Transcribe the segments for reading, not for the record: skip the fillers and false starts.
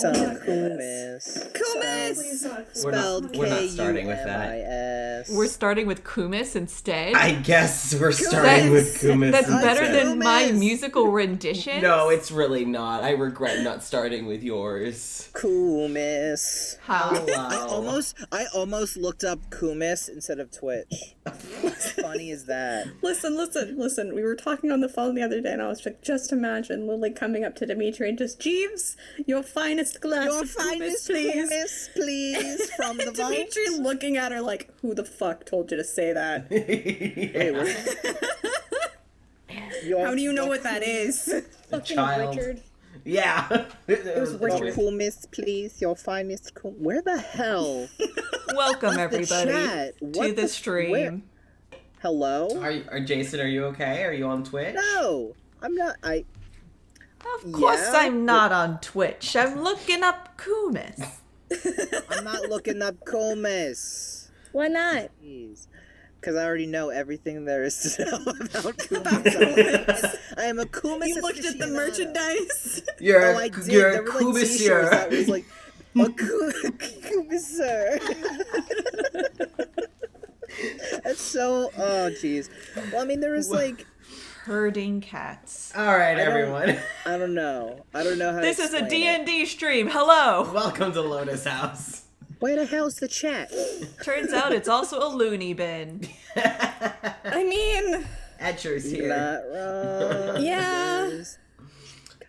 Please on Kumis. Kumis! Spelled we're not starting with that. K-U-M-I-S. We're starting with Kumis instead. I guess we're starting with Kumis. That's better instead. than my musical rendition. No, it's really not. I regret not starting with yours. Kumis. How? Hello. I almost looked up Kumis instead of Twitch. How funny is that? Listen. We were talking on the phone the other day, and I was like, just imagine Lily coming up to Dimitri and just, Jeeves, your finest glass Your of finest please. Kumis, please, from the vault. Dimitri looking at her like, who the fuck told you to say that? Wait, what? How do you know what that is? Fucking Child. Richard. Yeah. It was Your Kumis, please, your finest Kumis. Where the hell? Welcome everybody chat? to What the the- stream. where- Hello? Jason, are you okay? Are you on Twitch? No, I'm not. Of course Yeah? I'm not on Twitch. I'm looking up Kumis. I'm not looking up Kumis. Why not? Jeez. Because I already know everything there is to know about Kumis. I am a Kumis You looked at the aficionado. merchandise? You're Oh, I did. you're There a were like t-shirts Kubisier. that was like a Kumisir. That's so. Oh, jeez. Well, I mean, there was like. Herding cats. All right, I don't- everyone. I don't know. I don't know how This to is a explain it. D&D stream. Hello. Welcome to Lotus House. Where the hell's the chat? Turns out it's also a loony bin. I mean, Etcher's here. Not wrong. Yeah.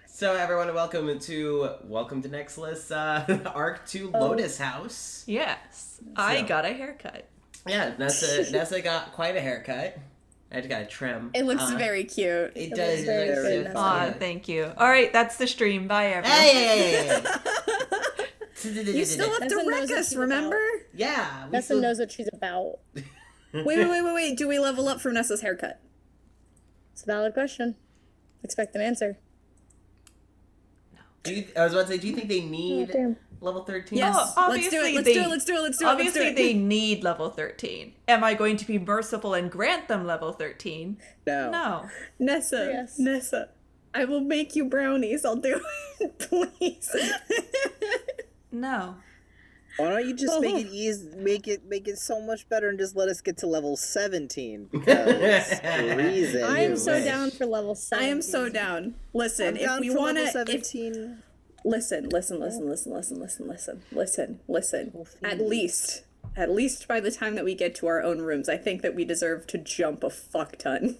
So everyone, welcome to Nexilis Arc 2 Lotus House. Yes. I So- got a haircut. Yeah, Nessa got quite a haircut. I just got a trim. it looks very cute. It It does. looks very It looks good, so Nessa. Aw, cute. thank you. All right, that's the stream. Bye, everyone. Hey! You still have Nessa to knows wreck what us, she's remember? Yeah. we Nessa still- knows what she's about. Wait. Do we level up for Nessa's haircut? It's a valid question. Expect an answer. I was about to say, do you think they need damn. level 13? Yes. Oh, Let's do it. obviously Let's do it. Obviously, they need level 13. Am I going to be merciful and grant them level 13? No. No. Nessa. I will make you brownies. I'll do it. Please. No. Why don't you just make it easy, make it so much better, and just let us get to level 17? Because reason. I am you so wish. down for level 7. I am so down. Listen, I'm if down we for want level to, 17. listen. At least by the time that we get to our own rooms, I think that we deserve to jump a fuck ton.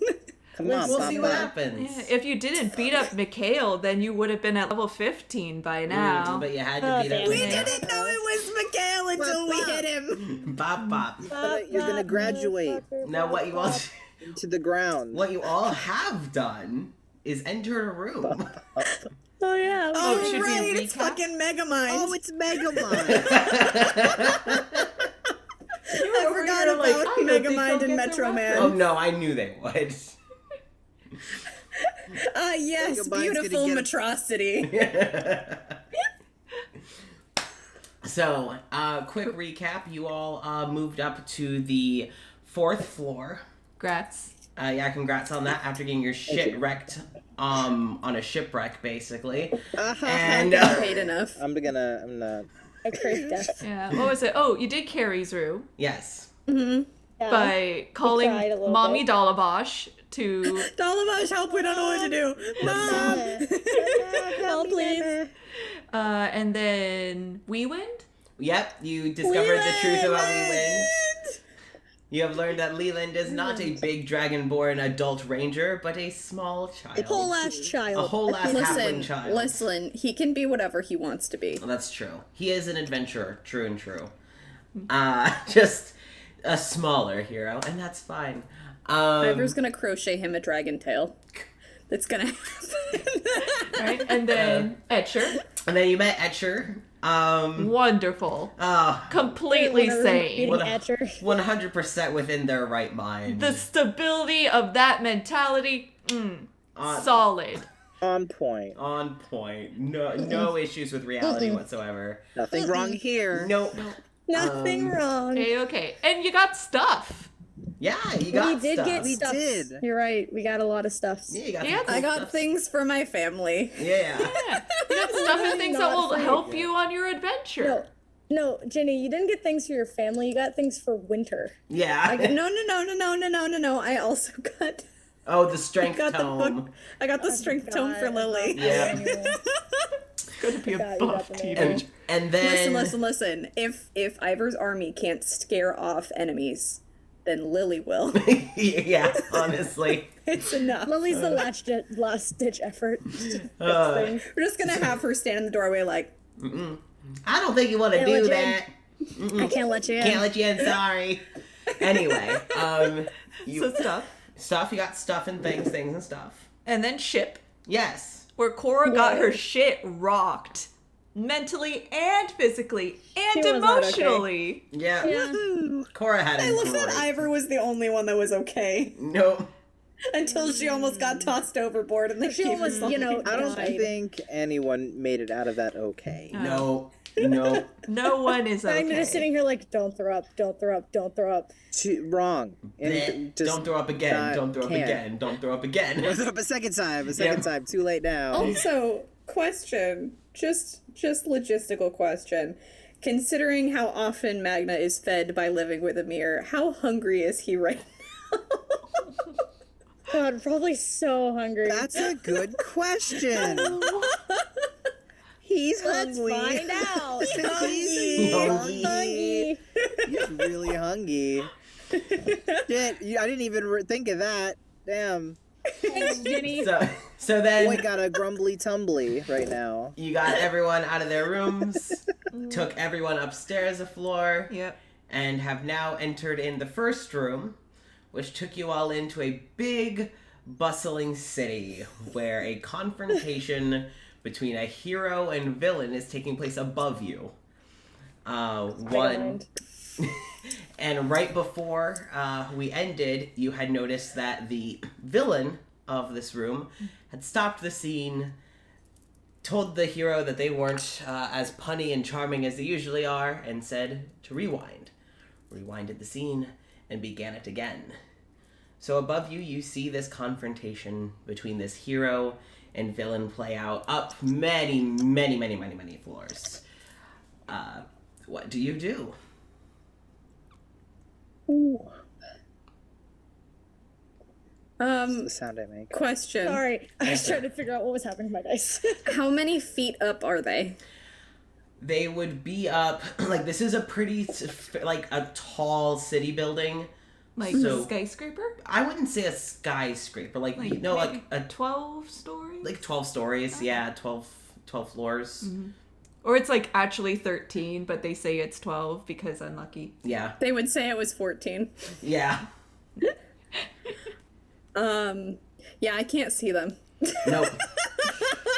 Come on, We'll see what Papa. happens. Yeah, if you didn't beat up Mikhail, then you would have been at level 15 by now. But you had to Oh, beat up damn. we Mikhail. didn't know it was Mikhail until we hit him. Bop bop. You're gonna graduate Now what you all into the ground. have done is enter a room. Oh, yeah. Oh, should we right, it's recap? fucking Megamind. Oh, it's Megamind. I forgot about Megamind and Metro Man. Oh no, I knew they would. Yes, Megamine's gonna beautiful get- Metrocity. So, quick recap. You all moved up to the 4th floor. Grats. Yeah, congrats on that. After getting your shit wrecked on a shipwreck, basically. And Paid enough. I'm not. I crave death. Yeah. What was it? Oh, you did Carrie's room yes. Yeah. by calling tried a little Mommy bit. Dalabosh to... Dalabash, help, we don't know what to do. Mom! Oh, please. And then Weewind? Yep, you discovered the truth about Leland. You have learned that Leland is not a big dragonborn adult ranger, but a small child. Whole ass child. A whole ass halfling child. Listen, he can be whatever he wants to be. Well, that's true. He is an adventurer, true and true. Just a smaller hero, and that's fine. Ivor's gonna crochet him a dragon tail. That's gonna happen. Right? And then Etcher. And then you met Etcher. Wonderful. Oh, Completely sane. What a- Etcher. 100% within their right mind. The stability of that mentality, solid. On point. On point. No issues with reality whatsoever. Nothing wrong here. Nope. Nothing wrong. Okay. And you got stuff. Yeah, you got We did stuff. get We stuff. did. You're right. We got a lot of stuffs. Yeah, you got Yeah, some cool I got stuff. things for my family. Yeah. Yeah. You got stuff and things that Not will for you. help you on your adventure. No, Jenny, you didn't get things for your family. You got things for winter. Yeah. No. I also got Oh, the strength got the tome. book. I got the strength tome for Lily. Yeah. It's going to be a Got- you got buff the teenager. And then Listen. If Ivor's army can't scare off enemies, then Lily will. yeah, honestly. It's enough. Lily's the last ditch effort. to fix Uh, things. We're just gonna have her stand in the doorway like, I don't think you want to Can't do let you that. I can't let you in. Can't let you in, sorry. Anyway, you So stuff. stuff, you got stuff and things and stuff. And then ship, Yes. where Cora got Yay. her shit rocked. Mentally and physically and She was not okay. emotionally. Yeah. Yeah. Cora had I a love that great- Ivor was the only one that was okay No. until she almost got tossed overboard and then She almost, falling. I don't died. think anyone made it out of that okay. No. No one is okay. I'm just sitting here like, don't throw up, don't throw up, don't throw up. Wrong. Bleh. And just Don't throw up again. not- Don't throw up can't. again. Don't throw up again. Throw up a second time. Yeah. Too late now. Also, question, just logistical question. Considering how often Magna is fed by living with Amir, how hungry is he right now? God, probably so hungry. That's a good question. He's Let's hungry. find out. He's Hungry. Hungry. He's really hungry. Shit, I didn't even think of that. Damn. Thanks, Jenny. So then Boy got a grumbly tumbly right now. you got everyone out of their rooms, took everyone upstairs a floor, Yep. and have now entered in the first room, which took you all into a big, bustling city where a confrontation between a hero and villain is taking place above you. One. And right before we ended, you had noticed that the villain of this room had stopped the scene, told the hero that they weren't as punny and charming as they usually are, and said to rewind. Rewinded the scene and began it again. So above you, you see this confrontation between this hero and villain play out up many, many, many, many, many floors. What do you do? The sound I make. Question. Sorry, I was trying to figure out what was happening to my dice. How many feet up are they? They would be up, like, this is a pretty, like, a tall city building. Like So- skyscraper? I wouldn't say a skyscraper, like, you know, like maybe a 12 stories? like 12 stories, yeah, 12 floors. Or it's like actually 13, but they say it's 12 because unlucky. Yeah, They would say it was 14. yeah. Yeah, I can't see them. Nope.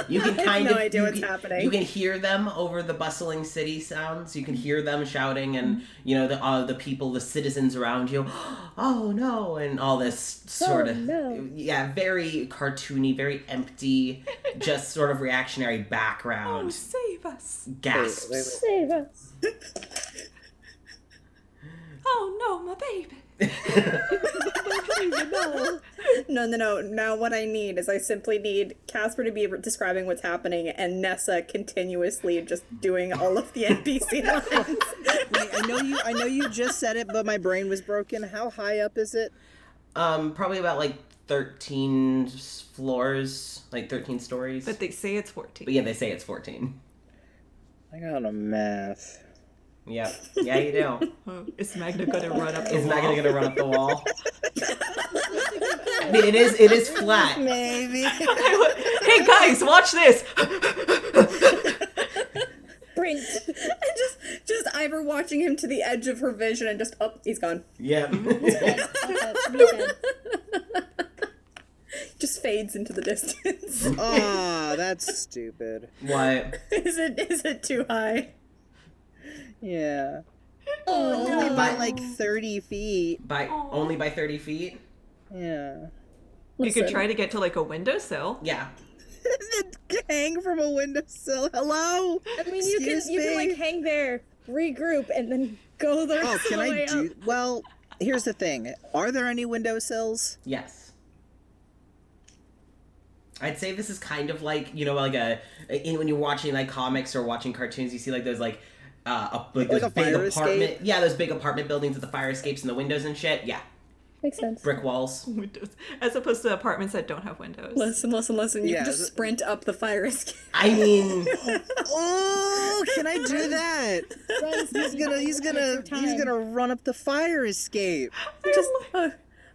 You can have kind no of idea you what's can- happening. You can hear them over the bustling city sounds. You can hear them shouting, and you know the people, the citizens around you. Oh no! And all this sort of no. yeah, very cartoony, very empty, just sort of reactionary Oh, background save us. gasps. Wait. Save us. Oh no, my baby. No. Now what I need is I simply need Casper to be describing what's happening and Nessa continuously just doing all of the NPC lines. Wait, I know you just said it, but my brain was broken. How high up is it? Probably about like 13 floors, like 13 stories. But they say it's 14. But yeah, they say it's 14. I got a math. Yeah, yeah, you do. Oh, is Magna gonna run up the Is wall? Magna gonna run up the wall? I mean, it is flat. Maybe. Hey guys, watch this! Sprint. And just Ivor watching him to the edge of her vision and just, oh, he's gone. Yeah. Okay, me again. Just fades into the distance. Ah, that's stupid. What? Is it too high? Yeah. Oh, Only no. by like 30 feet. Only by 30 feet? Yeah. You could Listen. try to get to like a windowsill. Yeah. Then hang from a windowsill. Hello. I mean, you can Excuse me? like hang there, regroup, and then go the Oh, rest of can the I way do? up. Well, Here's the thing. Are there any windowsills? Yes. I'd say this is kind of like, you know, like when you're watching like comics or watching cartoons, you see like those like those a big fire apartment, escape? yeah, those big apartment buildings with the fire escapes and the windows and shit. Yeah, Makes sense. brick walls. Windows. As opposed to apartments that don't have windows. Listen. You Yeah, can just sprint up the fire escape. I mean, Oh, can I do that? He's gonna run up the fire escape. Just,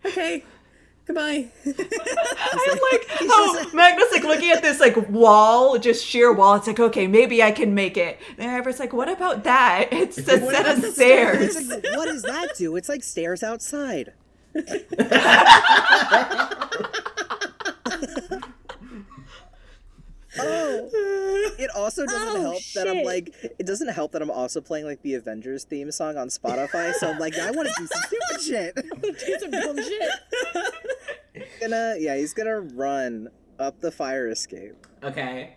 okay. Goodbye. I like how Magnus like looking at this like wall, just sheer wall. It's like, okay, maybe I can make it. And Ivor's like, what about that? It's a set of stairs. It's like, what does that do? It's like stairs outside. Oh, it also doesn't help that I'm shit. like, it doesn't help that I'm also playing like the Avengers theme song on Spotify. So I'm like, I want to do some stupid shit. Do some dumb shit. He's gonna run up the fire escape. okay.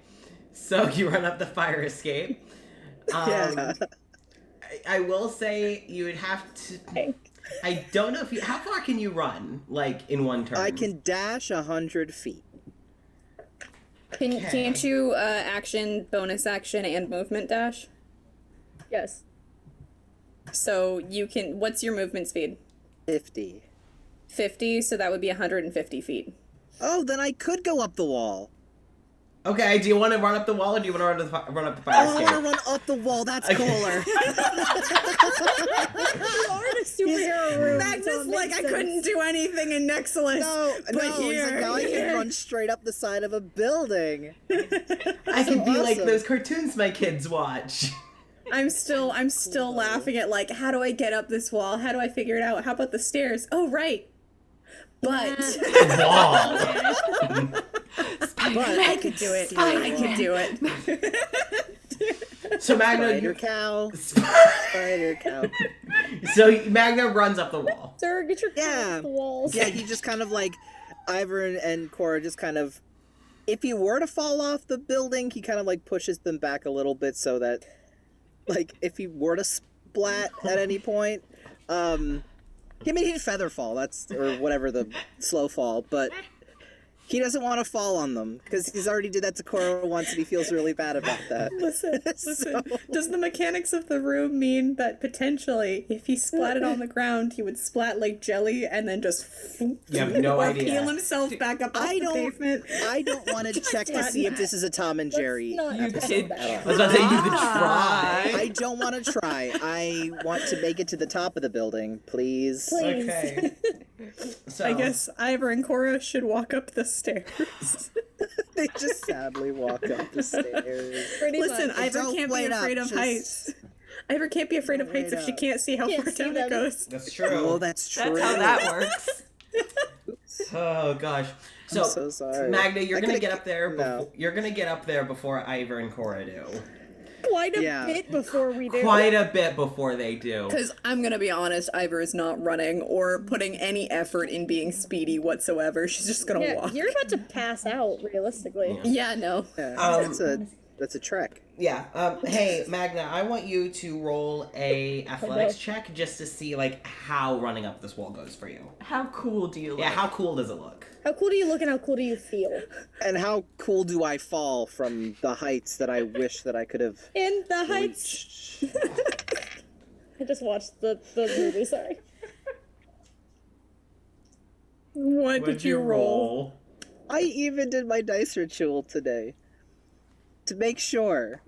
So you run up the fire escape. Yeah. I will say you would have to. I don't know if you. How far can you run? Like in one turn? I can dash 100 feet. Can't you action, bonus action, and movement dash? Yes. So you can. What's your movement speed? 50. 50. So that would be 150 feet. Oh, then I could go up the wall. Okay. Do you want to run up the wall, or do you want to run up the fire Oh, I escape? want to run up the wall. That's cooler. You are in a superhero room. Magnus, like, I couldn't do anything in Nexilis. No, but he's here, like, now I can run straight up the side of a building. I can be like awesome. those cartoons my kids watch. I'm still laughing at, like, how do I get up this wall? How do I figure it out? How about the stairs? Oh, right. But Wall. I could do it. I could do it. So Magna, Spider cow. Spider cow. so Magna runs up the wall. Sir, get your Yeah. off the walls. Yeah, he just kind of like, Ivor and Cora just kind of, if he were to fall off the building, he kind of like pushes them back a little bit so that, like, if he were to splat at any point, he'd feather fall, that's, or whatever the slow fall, but he doesn't want to fall on them, because he's already did that to Cora once and he feels really bad about that. Listen. So- Does the mechanics of the room mean that potentially, if he splatted on the ground, he would splat like jelly and then just You have no or idea. peel himself back up off I the don't- pavement? I don't want to check to see if this is a Tom and Jerry not episode kid. at I all. was about to say you could try. I don't want to try. I want to make it to the top of the building, please. Please. Okay. So I guess Ivor and Cora should walk up the stairs. They just sadly walk up the stairs. Pretty Listen, much. Ivor Don't can't be wait up, afraid of just- heights. Ivor can't be afraid of heights if she up. can't see how Can't far see down them. it goes. That's true. Oh, that's true. That's how that works. Oh gosh. I'm so sorry. Magna, you're I gonna could've get up there. no. You're gonna get up there before Ivor and Cora do. Quite a Yeah. bit before we do. Quite a bit before they do. Because I'm gonna be honest, Ivor is not running or putting any effort in being speedy whatsoever. She's just gonna Yeah, walk. you're about to pass out, realistically. Yeah, no. Yeah, that's a trek. Yeah. Hey, Magna, I want you to roll a athletics check just to see like how running up this wall goes for you. How cool do you look? Yeah. How cool does it look? How cool do you look and how cool do you feel? And how cool do I fall from the heights that I wish that I could have In the heights. reached? I just watched the movie, sorry. What did you roll? I even did my dice ritual today. To make sure.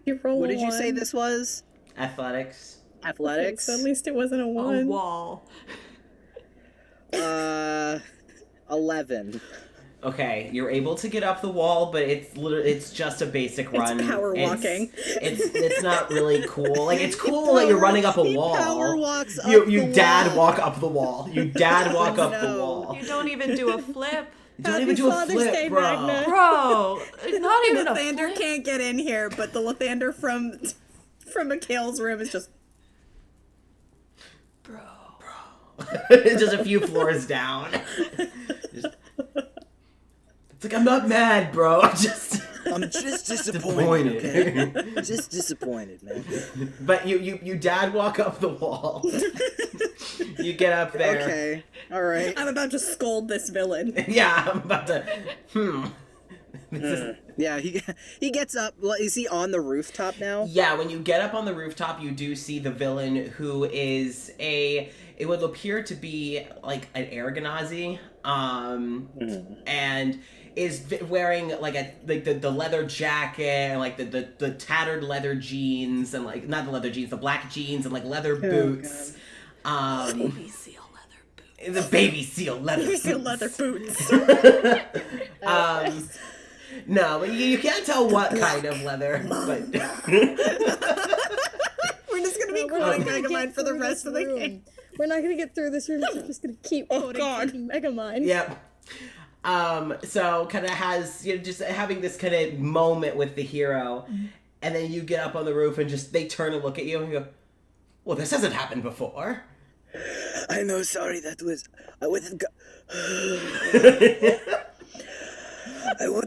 You roll What a did you say one. this was? Athletics. Athletics? So at least it wasn't a A one. wall. 11. Okay, you're able to get up the wall, but it's just a basic run. power walking. It's not really cool. Like it's cool that you're running up a He wall. power walks up You the dad wall. walk up the wall. You dad walk up the No. wall. You don't even do a flip. You don't Happy even do a Father's flip, Day, bro. Magna. Bro, not even a Lathander flip. can't get in here, but the Lathander from Mikhail's room is just Bro. Just a few floors down. It's like I'm not mad, bro. I'm just disappointed. Okay? Just disappointed, man. But you dad walk up the wall. You get up there. Okay. All right. I'm about to scold this villain. Yeah, I'm about to. Yeah, he gets up. Is he on the rooftop now? Yeah, when you get up on the rooftop, you do see the villain, who is it would appear to be like an air Genasi, and is wearing like the leather jacket and like the tattered leather jeans and like not the leather jeans, the black jeans and like leather boots. Baby seal leather boots. The baby seal leather boots. Leather boots. No, but you can't tell what kind of leather, but We're just gonna be quoting Megamind for the rest of the game. We're not gonna get through this. We're just gonna keep quoting Megamind. Yep. So kind of has, just having this kind of moment with the hero, and then you get up on the roof and just they turn and look at you and you go, well, this hasn't happened before. I know, sorry, I would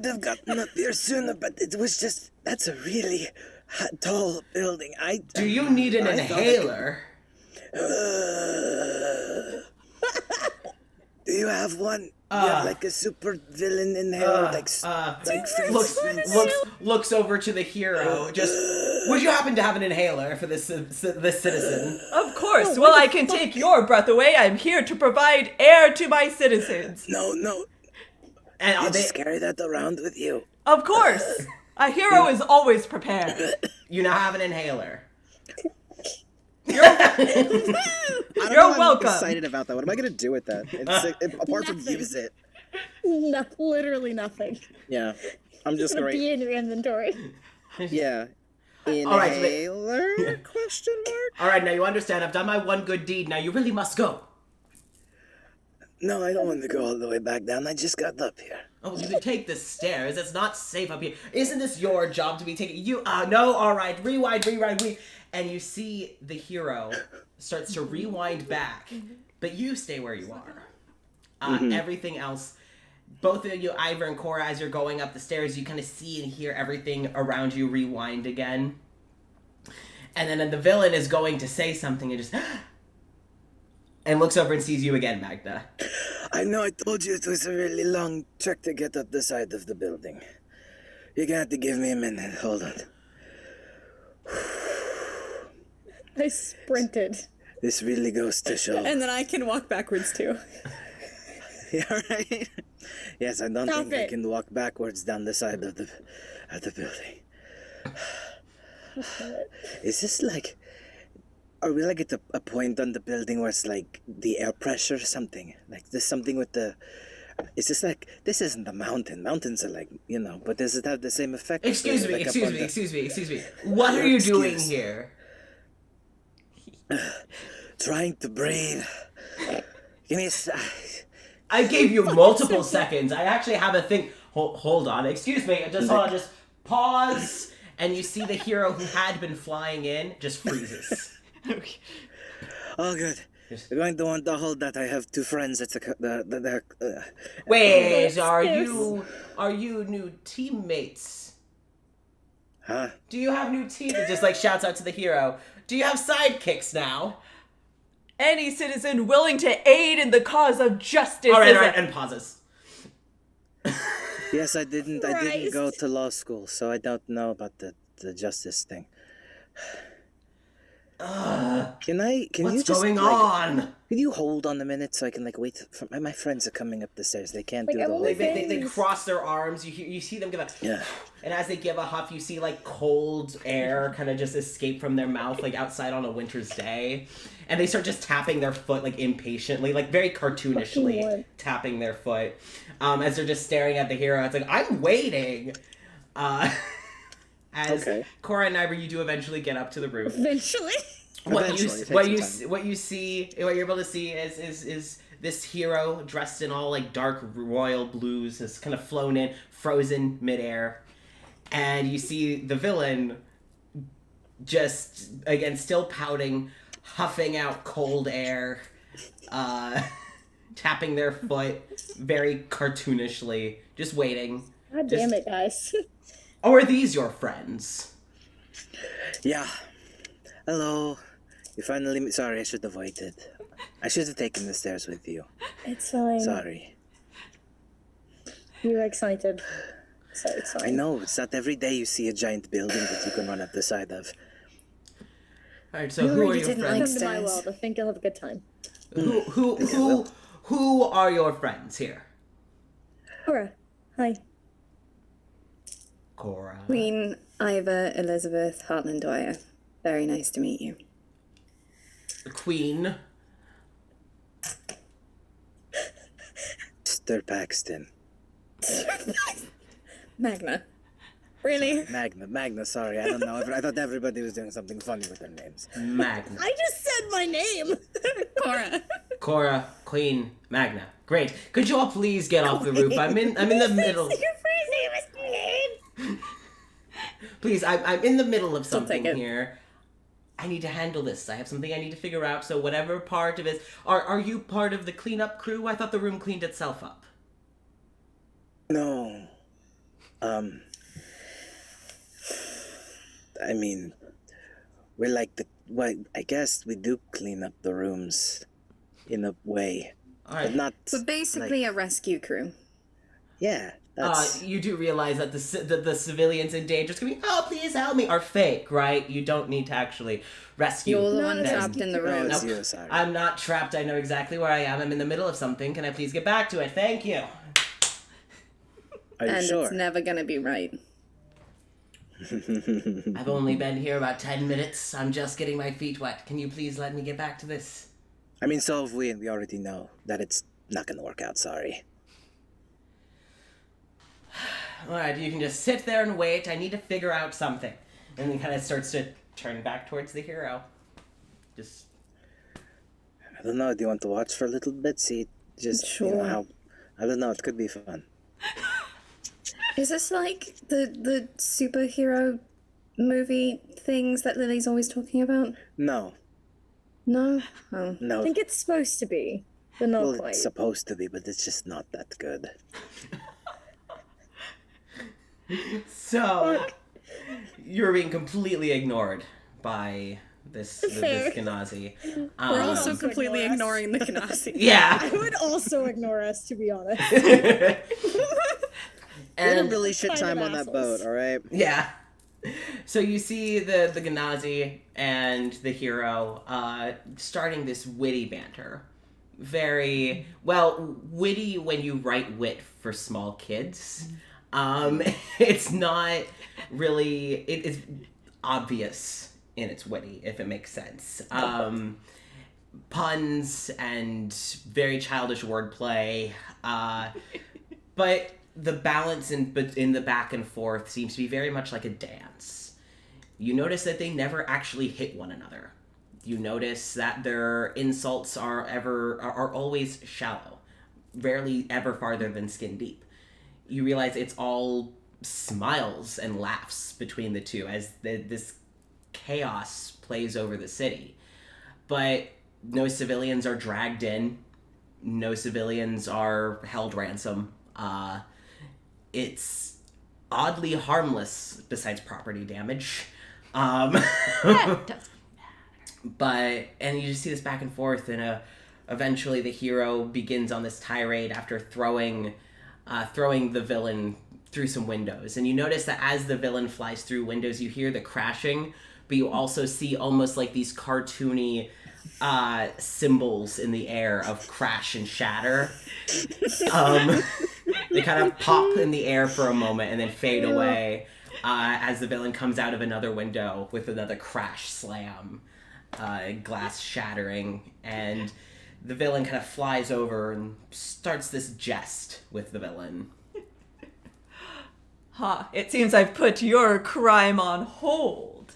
have gotten up here sooner, but it was just, that's a really tall building. Do you need an inhaler? Do you have one? Yeah, like a super villain inhaler, looks over to the hero. Just, would you happen to have an inhaler for this citizen? Of course. Well, I can take your breath away. I'm here to provide air to my citizens. No. And You just carry that around with you. Of course. A hero is always prepared. You now have an inhaler. You're welcome. I'm excited about that. What am I going to do with that? Apart from use it. Literally nothing. Yeah. I'm just It's gonna going be in your inventory. Yeah. All right, Inhaler? Question mark? All right, now you understand. I've done my one good deed. Now you really must go. No, I don't want to go all the way back down. I just got up here. Oh, you can take the stairs. It's not safe up here. Isn't this your job to be taking? No, all right. Rewind. And you see the hero starts to rewind back, but you stay where you are. Everything else, both of you, Ivor and Cora, as you're going up the stairs, you kind of see and hear everything around you rewind again. And then the villain is going to say something and just... and looks over and sees you again, Magna. I know I told you it was a really long trek to get up the side of the building. You're gonna have to give me a minute. Hold on. I sprinted. This really goes to show. And then I can walk backwards too. Yeah, right? Yes, I don't Stop think I it. can walk backwards down the side of the building. Is this like... Are we like at a point on the building where it's like the air pressure or something? Like there's something with the... Is this like... This isn't a mountain. Mountains are like, but does it have the same effect? Excuse me. What are you doing here? Trying to breathe. Give me a... I gave you multiple seconds. I actually have a thing. Hold on. Excuse me. Just pause. And you see the hero who had been flying in just freezes. Okay. Oh, good. You're going to want to hold that. I have two friends. It's Wait, are you new teammates? Huh? Do you have new teammates? Just like shouts out to the hero. Do you have sidekicks now? Any citizen willing to aid in the cause of justice. All right, and pauses. Yes, I didn't go to law school, so I don't know about the justice thing. Can What's you just going like, on? Can you hold on a minute so I can wait for my friends are coming up the stairs. They can't do the whole They thing. cross their arms. You see them give a... Yeah. And as they give a huff, you see like cold air kind of just escape from their mouth, like outside on a winter's day. And they start just tapping their foot like impatiently, like very cartoonishly tapping their foot. As they're just staring at the hero. It's like, I'm waiting. As Cora and Ivor, you do eventually get up to the roof. Eventually. What you're able to see is this hero dressed in all like dark royal blues has kind of flown in, frozen midair, and you see the villain just again still pouting, huffing out cold air, tapping their foot very cartoonishly, just waiting. God damn it, guys. Oh, are these your friends? Yeah. Hello. You finally... Sorry, I should have waited. I should have taken the stairs with you. It's fine. Sorry. You were excited. So it's fine. I know, it's not every day you see a giant building that you can run up the side of. Alright, so who are your didn't friends? Come to my Stairs. world. I think you'll have a good time. Who are your friends here? Cora, hi. Cora. Queen Iva Elizabeth Hartland Dwyer. Very nice to meet you. Queen. Mr. Paxton. Magna. Really? Magna, sorry, I don't know. I thought everybody was doing something funny with their names. Magna. I just said my name. Cora. Cora, Queen, Magna. Great. Could you all please get off the roof? I'm in the middle. Your first name is Queen. Please, I'm in the middle of take something it. here. I need to handle this. I have something I need to figure out. So whatever part of it, are you part of the cleanup crew? I thought the room cleaned itself up. No. I mean, we're like I guess we do clean up the rooms in a way. All right. But not. We're basically a rescue crew. Yeah, that's. You do realize that the civilians in danger screaming, "Oh, please help me," are fake, right? You don't need to actually rescue. You're the No, one no, trapped in the no, room. it's Nope. you, sorry. I'm not trapped. I know exactly where I am. I'm in the middle of something. Can I please get back to it? Thank you. Are you And sure? it's never gonna be right. I've only been here about 10 minutes. I'm just getting my feet wet. Can you please let me get back to this? I mean, so have we, and we already know that it's not gonna work out, sorry. Alright, you can just sit there and wait. I need to figure out something. And then kind of starts to turn back towards the hero. Just, I don't know, do you want to watch for a little bit? See, just, you know, Sure. how... I don't know, it could be fun. Is this like the superhero movie things that Lily's always talking about? No, No? Oh. I no. think it's supposed to be, but not Well, quite. it's supposed to be, but it's just not that good. so, you're being completely ignored by this Genasi. We're also Also completely ignore us. ignoring the Genasi. Yeah. I would also ignore us, to be honest. We had a And really shit kind time of on that assholes. boat, alright? yeah. So you see the Genasi and the hero starting this witty banter. Very, well, witty when you write wit for small kids. It's not really, it's obvious in its witty, if it makes sense. Puns and very childish wordplay. But the balance in the back and forth seems to be very much like a dance. You notice that they never actually hit one another. You notice that their insults are always shallow, rarely ever farther than skin deep. You realize it's all smiles and laughs between the two as this chaos plays over the city. But no civilians are dragged in. No civilians are held ransom. It's oddly harmless besides property damage. But, and you just see this back and forth, and eventually the hero begins on this tirade after throwing the villain through some windows. And you notice that as the villain flies through windows, you hear the crashing, but you also see almost like these cartoony symbols in the air of crash and shatter. They kind of pop in the air for a moment and then fade away as the villain comes out of another window with another crash slam, glass shattering, and the villain kind of flies over and starts this jest with the villain. It seems I've put your crime on hold.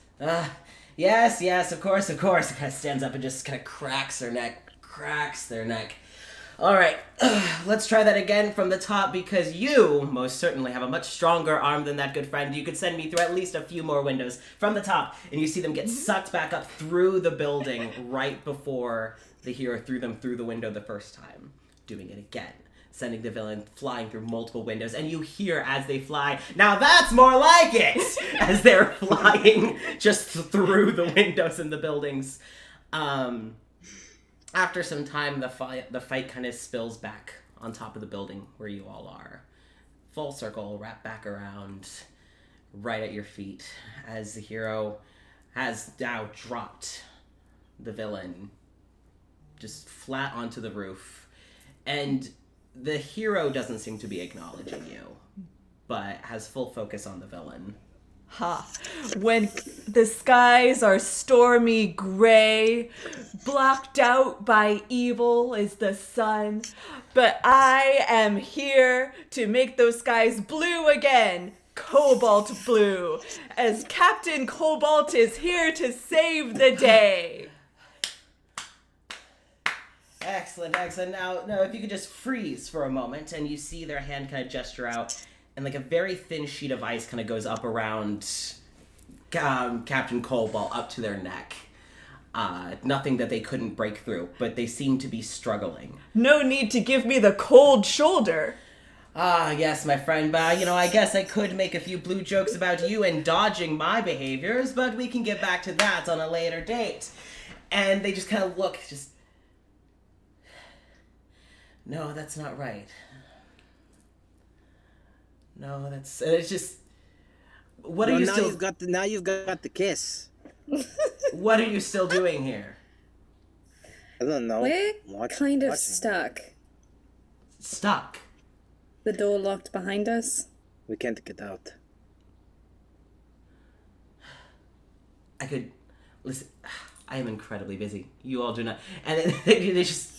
Yes, of course. It kind of stands up and just kind of cracks their neck. All right, let's try that again from the top, because you most certainly have a much stronger arm than that good friend. You could send me through at least a few more windows from the top, and you see them get sucked back up through the building right before the hero threw them through the window the first time. Doing it again, sending the villain flying through multiple windows, and you hear as they fly, "Now that's more like it!" as they're flying just through the windows in the buildings. after some time, the fight kind of spills back on top of the building where you all are. Full circle, wrap back around, right at your feet, as the hero has now dropped the villain just flat onto the roof. And the hero doesn't seem to be acknowledging you, but has full focus on the villain. Ha. When the skies are stormy gray, blocked out by evil is the sun, but I am here to make those skies blue again, cobalt blue, as Captain Cobalt is here to save the day. Excellent. Now, if you could just freeze for a moment, and you see their hand kind of gesture out, and like a very thin sheet of ice kind of goes up around Captain Cobalt up to their neck. Nothing that they couldn't break through, but they seem to be struggling. No need to give me the cold shoulder. Yes, my friend, but, I guess I could make a few blue jokes about you and dodging my behaviors, but we can get back to that on a later date. And they just kind of look, no, that's not right. No, it's just, what are you still... Now you've got the kiss. What are you still doing here? I don't know. We're kind of stuck. Stuck? The door locked behind us. We can't get out. Listen, I am incredibly busy. You all do not, and they just...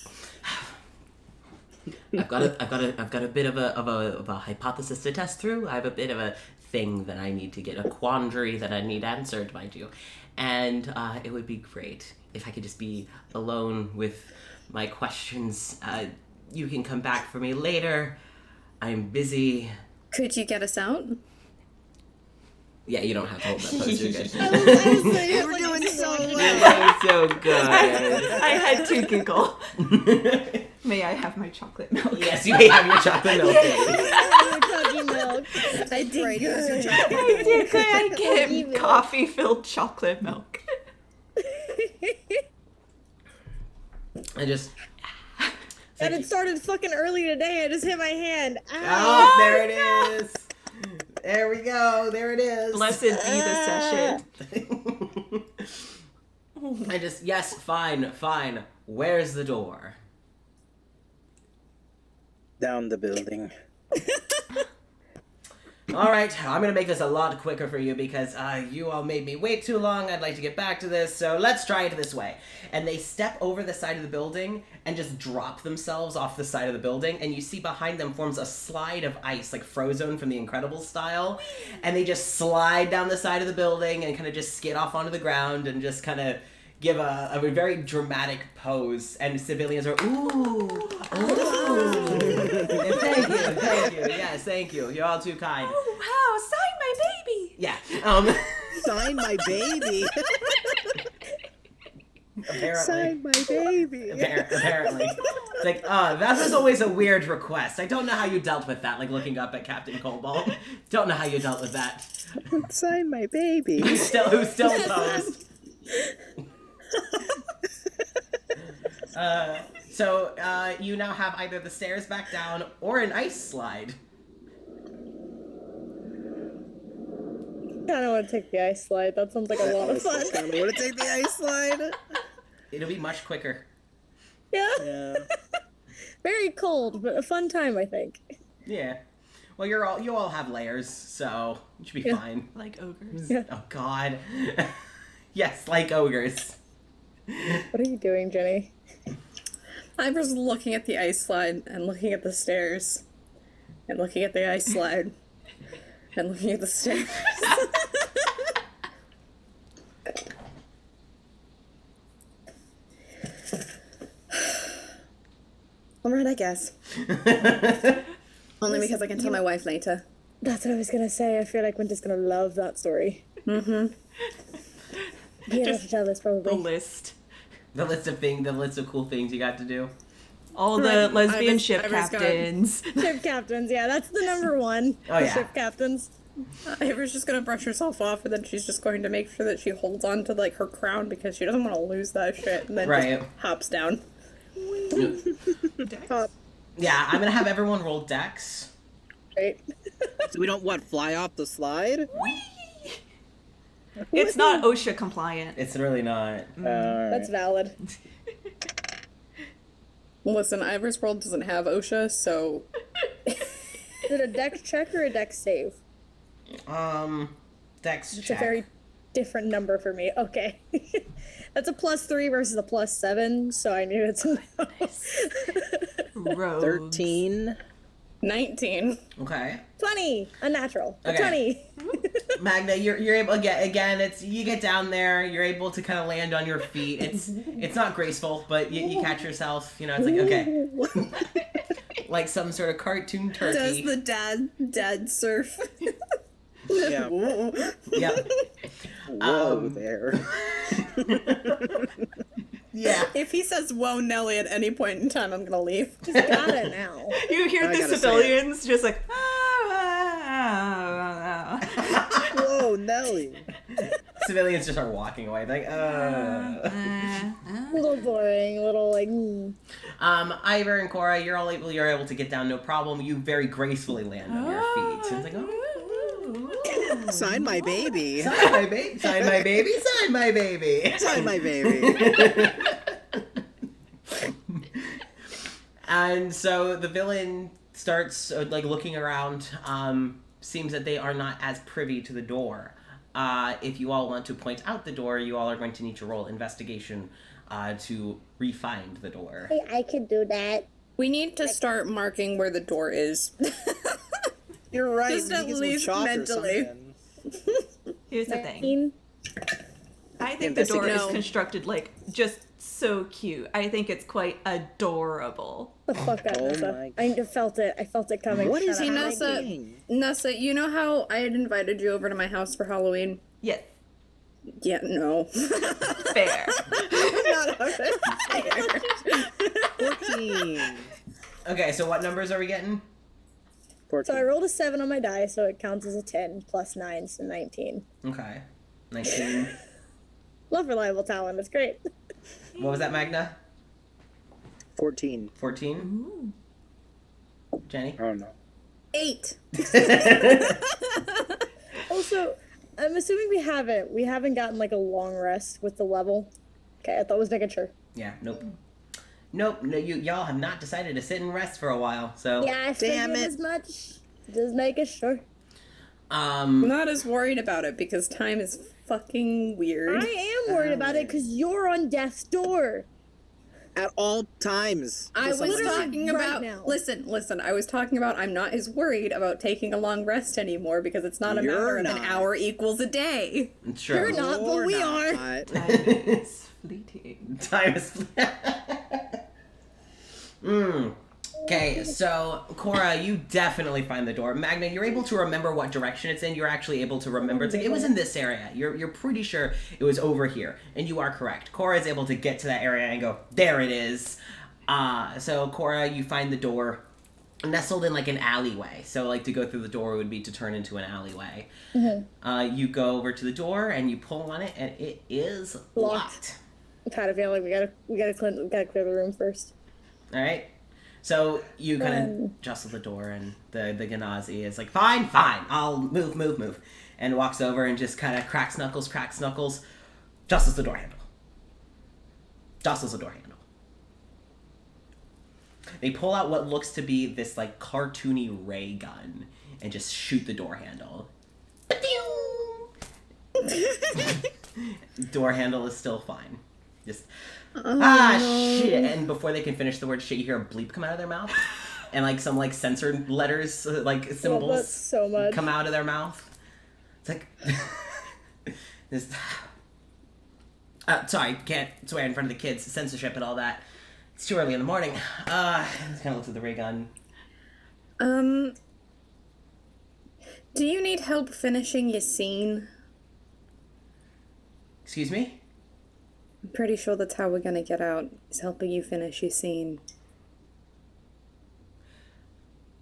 I've got a bit of a hypothesis to test through. I have a bit of a thing that I need to get, a quandary that I need answered, mind you. And it would be great if I could just be alone with my questions. You can come back for me later. I'm busy. Could you get us out? Yeah, you don't have to hold that pose. You're good. You were doing so well. You're so good. I had to giggle. May I have my chocolate milk? Yes, you may have your chocolate milk. I did good. I get coffee-filled chocolate milk. And it started fucking early today. I just hit my hand. Ow. Oh, there it is. There we go. There it is. Blessed be the session. Yes, fine. Where's the door? Down the building. All right, I'm going to make this a lot quicker for you because you all made me wait too long. I'd like to get back to this, so let's try it this way. And they step over the side of the building and just drop themselves off the side of the building, and you see behind them forms a slide of ice, like Frozone from the Incredibles style, and they just slide down the side of the building and kind of just skid off onto the ground and just kind of give a very dramatic pose, and civilians are, ooh. Thank you. Yes, thank you. You're all too kind. Oh, wow, sign my baby. Yeah. Sign my baby. Apparently. Sign my baby. Apparently. It's like, that was always a weird request. I don't know how you dealt with that, like looking up at Captain Cobalt. Don't know how you dealt with that. Sign my baby. Who's still opposed. So you now have either the stairs back down or an ice slide. I don't want to take the ice slide. That sounds like a lot of fun. I kind of want to take the ice slide. It'll be much quicker. Yeah. Very cold, but a fun time, I think. Yeah. Well, you all have layers, so you should be fine. Like ogres. Yeah. Oh God. Yes, like ogres. What are you doing, Jenny? I was looking at the ice slide and looking at the stairs and looking at the ice slide and looking at the stairs. All right, I guess. Only because I can tell my wife later. That's what I was gonna say. I feel like Winter's gonna love that story. Mm-hmm. You have to tell this probably. The list. The list of cool things you got to do. All the lesbian ship captains. Ship captains, yeah, that's the number one. Oh, yeah. Ship captains. Ava's just gonna brush herself off, and then she's just going to make sure that she holds on to, like, her crown because she doesn't want to lose that shit, and then Right. just hops down. Top. Yeah, I'm gonna have everyone roll dex. Right. So we don't fly off the slide? It's not OSHA compliant. It's really not. That's valid. Listen, Ivor's World doesn't have OSHA, so Is it a dex check or a dex save? Dex It's check. a very different number for me. Okay. That's a +3 versus a +7, so I knew it's a no. Rogues. 13. 19. Okay. 20! Unnatural. A Okay. 20! Magna, you're able again. It's you get down there. You're able to kind of land on your feet. It's not graceful, but you catch yourself. You know, it's like okay, like some sort of cartoon turkey. Does the dad surf? Yeah. Yep. Whoa there. Yeah. If he says "Whoa, Nelly" at any point in time, I'm gonna leave. Just got it now. You hear I the gotta say civilians just like, Whoa, Nelly. Civilians just are walking away. Like, A little boring, a little like, Ivor and Cora, you're able to get down, no problem. You very gracefully land on your feet. And it's like, Sign my baby. sign my baby, sign my baby, sign my baby. Sign my baby. And so the villain starts like looking around. Seems that they are not as privy to the door. If you all want to point out the door, you all are going to need to roll investigation to re-find the door. I can do that. We need to start marking where the door is. You're right. Just we at need some least chalk or mentally. something. here's the thing. 19. I think the door is No. constructed like just so cute. I think it's quite adorable. The fuck up, Oh Nessa. my- I felt it. I felt it coming. What is Shut he up. Nessa? doing? Nessa, you know how I had invited you over to my house for Halloween? Yes, Yeah, no. fair. Not okay. 14. Okay, so what numbers are we getting? 14. So I rolled a 7 on my die, so it counts as a 10 plus 9, so 19. Okay. 19. Love reliable talent. It's great. What was that, Magna? 14. 14? Jenny? Oh no. 8. Also, I'm assuming we haven't gotten like a long rest with the level. Okay, I thought I was making sure. Yeah, nope. Nope, no, y'all have not decided to sit and rest for a while, so... Yeah, I Damn figured it. as much. Just making sure. I'm not as worried about it because time is fucking weird. I am worried about it because you're on death's door. At all times. I Just was like- talking right about now. listen, I was talking about I'm not as worried about taking a long rest anymore because it's not a You're matter of an not. hour equals a day. It's true. You're not, but we are. not. Time is fleeting. Time is... Okay, so Cora, you definitely find the door. Magna, you're able to remember what direction it's in. You're actually able to remember. It's like it was in this area. You're pretty sure it was over here, and you are correct. Cora is able to get to that area and go, there it is. So Cora, you find the door nestled in like an alleyway. So like to go through the door would be to turn into an alleyway. You go over to the door and you pull on it, and it is locked. I've had a feeling we gotta clear the room first. All right. So you kind of jostle the door, and the Ganazi is like, fine, I'll move, and walks over and just kind of cracks knuckles, jostles the door handle. They pull out what looks to be this like cartoony ray gun and just shoot the door handle. Door handle is still fine. Just shit, and before they can finish the word shit, you hear a bleep come out of their mouth, and like some like censored letters, like Love that symbols, so much. come out of their mouth. It's like this. Sorry, can't swear in front of the kids. Censorship and all that. It's too early in the morning. Kind of looks at the ray gun. Do you need help finishing your scene? Excuse me? I'm pretty sure that's how we're gonna get out, is helping you finish your scene.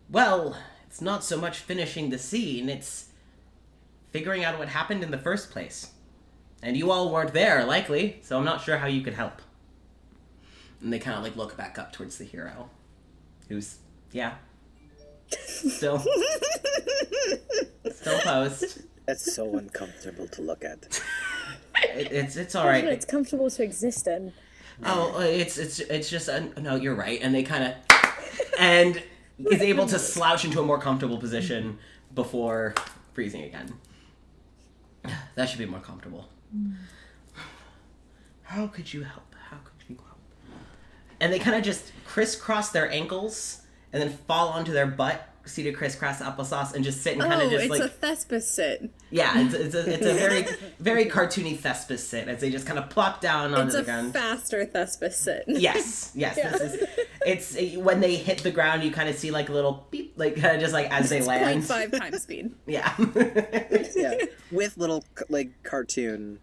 Well, it's not so much finishing the scene, it's figuring out what happened in the first place. And you all weren't there, likely, so I'm not sure how you could help. And they kind of like look back up towards the hero, who's still posed. That's so uncomfortable to look at. It's all right. It's comfortable to exist in. Oh, it's just no. You're right. And they kind of and is able to slouch into a more comfortable position before freezing again. That should be more comfortable. How could you help? How could you help? And they kind of just crisscross their ankles and then fall onto their butt, seated crisscross applesauce, and just sit and kind of just it's like a Thespis sit. yeah, it's a very very cartoony Thespis sit as they just kind of plop down onto the ground. It's a faster Thespis sit. Yes. It's when they hit the ground, you kind of see like a little beep, like kind of just like as they land. 0.5 times speed. Yeah. Yeah, with little like cartoon,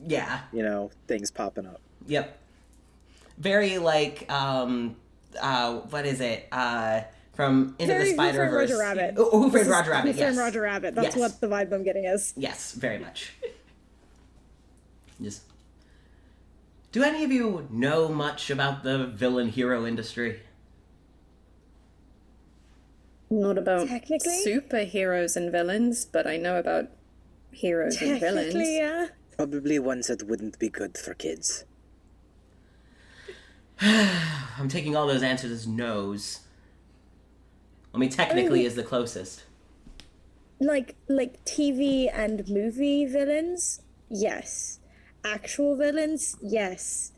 Yeah. things popping up. Yep. Very like what is it? From Into the Spider-Verse. Roger Rabbit. Who Framed Roger Rabbit? Who Yes. Framed Roger Rabbit. That's Yes. what the vibe I'm getting is. Yes, very much. Just. Do any of you know much about the villain hero industry? Not about Technically? superheroes and villains, but I know about heroes and villains. Technically, yeah. Probably ones that wouldn't be good for kids. I'm taking all those answers as no's. I mean, technically is the closest. Like TV and movie villains, yes. Actual villains, yes.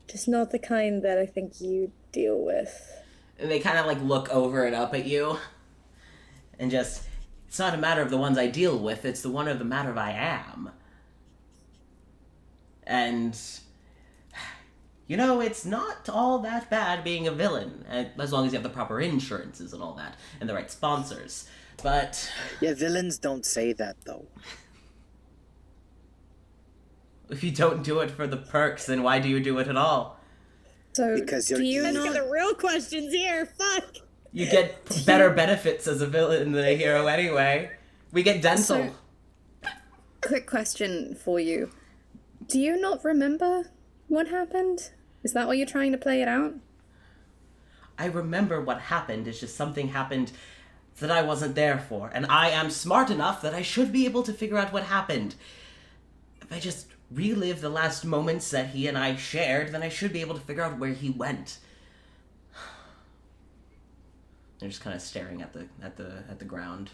Just not the kind that I think you deal with. And they kind of like look over and up at you. And just, it's not a matter of the ones I deal with, it's the one of the matter of I am. And, it's not all that bad being a villain, as long as you have the proper insurances and all that, and the right sponsors. But... Yeah, villains don't say that, though. if you don't do it for the perks, then why do you do it at all? So, Because you're do you evil. Let's not... get the real questions here. Fuck. You get better benefits as a villain than a hero anyway. We get dental. So- Quick question for you. Do you not remember what happened? Is that why you're trying to play it out? I remember what happened, it's just something happened that I wasn't there for, and I am smart enough that I should be able to figure out what happened. If I just relive the last moments that he and I shared, then I should be able to figure out where he went. They're just kind of staring at the ground.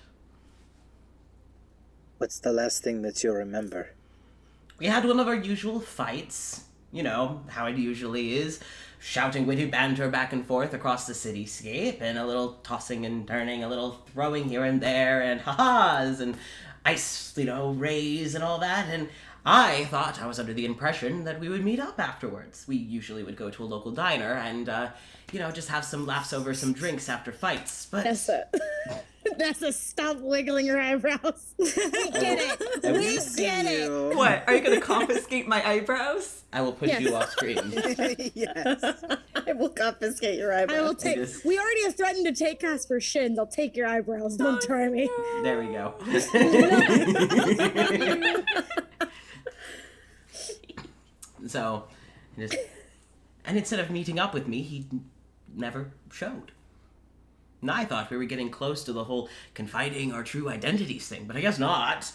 What's the last thing that you remember? We had one of our usual fights. How it usually is. Shouting witty banter back and forth across the cityscape, and a little tossing and turning, a little throwing here and there, and ha-has, and ice, rays and all that, and I thought, I was under the impression that we would meet up afterwards. We usually would go to a local diner and, just have some laughs over some drinks after fights, but... That's it. That's a stop wiggling your eyebrows. We get it. We get it. What? Are you gonna confiscate my eyebrows? I will put you off screen. Yes. I will confiscate your eyebrows. I will take. just- We already have threatened to take Casper's shins. I'll take your eyebrows. Don't try me. There we go. So, and instead of meeting up with me, he never showed. And I thought we were getting close to the whole confiding our true identities thing, but I guess not.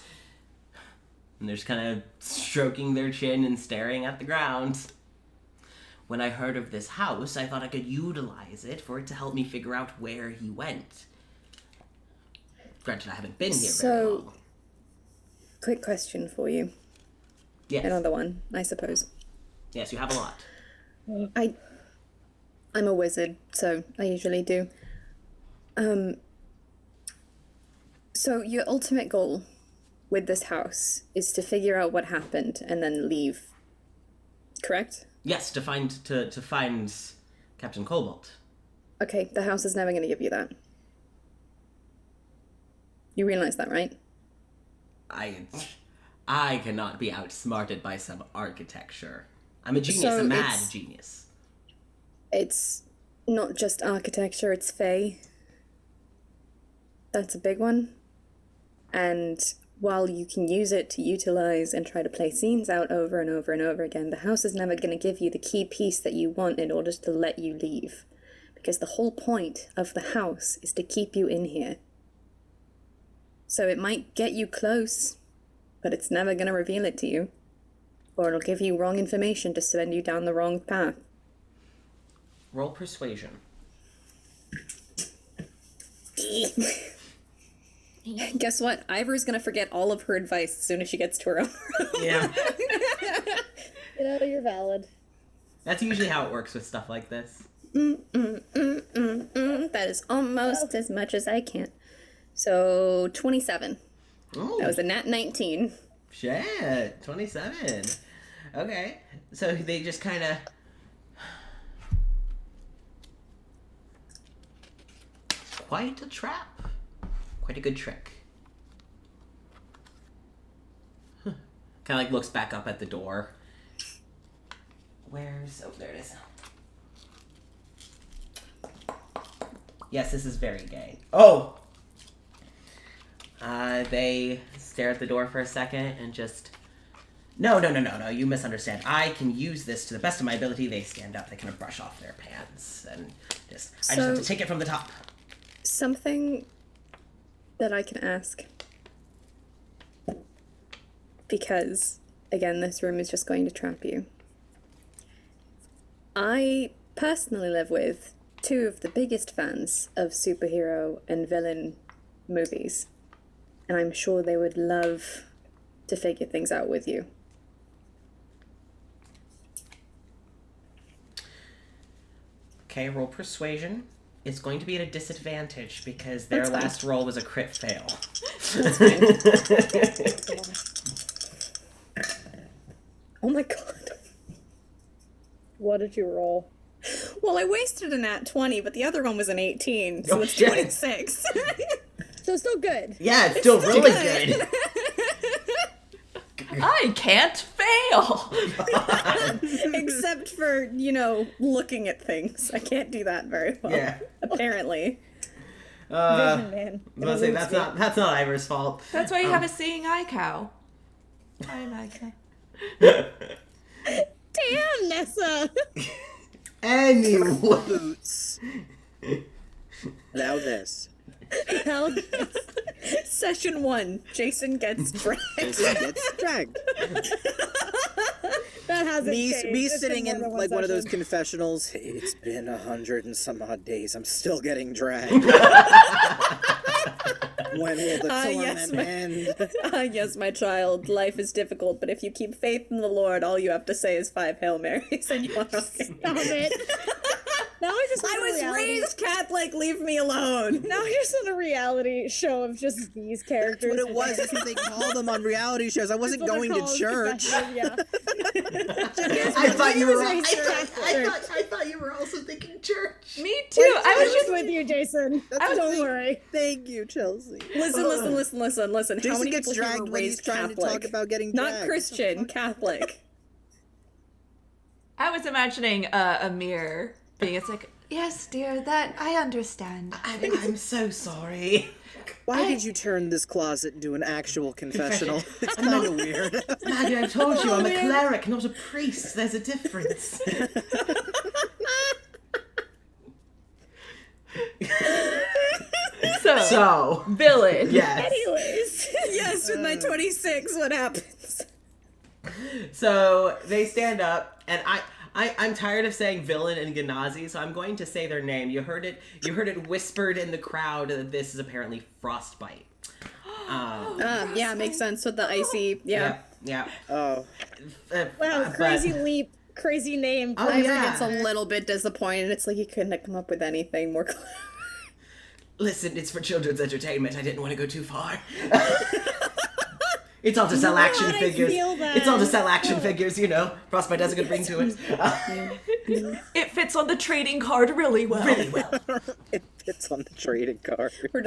And they're just kind of stroking their chin and staring at the ground. When I heard of this house, I thought I could utilize it for it to help me figure out where he went. Granted, I haven't been here very So- long. Quick question for you. Yes. Another one, I suppose. Yes, you have a lot. I'm a wizard, so I usually do. So your ultimate goal with this house is to figure out what happened and then leave. Correct? Yes, to find Captain Cobalt. Okay, the house is never going to give you that. You realize that, right? I cannot be outsmarted by some architecture. I'm a genius, So a mad it's- genius. It's not just architecture, it's fae. That's a big one. And while you can use it to utilize and try to play scenes out over and over and over again, the house is never going to give you the key piece that you want in order to let you leave. Because the whole point of the house is to keep you in here. So it might get you close, but it's never going to reveal it to you. Or it'll give you wrong information to send you down the wrong path. Roll persuasion. Guess what? Ivor's going to forget all of her advice as soon as she gets to her own room. Yeah. You know, you're valid. That's usually how it works with stuff like this. That is almost as much as I can. So, 27. Oh, That was a nat 19. shit. 27. Okay. So they just kind of... Quite a trap. Quite a good trick. Kind of like looks back up at the door. Where's... Oh, there it is. Yes, this is very gay. Oh! They stare at the door for a second and just... No, you misunderstand. I can use this to the best of my ability. They stand up, they kind of brush off their pants, and just... I just have to take it from the top. Something that I can ask. Because, again, this room is just going to trap you. I personally live with two of the biggest fans of superhero and villain movies. And I'm sure they would love to figure things out with you. Okay, roll persuasion. It's going to be at a disadvantage because their last roll was a crit fail. Oh my god. What did you roll? Well, I wasted a nat 20, but the other one was an 18, so Oh, it's shit. 26. So still good. Yeah, it's still really good. I can't fail. Except for, looking at things. I can't do that very well. Yeah. Apparently. Vision, man. I was gonna say, that's not Ivor's fault. That's why you have a seeing eye cow. Hi, Magna. Damn, Nessa. Anyway. Boots. Now this. Hell, Session 1. Jason gets dragged. Jason gets dragged. that hasn't changed. Me It's sitting been in more than like one of those session. confessionals. It's been 100 and some odd days. I'm still getting dragged. When will the yes, tournament end? Yes, my child. Life is difficult, but if you keep faith in the Lord, all you have to say is 5 Hail Marys and you are okay. Stop it. Now I just want I a was reality. raised Catholic, leave me alone. Now I just want a reality show of just these characters. What it was, that's what they call them on reality shows. I wasn't That's what going they're to called, church. confession, Yeah. I thought you were. I I thought you were also thinking church. Me too. I was just with you, Jason. Don't worry. Thank you, Chelsea. Listen. How Jason many gets people here dragged were when he's raised trying Catholic? to talk about getting Not dragged. Christian, Catholic. I was imagining a mirror being. It's like, yes, dear, that I understand. I'm so sorry. Why did you turn this closet into an actual confessional? It's kind of weird. Maggie, I told you I'm a cleric, not a priest. There's a difference. So, Villain. yes. Anyways. Yes, with my 26, what happens? So they stand up, and I'm tired of saying villain and Ganazi, so I'm going to say their name. You heard it whispered in the crowd that this is apparently Frostbite. Yeah, makes sense with the icy, Yeah. Oh. Wow, crazy leap. Crazy name. Oh, Ivor yeah. gets a little bit disappointed. It's like he couldn't have come up with anything more clever. Listen, it's for children's entertainment. I didn't want to go too far. It's all to sell action God, I figures. feel that. It's all to sell action figures, you know. Frostbite has a good ring to it. It fits on the trading card really well. Really well. It fits on the trading card. We're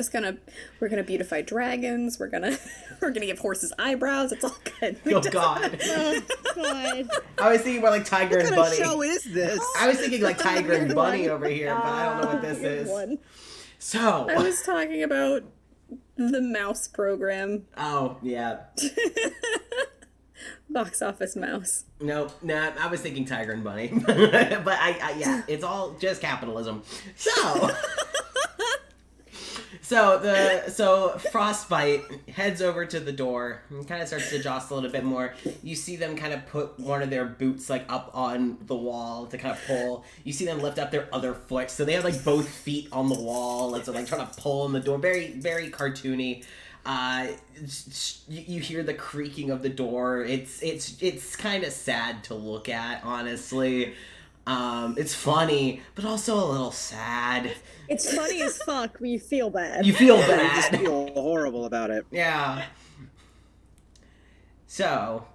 gonna beautify dragons. We're gonna give horses eyebrows. It's all good. Oh God. Oh, God. I was thinking more like Tiger and What kind of Bunny. show is this? I was thinking like Tiger and Bunny over here, but I don't know what this is. One. So I was talking about The mouse program. Oh, yeah. Box office mouse. No, nah, I was thinking Tiger and Bunny. But yeah, it's all just capitalism. So Frostbite heads over to the door and kind of starts to jostle it a bit more. You see them kind of put one of their boots like up on the wall to kind of pull. You see them lift up their other foot, so they have like both feet on the wall, and so like trying to pull on the door. Very, very cartoony. You hear the creaking of the door. It's kind of sad to look at, honestly. It's funny, but also a little sad. It's funny as fuck, but you feel bad. You feel You just bad. feel horrible about it. Yeah. So,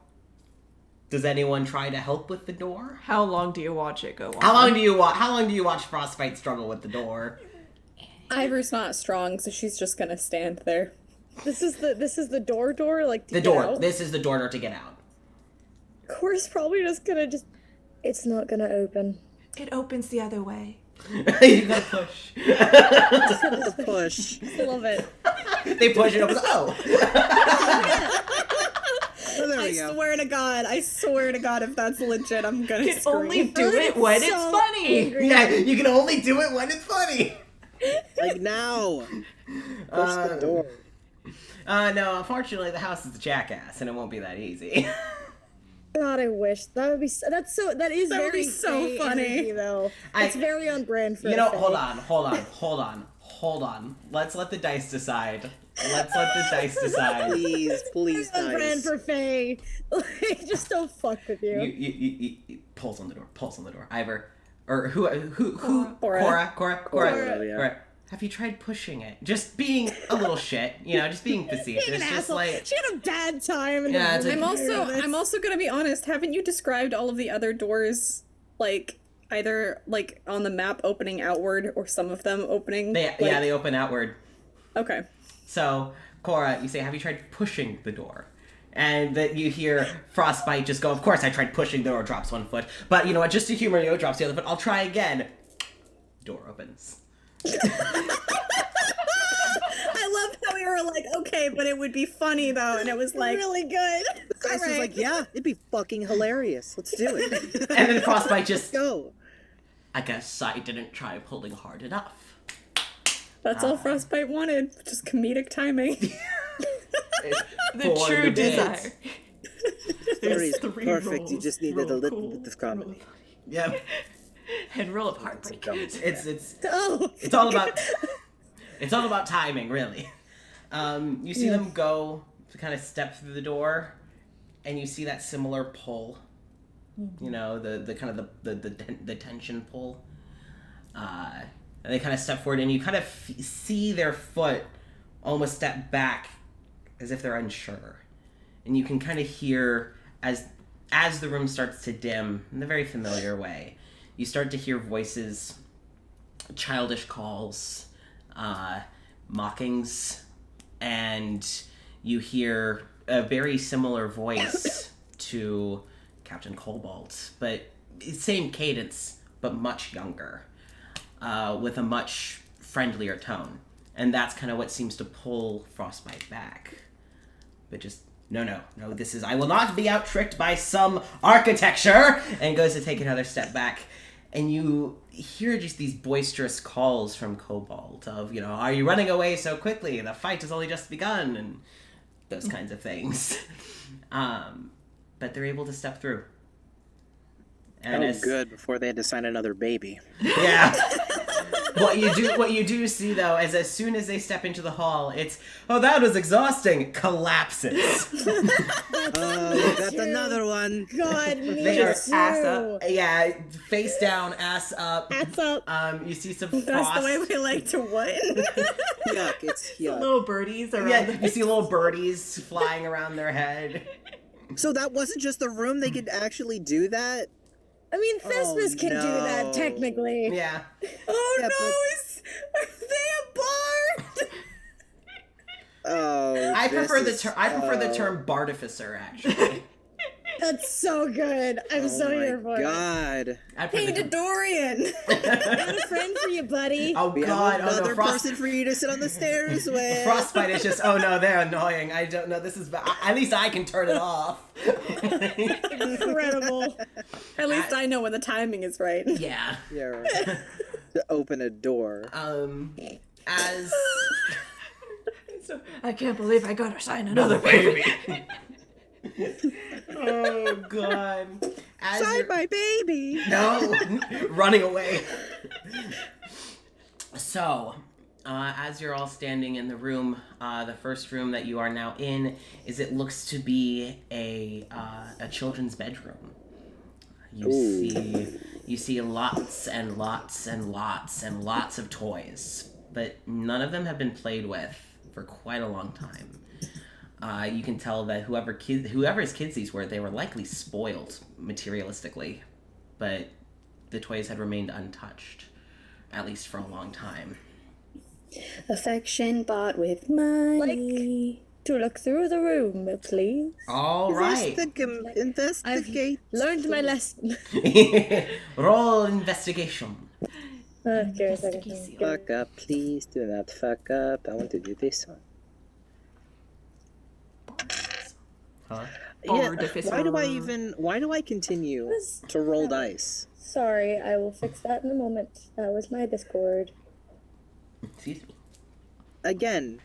does anyone try to help with the door? How long do you watch it go on? How long do you watch Frostbite struggle with the door? Ivor's not strong, so she's just gonna stand there. This is the door, like to The get door. out? This is the door to get out. Cora's probably just gonna it's not gonna open. It opens the other way. You gotta push. Push. I love it. They push it up. Oh. Oh, there I we go. swear to God, if that's legit, I'm gonna You can scream. only do it when it's So funny. angry. Yeah, you can only do it when it's funny. Like now. Push the door. No, unfortunately, the house is a jackass, and it won't be that easy. God, I wish that would be. That is That would very be so Faye funny. energy, though. It's very on brand for. You know, Faye. hold on. Let's let the dice decide. Please, On brand guys. for Faye. Like, just don't fuck with you. You pulls on the door. Ivor, or who? Cora. Cora. yeah. Cora. Have you tried pushing it? Just being a little shit, just being facetious. Being an Just asshole. like, She had a bad time. In Yeah, the it's like- I'm also gonna be honest. Haven't you described all of the other doors, like either like on the map opening outward or some of them opening? they open outward. Okay. So, Cora, you say, have you tried pushing the door? And that you hear Frostbite just go, of course I tried pushing the door, drops one foot. But you know what, just to humor you, drops the other foot. I'll try again. Door opens. I love how we were like, okay, but it would be funny though, and it was like, really good. Guys was like, yeah, it'd be fucking hilarious. Let's do it. And then Frostbite just, Go. I guess I didn't try pulling hard enough. That's all Frostbite wanted. Just comedic timing. The For true the bits. desire. Very three perfect. rolls. You just needed a Roll little cool, bit of comedy. Yeah, And roll of heartbreak. Oh, it's all about timing, really. You see them go to kind of step through the door, and you see that similar pull. You know, the kind of the tension pull. And they kind of step forward, and you kind of see their foot almost step back, as if they're unsure. And you can kind of hear as the room starts to dim in a very familiar way. You start to hear voices, childish calls, mockings, and you hear a very similar voice to Captain Cobalt, but same cadence, but much younger, with a much friendlier tone. And that's kind of what seems to pull Frostbite back. But just, no, I will not be out-tricked by some architecture, and goes to take another step back. And you hear just these boisterous calls from Cobalt of, are you running away so quickly? The fight has only just begun, and those kinds of things. But they're able to step through. And Good, before they had to sign another baby. Yeah. What you do see though is as soon as they step into the hall, it's, oh, that was exhausting, collapses. That's another one. God, me They are too. ass up. Yeah, face down, ass up. Ass up. You see some that's frost. the way we like to what? Yuck, it's yuck. Little birdies around. Yeah, you see little birdies flying around their head. So that wasn't just the room, they could actually do that? I mean, Thespis can do that no. technically. Yeah. Oh Yeah, no, are they a bard? Oh, I prefer this is- the term bartificer, actually. That's so good. I'm so here for it. God. Hey, Dorian. Got a friend for you, buddy. Oh We God! have Oh no! another person for you to sit on the stairs with. Frostbite is just. Oh no! They're annoying. I don't know. This is. At least I can turn it off. Incredible. At least I know when the timing is right. Yeah. Yeah, right. To open a door. As I can't believe I gotta sign another baby. oh God! As Sign you're- my baby. No, running away. So, as you're all standing in the room, the first room that you are now in it looks to be a children's bedroom. You see lots and lots and lots and lots of toys, but none of them have been played with for quite a long time. You can tell that whoever's kids these were, they were likely spoiled materialistically, but the toys had remained untouched, at least for a long time. Affection bought with money. To look through the room, please. All right. Investigate. Learned my lesson. Roll investigation. Okay, a second. Fuck up, please do not fuck up. I want to do this one. Huh? Yeah, Artificer. why do I continue to roll dice? Sorry, I will fix that in a moment. That was my Discord. Excuse me. Again,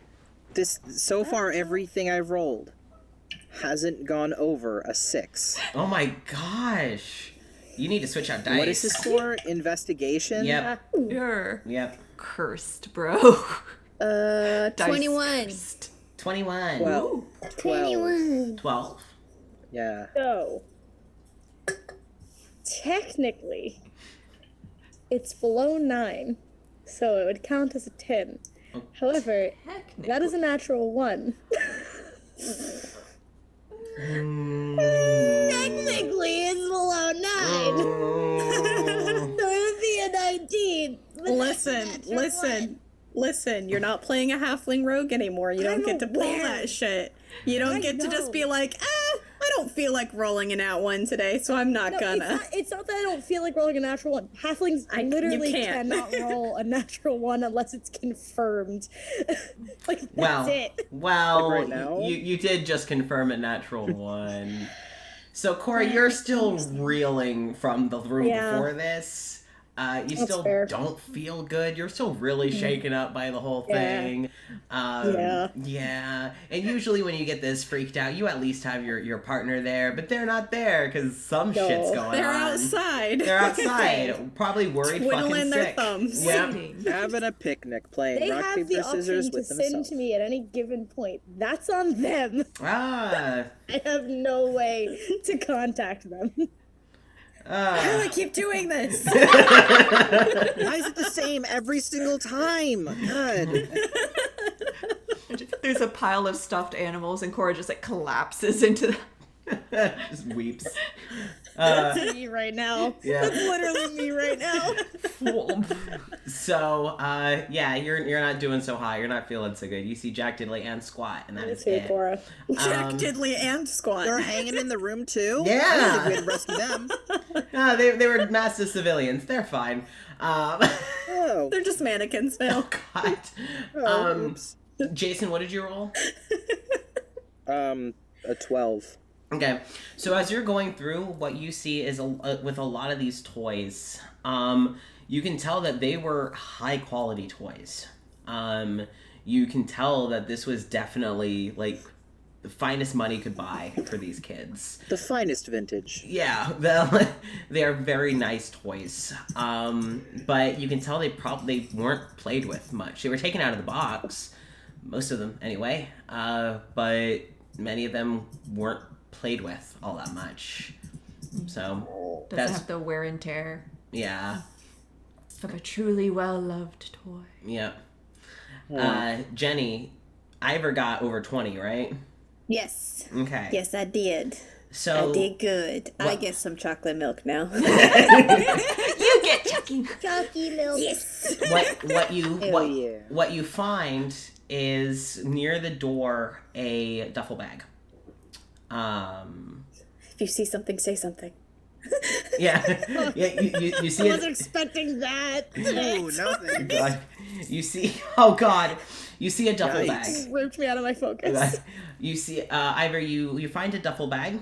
so far everything I've rolled hasn't gone over a 6. Oh my gosh. You need to switch out dice. What is this for? Investigation? Yep. You're Yep. cursed, bro. 21. 21. 12. 12. Yeah. So, technically, it's below 9, so it would count as a 10. However, that is a natural 1. Technically, it's below 9. So it would be a 19. but Listen, that's a natural listen, 1. listen. You're not playing a halfling rogue anymore. You don't get to pull aware. that shit. You don't I get to just know. be like, I don't feel like rolling an out one today, so I'm not No, gonna. it's not that I don't feel like rolling a natural 1. Halflings you literally can't. cannot roll a natural 1 unless it's confirmed. Like, that's Well, it. well, Like right now? you did just confirm a natural 1. So, Cora, you're still reeling from the room Yeah. before this. You still fair. don't feel good. You're still really shaken up by the whole Yeah. thing. Yeah. Yeah. And usually when you get this freaked out, you at least have your partner there, but they're not there because some No. shit's going They're on. outside. They're outside. Probably worried, Twiddling fucking their sick. thumbs. Yeah. Having a picnic, playing They rock, have paper, the option scissors to with send themselves. to me at any given point. That's on them. Ah. I have no way to contact them. How do I keep doing this? Why is it the same every single time? God. There's a pile of stuffed animals, and Cora just like collapses into. Just weeps. That's me right now. Yeah. That's literally me right now. So, yeah, you're not doing so hot. You're not feeling so good. You see Jack Diddley and Squat, and that is Hey, it. Cora. Jack Diddley and Squat. They're hanging in the room too? Yeah. I didn't think we had rescued them. No, they were massive civilians. They're fine. Oh. They're just mannequins now. God. Oh, oops. Jason, what did you roll? A 12. Okay, so as you're going through, what you see is with a lot of these toys, you can tell that they were high quality toys. You can tell that this was definitely like the finest money could buy for these kids. The finest vintage. Yeah, they are very nice toys. But you can tell they weren't played with much. They were taken out of the box, most of them anyway. But many of them weren't played with all that much. So Doesn't that's have the wear and tear yeah. of a truly well loved toy. Yeah. Jenny, Ivor got over 20, right? Yes. Okay. Yes, I did. So I did good. I What- get some chocolate milk now. You get Chucky. Chalky milk. Yes. what yeah. what you find is near the door a duffel bag. If you see something, say something. Yeah, yeah. You see I it. wasn't expecting that. Ooh, nothing. God. You see. Oh God. You see a duffel Yikes. bag. Ripped me out of my focus. You see, Ivor, you find a duffel bag.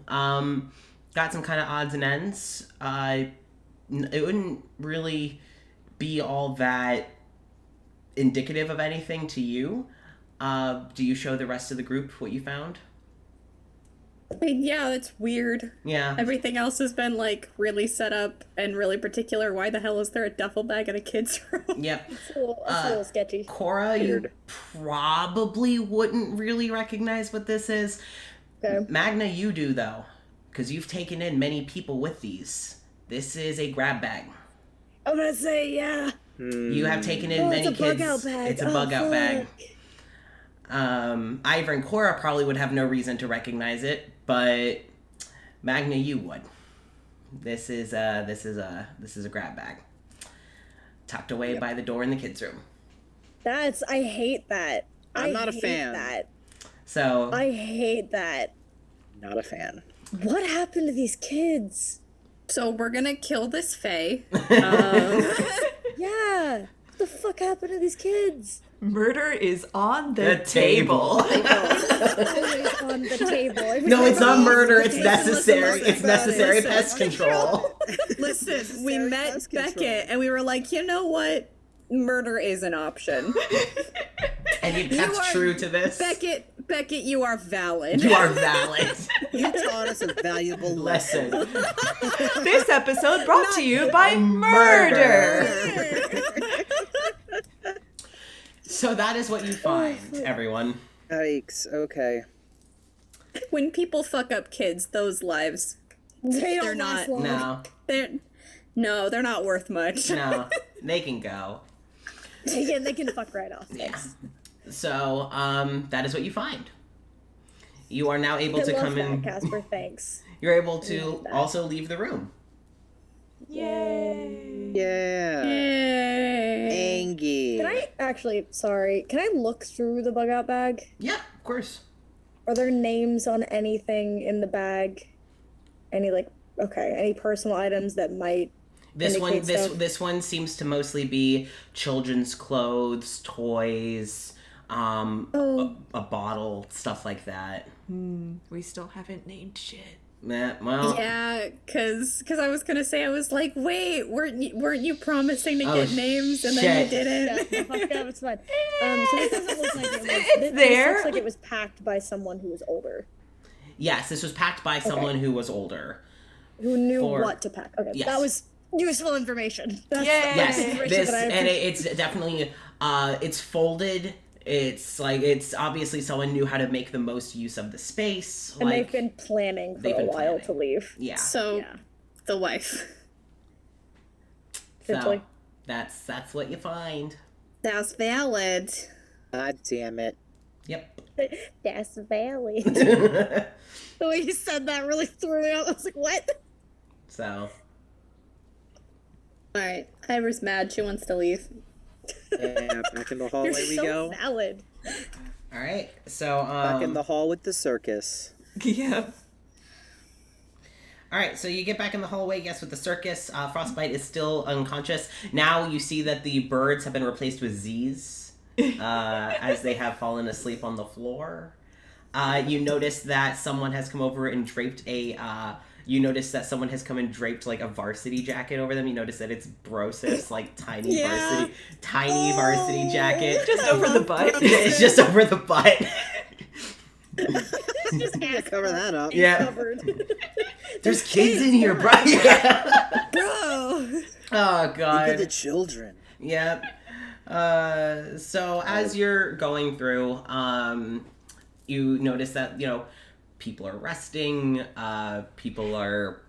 Got some kind of odds and ends. It wouldn't really be all that indicative of anything to you. Do you show the rest of the group what you found? I mean, yeah, that's weird. Yeah. Everything else has been, like, really set up and really particular. Why the hell is there a duffel bag in a kid's room? Yep. It's a little sketchy. Cora, you probably wouldn't really recognize what this is. Okay. Magna, you do, though, because you've taken in many people with these. This is a grab bag. I'm gonna say, yeah. You have taken in Oh, many it's a kids. bug-out bag. It's a Oh, bug out bag. fuck. Ivor and Cora probably would have no reason to recognize it, but Magna, you would. This is a grab bag, tucked away by the door in the kids' room. I hate that. I'm not a hate fan. That. So I hate that. Not a fan. What happened to these kids? So we're gonna kill this Fae. Yeah. What the fuck happened to these kids? Murder is on the table. Always on the table. Every No, time it's not I- murder. It's Listen, necessary. listen, It's necessary listen. pest control. Listen, we Necessary met pest control. Beckett and we were like, you know what? Murder is an option. And you kept are- true to this. Beckett, you are valid. You are valid. You taught us a valuable lesson. Lesson. This episode brought to you by murder. So that is what you find, everyone. Yikes. Okay. When people fuck up kids, those lives, They don't They're last not- long. they're not worth much. No, they can go. They can fuck right off. Yeah. Thanks. So, that is what you find. You are now able I to love come that, in. Casper. Thanks. You're able love to that. also leave the room. Yay. Yeah. Yay. Angie. Can I actually? Sorry. Can I look through the bug out bag? Yeah, of course. Are there names on anything in the bag? Any any personal items that might This one, indicate stuff? this one seems to mostly be children's clothes, toys, a bottle, stuff like that. We still haven't named shit. Well, Yeah, cause I was gonna say, I was like, wait, weren't you promising to get names and then you shit. didn't? Yeah, fuck that, it's fine. So this doesn't look like it was. This there. looks like it was packed by someone who was older, yes, this was packed by someone who was older. who knew For- what to pack. Okay, Yes. that was useful information. That's Yay. Yes, information this that I and appreciate. it's definitely it's folded. It's obviously someone knew how to make the most use of the space. And like, they've been planning for they've a been while planning. to leave. yeah. So, Yeah. the wife. So Essentially. that's what you find. That's valid. God damn it. Yep. That's valid. The way you said that really threw me out. I was like, what? So Alright, Ivor's mad. She wants to leave. Yeah, back in the hallway You're we so go. valid. all right. So Back in the hall with the circus. Yeah. all right. So you get back in the hallway. Yes, with the circus. Frostbite is still unconscious. Now you see that the birds have been replaced with Z's as they have fallen asleep on the floor. You notice that someone has come over and draped a. You notice that someone has come and draped like a varsity jacket over them. You notice that it's Brosis, like tiny Yeah. varsity jacket. Just over the butt. It's just over the butt. Just Yeah, cover that up. Yeah. covered. There's kids in here, bro. Yeah. Bro! Oh Look at god. the children. Yep. So as you're going through, you notice that, people are resting, people are,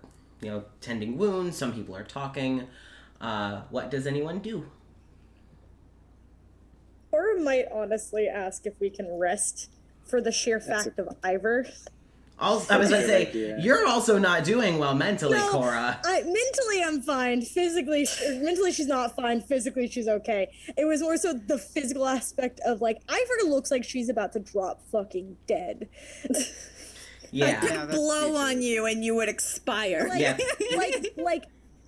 tending wounds, some people are talking. What does anyone do? Or might honestly ask if we can rest for the sheer fact of Ivor. I was going to Good say, idea. you're also not doing well mentally, No, Cora. Mentally, I'm fine. Mentally, she's not fine. Physically, she's okay. It was more so the physical aspect of, Ivor looks like she's about to drop fucking dead. Yeah. could blow on you and you would expire. Yeah.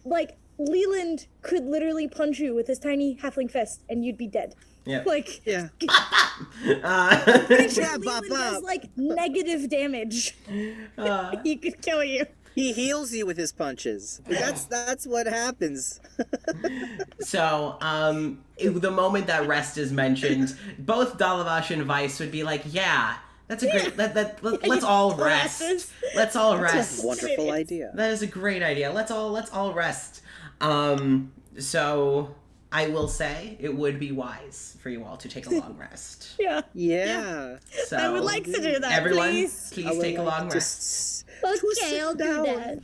Like Leland could literally punch you with his tiny halfling fist and you'd be dead. Yeah. Like, Yeah. pretty sure Yeah, Leland bop, does bop. like negative damage. He could kill you. He heals you with his punches. That's what happens. So, the moment that rest is mentioned, both Dalavash and Vice would be like, "Yeah, that's a great. Let's all rest. Glasses. Let's all rest. Wonderful idea. That is a great idea. Let's all rest." So I will say it would be wise for you all to take a long rest. Yeah. Yeah. So I would like to do that, everyone, please. I would take a like long to rest. Okay, I'll do down. that.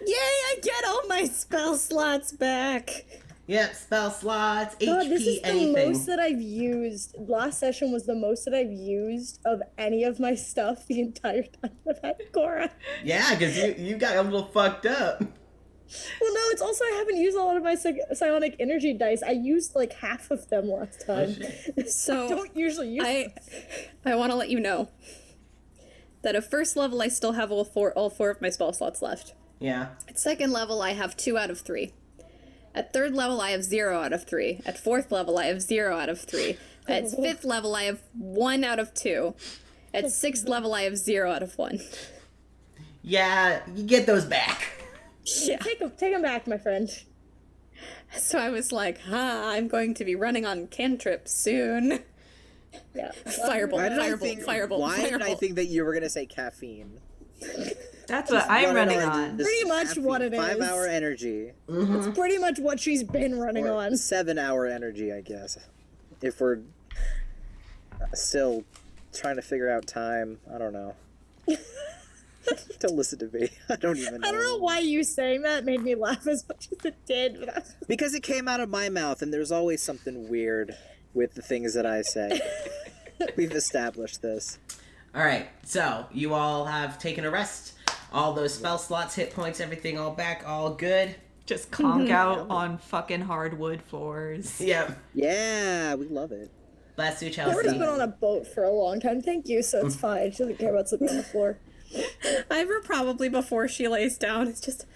Yay, I get all my spell slots back. Yep, spell slots, God, HP, this is the anything. most that I've used. Last session was the most that I've used of any of my stuff the entire time I've had Cora. Yeah, because you got a little fucked up. Well, no, it's also I haven't used a lot of my psionic energy dice. I used like half of them last time. So I don't usually use them. I want to let you know that at first level I still have all four of my spell slots left. Yeah. At second level I have 2 out of 3. At third level I have 0 out of 3. At fourth level I have 0 out of 3. At fifth level I have 1 out of 2. At sixth level I have 0 out of 1. Yeah, you get those back. Yeah. Take them back, my friend. So I was like, I'm going to be running on cantrips soon. Yeah. Firebolt, Why did I firebolt, think? firebolt, Why did I firebolt. think that you were gonna say caffeine? That's what I'm running This on. Pretty much what it is. 5-hour energy. It's pretty much what she's been running Or on. 7-hour energy, I guess. If we're still trying to figure out time, I don't know. Don't listen to me. I don't even know. I don't know why you saying that made me laugh as much as it did, but that's Because it came out of my mouth, and there's always something weird with the things that I say. We've established this. All right, so you all have taken a rest. All those spell slots, hit points, everything all back, all good. Just conk out on fucking hardwood floors. Yep. Yeah, we love it. Bless you, Cora's Chelsea. been on a boat for a long time, thank you, so it's fine. She doesn't care about sleeping on the floor. Ivor probably before she lays down is just,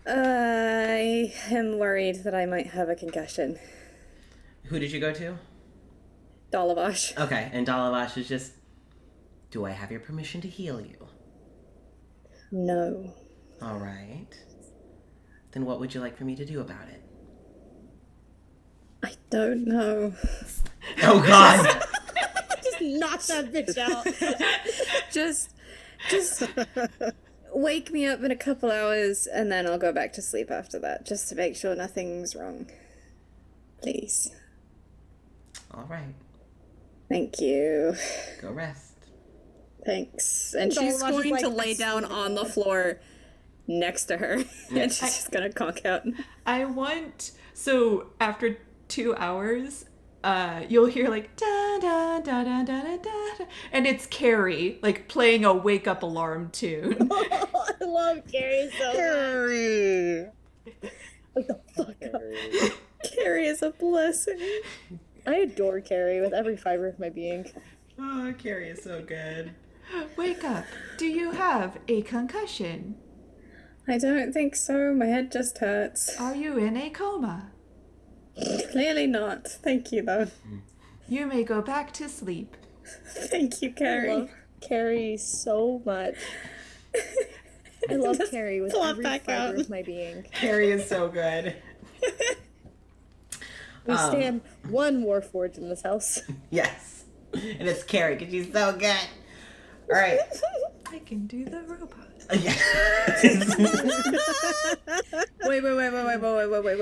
I am worried that I might have a concussion. Who did you go to? Dalavash. Okay, and Dalavash is just, do I have your permission to heal you? No. All right. Then what would you like for me to do about it? I don't know. Oh, God! Just knock that bitch out. Just wake me up in a couple hours and then I'll go back to sleep after that, just to make sure nothing's wrong. Please. All right. Thank you. Go rest. Thanks. And she's Dalavash is going like, to lay down on the floor next to her. Yeah. And she's just gonna conk out. I want, so after 2 hours, you'll hear like da da da da da da da, and it's Carrie like playing a wake up alarm tune. I love Carrie so much. Harry! Like the fuck up. Carrie is a blessing. I adore Carrie with every fiber of my being. Oh, Carrie is so good. Wake up. Do you have a concussion? I don't think so. My head just hurts. Are you in a coma? Clearly not. Thank you, though. You may go back to sleep. Thank you, I Carrie. love Carrie so much. I love Carrie with plop every back fiber out. of my being. Carrie is so good. We stand one Warforged in this house. Yes. And it's Carrie, because she's so good. All right. I can do the robot. Yeah.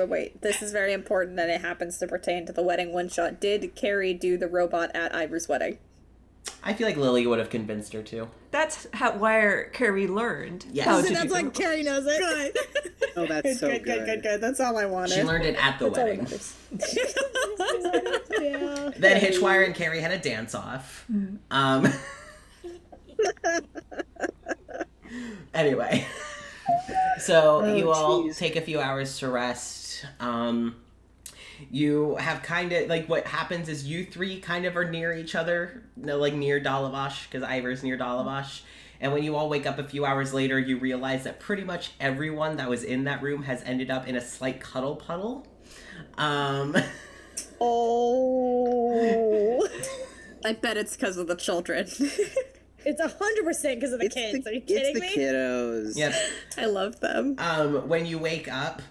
Wait. This is very important that it happens to pertain to the wedding one-shot. Did Carrie do the robot at Ivor's wedding? I feel like Lily would have convinced her to. That's where Carrie learned Yes. how So to do That's the like robot. Carrie knows it. Good. Oh, that's so good. That's all I wanted. She learned it at the wedding. Yeah. Then Hitchwire and Carrie had a dance-off. Anyway. So you all jeez. take a few hours to rest. You have kind of, like, what happens is you three kind of are near each other, like near Dalavash, because Ivor's near Dalavash. And when you all wake up a few hours later, you realize that pretty much everyone that was in that room has ended up in a slight cuddle puddle. Oh. I bet it's because of the children. It's 100% because of the kids. Are you kidding me? It's the kiddos. Yep. I love them. When you wake up,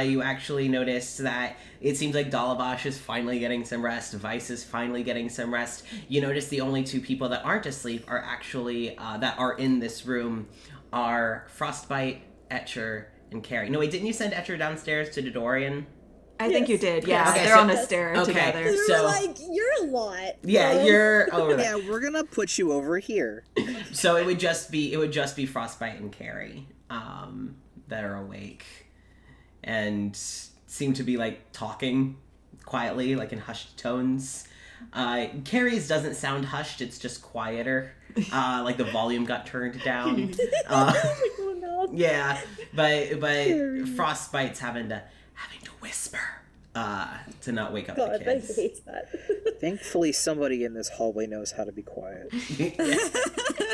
you actually notice that it seems like Dalavash is finally getting some rest. Vice is finally getting some rest. You notice the only two people that aren't asleep are actually, that are in this room, are Frostbite, Etcher, and Carrie. No, wait, didn't you send Etcher downstairs to Dodorian? I think you did. Yeah, Okay, they're so- on a stair okay. together. We So- were like, you're a lot. Yeah, you're over there. Yeah, we're gonna put you over here. So it would just be Frostbite and Carrie that are awake and seem to be like talking quietly, like in hushed tones. Carrie's doesn't sound hushed; it's just quieter. Like the volume got turned down. Oh, no. Yeah, but Frostbite's having to whisper to not wake up God, the I kids. hate that. Thankfully, somebody in this hallway knows how to be quiet.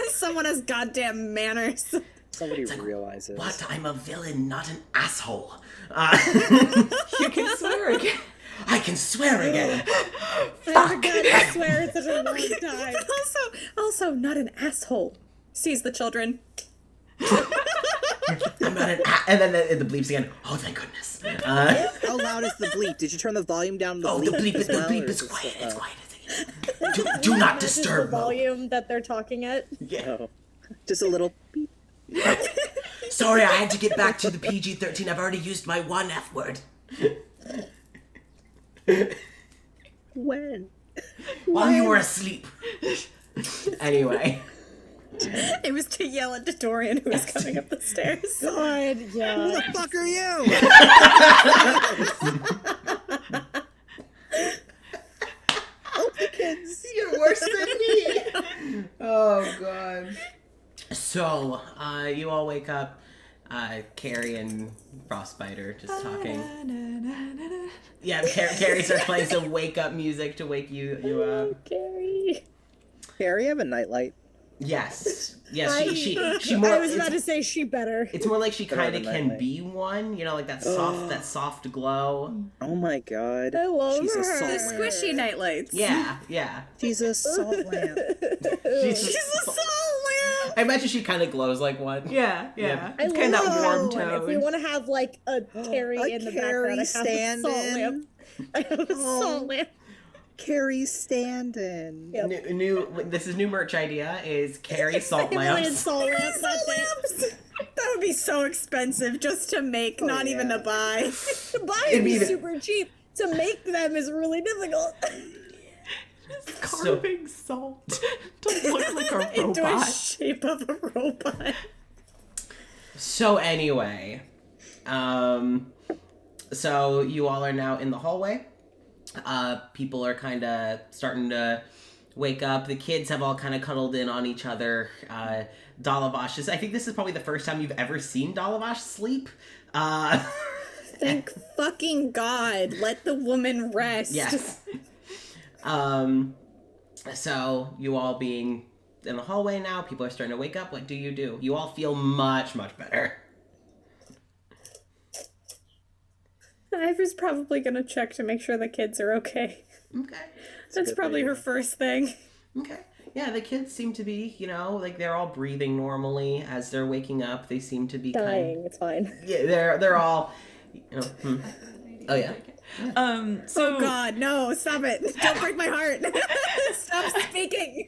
Someone has goddamn manners. Somebody realizes. What? I'm a villain, not an asshole. You can swear again. I can swear again. I forgot to swear in such a long time. But also not an asshole. Sees the children. I'm not an and then the bleeps again. Oh, thank goodness. How loud is the bleep? Did you turn the volume down? Oh, the bleep is as well, or is it quiet. just, It's quiet. Do not Matches disturb the mode. volume that they're talking at. Yeah. Oh, just a little beep. Sorry, I had to get back to the PG-13. I've already used my one F word. When? While you were asleep. Anyway. It was to yell at Dorian who was coming up the stairs. God, Who yeah. the fuck are you? Oh, the kids. You're worse than me. Oh, God. So, you all wake up. Carrie and Frostbite are just talking. Yeah, Carrie starts playing some wake-up music to wake you up. Carrie. Harry, have a nightlight. Yes. Yes, she I more... was about to say she better. It's more like she kind of Better than can nightlight. be one, you know, like that soft glow. Oh my god. I love She's her. a salt The lamp. squishy nightlights. Yeah. She's a salt lamp. She's She's a salt lamp. I imagine she kind of glows like one. Yeah. I It's kind of that love warm that one. If we tone. want to have like a Carrie in the Carrie background, I have a salt stand-in. lamp. I have a salt lamp. Carrie standing. Yep. This is new merch idea is Carrie salt Himalayan lamps. salt lamp. That's it. That would be so expensive just to make, not even to yeah. buy. To buy It'd them be is the- super cheap. To make them is really difficult. Carving salt to look like a Into a robot. shape of a robot. So anyway, so you all are now in the hallway. People are kind of starting to wake up. The kids have all kind of cuddled in on each other. Dalavash is, I think this is probably the first time you've ever seen Dalavash sleep. Thank fucking God. Let the woman rest. Yes. So you all being in the hallway now, people are starting to wake up. What do? You all feel much, much better. Ivor's probably gonna check to make sure the kids are okay. Okay. That's good probably idea. her first thing. Okay. Yeah, the kids seem to be, like they're all breathing normally as they're waking up. They seem to be Dying. It's fine. Yeah, they're all. Oh yeah. So Oh God, no! Stop it! Don't break my heart! Stop speaking!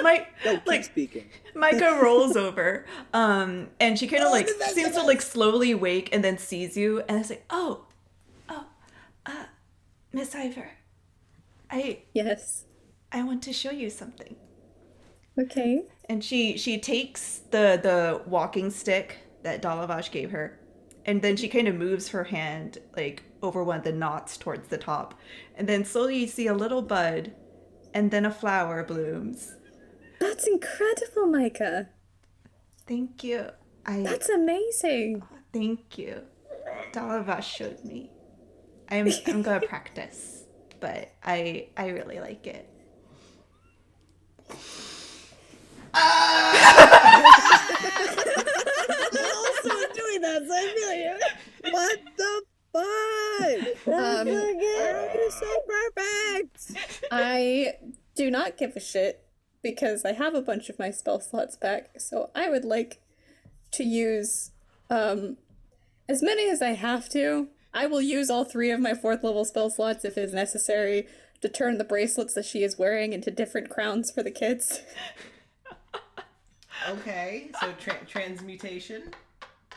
my No, keep speaking. Micah rolls over, and she kind of like seems to like slowly wake and then sees you, and it's like, Miss Ivor, Yes. I want to show you something. Okay. And she takes the walking stick that Dalavash gave her, and then she kind of moves her hand like over one of the knots towards the top, and then slowly you see a little bud, and then a flower blooms. That's incredible, Micah. Thank you. That's amazing. Thank you. Dalavash showed me. I'm gonna practice, but I really like it. I'm also doing that, so I feel you. What the fuck? You're so perfect. I do not give a shit because I have a bunch of my spell slots back, so I would like to use as many as I have to. I will use all 3 of my 4th level spell slots if it is necessary to turn the bracelets that she is wearing into different crowns for the kids. Okay, so transmutation.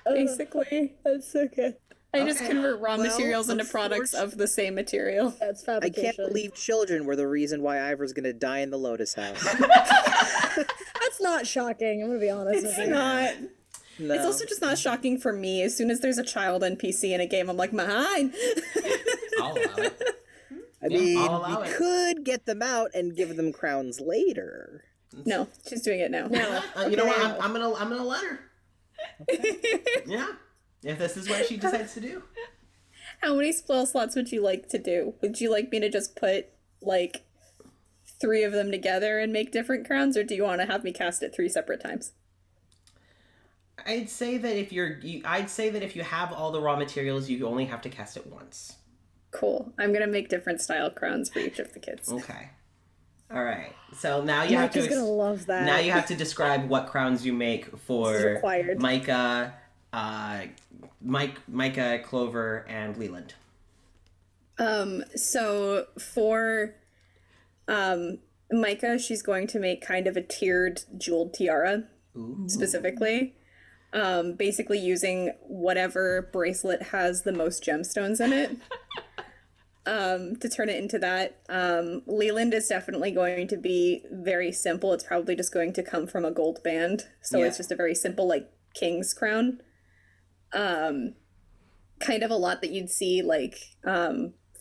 Basically, That's so good. I just Okay. convert raw Well, materials into products of the same material. That's I fabrication. can't believe children were the reason why Ivor's gonna die in the Lotus House. That's not shocking. I'm gonna be honest with It's you. not. No. It's also just not shocking for me. As soon as there's a child NPC in a game, I'm like, mine. I'll allow it. I Yeah, mean, I'll allow we it. could get them out and give them crowns later. No, she's doing it now. You know what? I'm gonna let her. Yeah, if this is what she decides to do. How many spell slots would you like to do? Would you like me to just put, like, 3 of them together and make different crowns, or do you want to have me cast it 3 separate times? I'd say that if you have all the raw materials, you only have to cast it once. Cool. I'm gonna make different style crowns for each of the kids. Okay. All right. So now you have Mike is to. gonna love that. Now you have to describe what crowns you make for required. Micah, Micah, Clover, and Leland. So for Micah, she's going to make kind of a tiered jeweled tiara, specifically. Basically using whatever bracelet has the most gemstones in it. To turn it into that. Leland is definitely going to be very simple. It's probably just going to come from a gold band. So Yeah. it's just a very simple, like, king's crown. Kind of a lot that you'd see, like,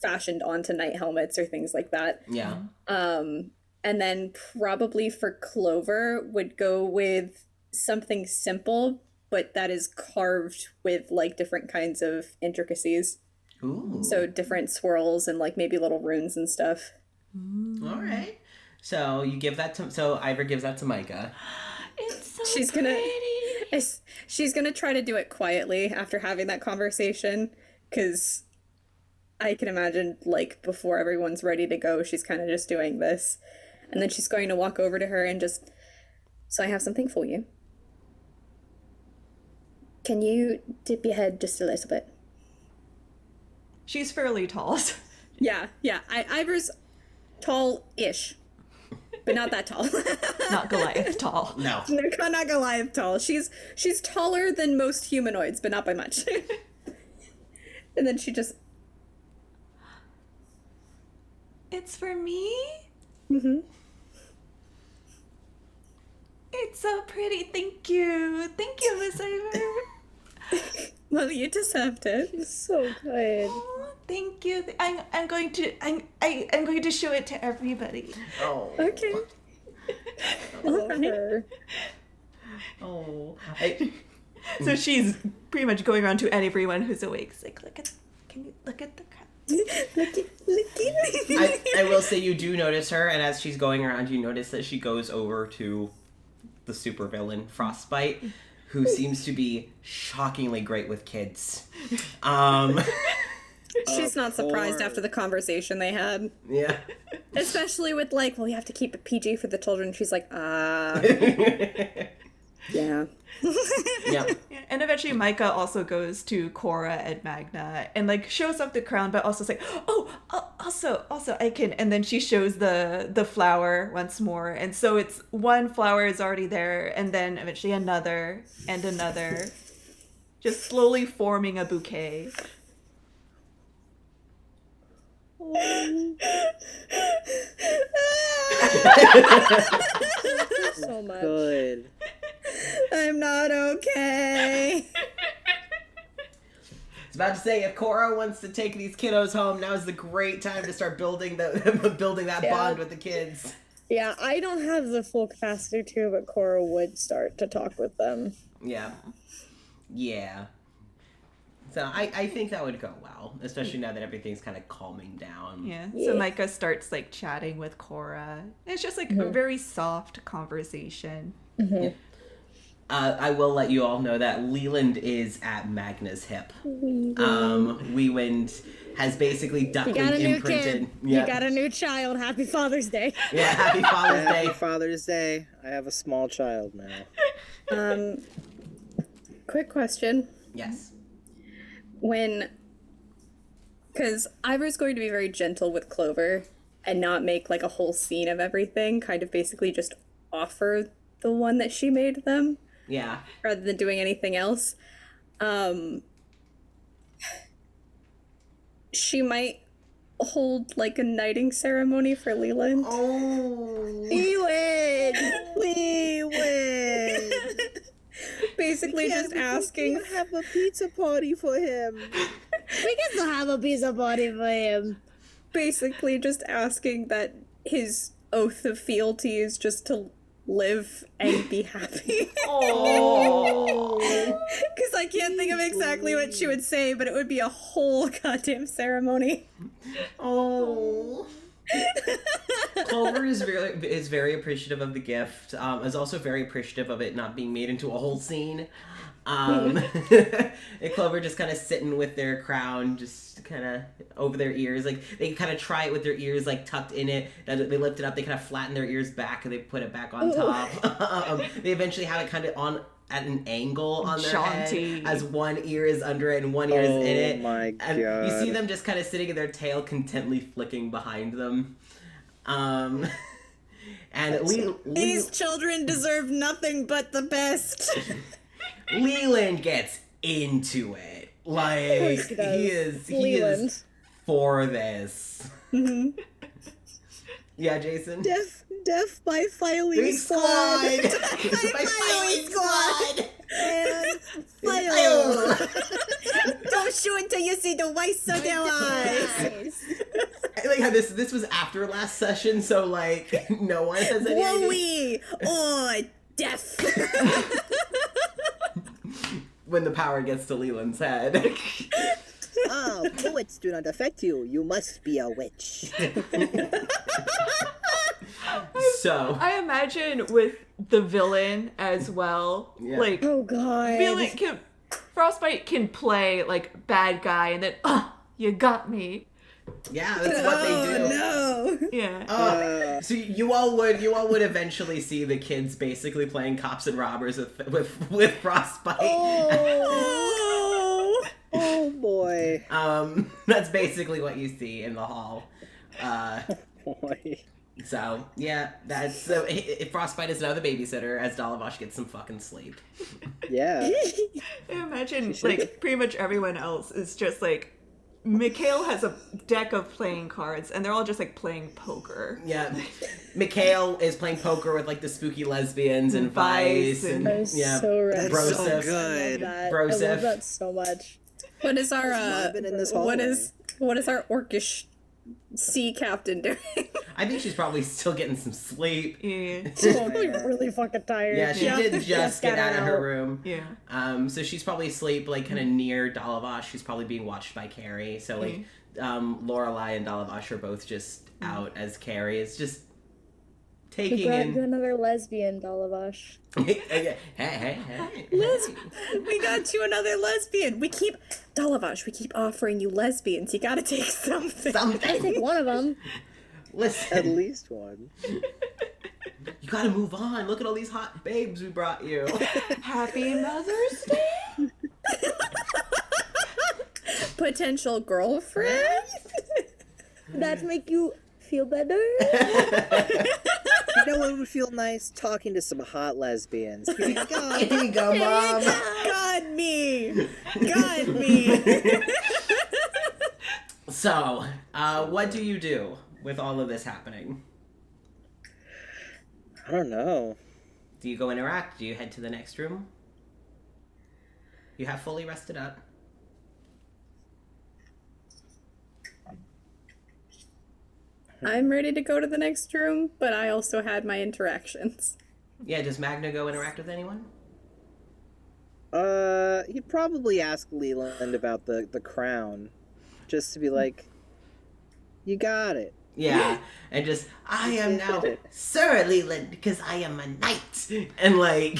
fashioned onto knight helmets or things like that. Yeah. And then probably for Clover would go with something simple, but that is carved with, like, different kinds of intricacies. Ooh. So different swirls and, like, maybe little runes and stuff. All right. So you give that to. So Ivor gives that to Micah. It's so She's gonna try to do it quietly after having that conversation, because I can imagine, like, before everyone's ready to go, she's kind of just doing this. And then she's going to walk over to her and just, so I have something for you. Can you dip your head just a little bit? She's fairly tall. Yeah. Ivor's tall-ish, but not that tall. Not Goliath tall. No. No, not Goliath tall. She's taller than most humanoids, but not by much. And then she just, It's for me? mm-hmm. It's so pretty. Thank you. Thank you, Miss Ivor. Well, you deserved it. It's so good. Oh, thank you. I'm going to show it to everybody. Oh. Okay. I love her. Oh. So she's pretty much going around to everyone who's awake. It's like, can you look at the crowd? I will say you do notice her, and as she's going around, you notice that she goes over to the supervillain Frostbite, who seems to be shockingly great with kids. She's not surprised after the conversation they had. Yeah. Especially with, like, well, you have to keep it PG for the children. She's like, yeah. Yeah. And eventually Micah also goes to Cora and Magna and, like, shows up the crown, but also is like, oh, also I can. And then she shows the flower once more. And so it's one flower is already there, and then eventually another and another, just slowly forming a bouquet. So much. Good. I'm not okay. I was about to say, if Cora wants to take these kiddos home, now's the great time to start building that bond with the kids. Yeah, I don't have the full capacity to, but Cora would start to talk with them. Yeah. Yeah. So I think that would go well, especially now that everything's kind of calming down. Yeah. Yeah. So Micah starts like chatting with Cora. It's just like a very soft conversation. I will let you all know that Leland is at Magna's hip. Weewind has basically duckling You got a new imprinted. kid. You got a new child. Happy Father's Day. Yeah, happy Father's Day. Happy Father's Day. I have a small child now. Quick question. Yes. Because Ivor's going to be very gentle with Clover and not make like a whole scene of everything, kind of basically just offer the one that she made them Yeah. rather than doing anything else. She might hold like a knighting ceremony for Leland. Oh. We win. We win. Basically just asking. have a pizza party for him. We can still have a pizza party for him. Basically just asking that his oath of fealty is just to live and be happy. Oh. Because I can't think of exactly what she would say, but it would be a whole goddamn ceremony. Oh. Clover is very appreciative of the gift. Is also very appreciative of it not being made into a whole scene. And Clover just kind of sitting with their crown, just kind of over their ears. Like they kind of try it with their ears like tucked in it. They lift it up. They kind of flatten their ears back and they put it back on top. They eventually have it kind of on at an angle on their Jaunty. head, as one ear is under it and one ear is in it. Oh my And you see God. them just kind of sitting in their tail contently flicking behind them. And These children deserve nothing but the best. Leland gets into it. Like course he does. he Leland. is for this. Yeah, Jason. Death by filing Big squad. By filing squad. And File. Don't shoot until you see the whites of their eyes. Nice. I like how this was after last session, so like no one has any idea. Wowie or death. When the power gets to Leland's head. oh, poets do not affect you. You must be a witch. So I imagine with the villain as well. Yeah. Like Oh God. Frostbite can play like bad guy and then you got me. yeah, that's what they do. No. Yeah. So you all would eventually see the kids basically playing cops and robbers with Frostbite. Oh. Oh boy. That's basically what you see in the hall. Boy. So yeah, that's so. Frostbite is now the babysitter as Dalavash gets some fucking sleep. Yeah. I imagine like pretty much everyone else is just like Mikhail has a deck of playing cards and they're all just like playing poker. Yeah, Mikhail is playing poker with like the spooky lesbians and Vice and That is yeah, so right. Broseph. so I love good. that. I Broseph. love that so much. What is our I've been in this what hallway. is our orcish sea captain doing? I think she's probably still getting some sleep. Yeah. Totally really fucking tired. Yeah, she did just get out of her out. room. Yeah. So she's probably asleep, like kind of near Dalavash. She's probably being watched by Carrie. So like, Lorelai and Dalavash are both just out as Carrie is just We taking brought you in. another lesbian, Dalavash. hey. We got you another lesbian. We keep offering you lesbians. You gotta take something. I Something. take one of them. At Listen, least one. you gotta move on. Look at all these hot babes we brought you. Happy Mother's Day. Potential girlfriend. That make you feel better? You know what would feel nice? Talking to some hot lesbians. Here you go. Here you go, Mom. God me. God me. So, what do you do with all of this happening? I don't know. Do you go interact? Do you head to the next room? You have fully rested up. I'm ready to go to the next room, but I also had my interactions. Yeah, does Magna go interact with anyone? He'd probably ask Leland about the crown, just to be like, "You got it." Yeah, and just, I am now Sir Leland, because I am a knight. And, like,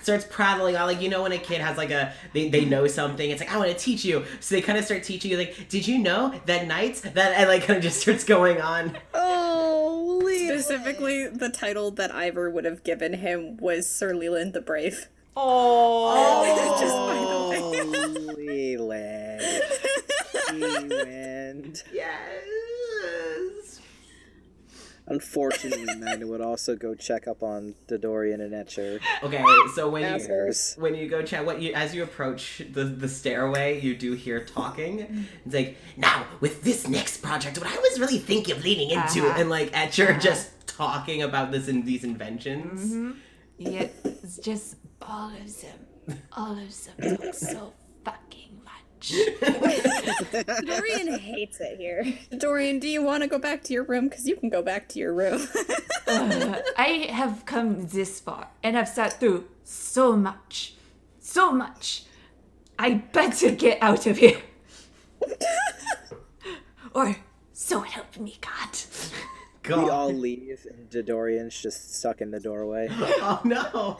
starts prattling on, like, you know when a kid has, like, they know something, it's like, I want to teach you. So they kind of start teaching you, like, did you know that knights, and, like, kind of just starts going on. Oh, Leland. Specifically, the title that Ivor would have given him was Sir Leland the Brave. Oh. Just by the way. Leland. Leland. Yes. Unfortunately, Magna would also go check up on Dodorian and Etcher. Okay, so when Assholes. you go check, as you approach the stairway, you do hear talking. It's like, now with this next project, what I was really thinking of leaning into, and like Etcher just talking about these inventions. Mm-hmm. Yeah, it's just all of them talk so fucking much. Dorian hates it here. Dorian, do you want to go back to your room? Because you can go back to your room. I have come this far and have sat through so much. I better get out of here. Or so help me God. God. We all leave, and Dodorian's just stuck in the doorway. Oh no.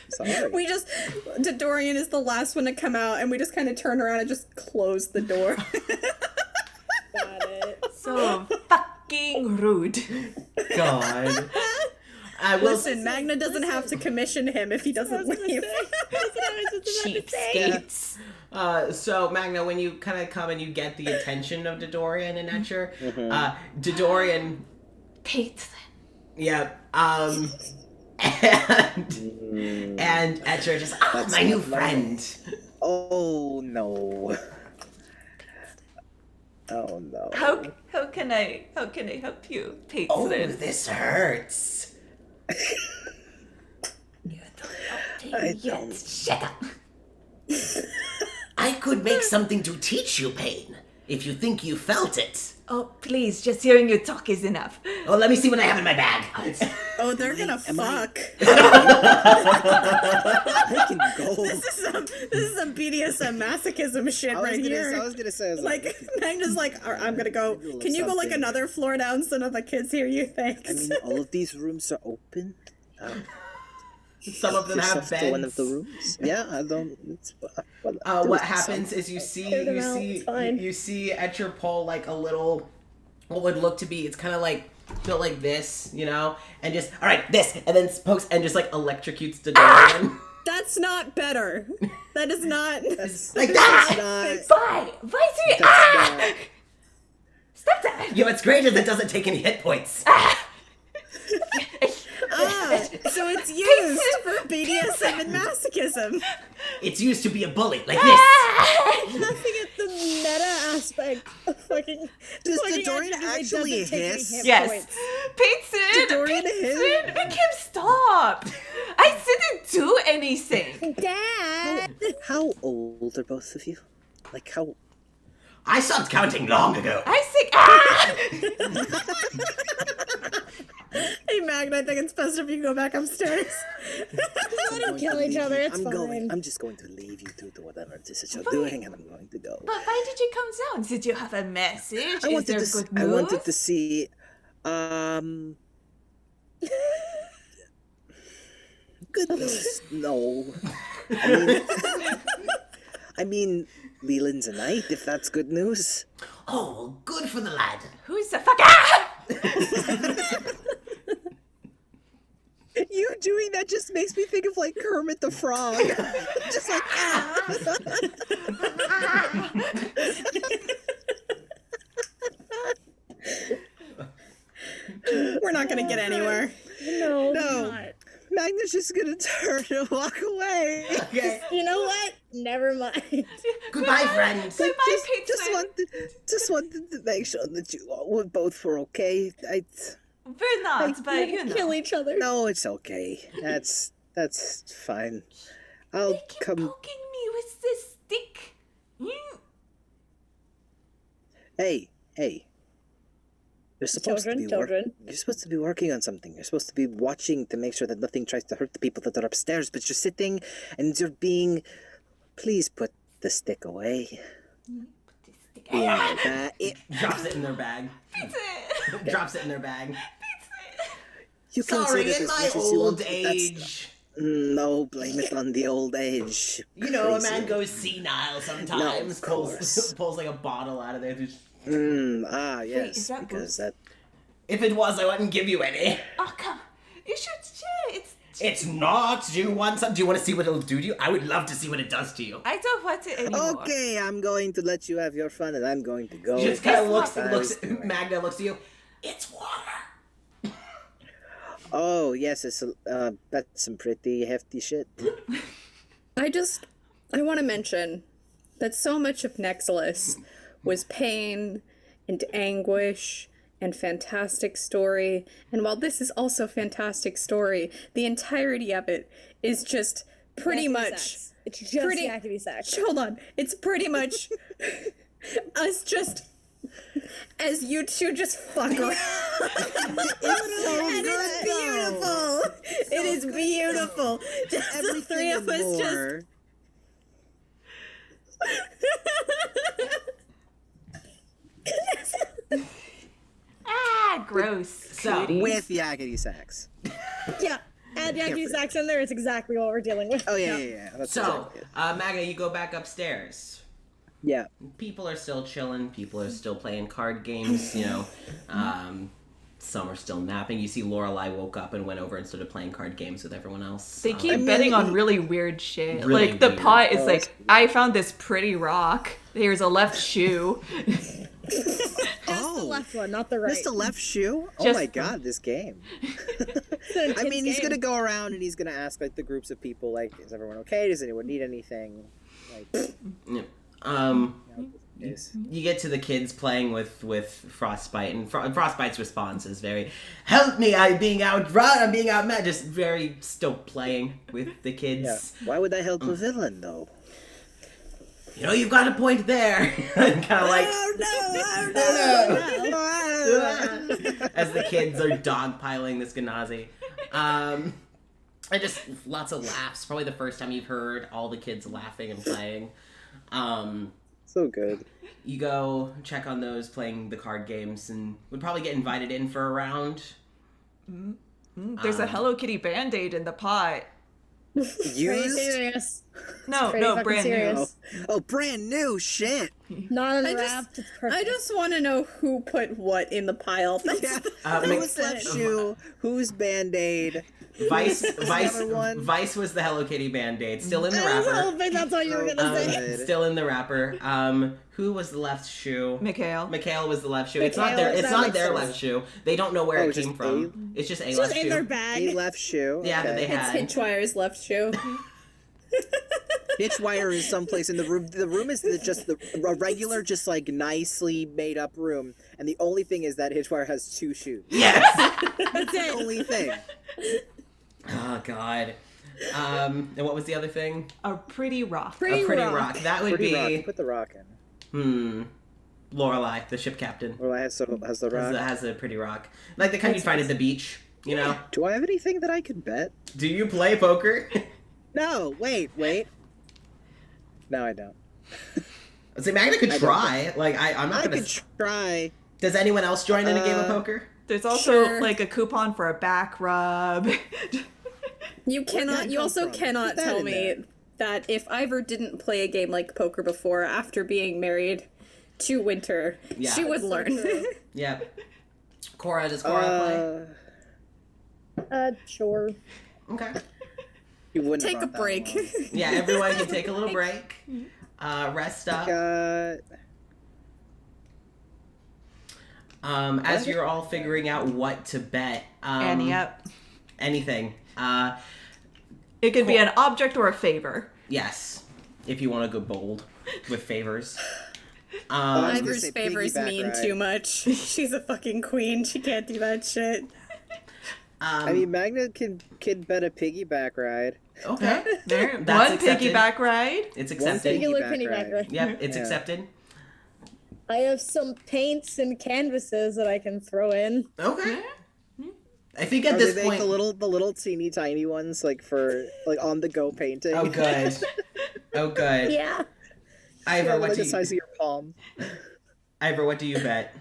Sorry. Dorian is the last one to come out, and we just kind of turn around and just close the door. Got it. So fucking rude. God. I will Listen, Magna doesn't have to commission him if he doesn't leave. Cheapskates. So Magna, when you kind of come and you get the attention of Dodorian and Etcher, Dodorian, Patron. yeah, and Etcher just, my new friend. Oh no. Oh no. How can I help you, Patron? Oh, this hurts. I don't. Shut up. I could make something to teach you pain, if you think you felt it. Oh, please, just hearing you talk is enough. Oh, let me see what I have in my bag. Oh, they're gonna fuck. I can go. This is some BDSM masochism shit right here. I was gonna say, Like, Magna's like, I'm gonna go. Can you go like another floor down so none of the kids hear you? Thanks. I mean, all of these rooms are open. Some of them have Yourself beds. to one of the rooms. Yeah, I don't. It's, What happens is you see Etcher pull like a little, what would look to be, it's kind of like built like this, you know, and just, all right, this, and then pokes and just like electrocutes Dodorian. That's not better. That is not. Like that. Bye! That's not. Stop that! Yeah, it's greater that doesn't take any hit points. So it's used for BDSM and masochism. It's used to be a bully, like this. Nothing at the meta aspect of fucking. Does fucking Dorian attribute actually doesn't take any hiss? hit Yes. points. Dorian Patron, make him stop. I didn't do anything. Dad! How old are both of you? Like how? I stopped counting long ago. I think. Hey, Magna, I think it's best if you go back upstairs. Let them kill each other, it's fine. I'm just going to leave you to do whatever it is that you're doing, and I'm going to go. But why did you come down? Did you have a message? I Is wanted there to. good I news? wanted to see. Goodness, no. I mean, Leland's a knight. If that's good news. Oh, well, good for the lad. Who's the fuck? You doing that just makes me think of like Kermit the Frog. Just like We're not gonna get anywhere. No, No. not. Magnus just gonna turn and walk away. Okay. You know what? Never mind. Goodbye, friend. Goodbye, Patron. Just wanted to make sure that you all were both were okay. We're not, but you know. Kill each other. No, it's okay. That's fine. I'll They keep come. poking me with this stick. Hey. You're supposed to be Children. You're supposed to be working on something. You're supposed to be watching to make sure that nothing tries to hurt the people that are upstairs. But you're sitting and you're being. Please put the stick away. Yeah, Drops it in their bag. Drops it in their bag. you can Sorry, say that in as my much as you old want, but age. No, blame it on the old age. You know, a Crazy. man goes senile sometimes. of course. Pulls like a bottle out of there. Just, Yes, is that because booze? that. if it was, I wouldn't give you any. Oh, come. You should share. It's not. Do you want some? Do you want to see what it'll do to you? I would love to see what it does to you. I don't want it anymore. Okay, I'm going to let you have your fun, and I'm going to go. She just kind of looks. Besides doing- Magna looks at you. It's water. Oh yes, it's that's some pretty hefty shit. I want to mention that so much of Nexilis was pain and anguish and fantastic story. And while this is also fantastic story, the entirety of it is just pretty Yakety much. sax. It's just pretty- yakety sax. Hold on. It's pretty much us just. As you two just fuck around. And it's beautiful. It is beautiful. Just the three of us just. Ah, gross. So, with yakety sax. Yeah, add yakety sax in there. It's exactly what we're dealing with. Oh yeah. That's So, exactly it. Magna, you go back upstairs. Yeah. People are still chilling. People are still playing card games. You know, some are still napping. You see, Lorelai woke up and went over and started playing card games with everyone else. They keep betting on really weird shit. Really like, the weird. pot is Oh, like, that's weird. I found this pretty rock. Here's a left shoe. Just the left one, not the right. Just a left shoe? Oh Just- my god, this game. I mean, he's gonna go around and he's gonna ask like the groups of people, like, is everyone okay? Does anyone need anything? Like, You get to the kids playing with Frostbite, and Frostbite's response is very, "Help me! I'm being outrun. I'm being outmatched." Just very still playing with the kids. yeah. Why would I help a villain though? You know, you've got a point there. And kind of like, as the kids are dogpiling this Ganazi. And just lots of laughs. Probably the first time you've heard all the kids laughing and playing. So good. You go check on those playing the card games and would probably get invited in for a round. There's a Hello Kitty Band-Aid in the pot. Pretty Used? serious. No, Pretty no, fucking brand new. serious. Oh, brand new shit. Not unwrapped. It's I perfect. just want to know who put what in the pile. That's Yeah. Who's left shoe? Who's Band-Aid? Vice other one? Vice was the Hello Kitty Band-Aid. Still in the I was wrapper. hoping that's what you were gonna say. Good. Still in the wrapper. Who was the left shoe? Mikhail. Mikhail was the left shoe. It's not Mikhail, their. It's that not makes their sense. left shoe. They don't know where Oh, it it's came just from. It's just a It's left just in shoe. their bag. A left shoe. Yeah, that they okay. had. Hitchwire's left shoe. Hitchwire is someplace in the room. The room is a regular, just like nicely made up room, and the only thing is that Hitchwire has two shoes. Yes. That's The it. only thing. Oh God. And what was the other thing? A pretty rock. A pretty rock. That would Pretty rock. be. Put the rock in. Lorelai, the ship captain. Well, has the rock. Has a pretty rock, like the kind you find at the beach. You know. Do I have anything that I could bet? Do you play poker? No. Wait. No, I don't. See, Magna could I don't try. Like I'm not I gonna. could try. Does anyone else join in a game of poker? There's also Sure. like a coupon for a back rub. You cannot. You come also from? cannot Put that tell in me there. that if Ivor didn't play a game like poker before, after being married to Winter, Yeah. she would learn. Yeah. Cora, does Cora play? Sure. Okay. You wouldn't Take a have brought that break. along. Yeah, everyone can take a little break. Rest up. As you're all figuring out what to bet. And yep. Anything. It could be an object or a favor. Yes. If you want to go bold with favors. I was gonna Ivor's say favors piggyback mean ride. too much. She's a fucking queen. She can't do that shit. I mean, Magna can bet a piggyback ride. Okay. There. That's One accepted. piggyback ride. It's One accepted. piggy- Regular Piggyback penny ride. back. Yep, it's Yeah. accepted. I have some paints and canvases that I can throw in. Okay. I think at Oh, this they make point. the little teeny tiny ones like for like on the go painting. Oh, good. Oh, good. Yeah. Ivor, Yeah, what like do the size of you? your palm. Ivor, what do you bet?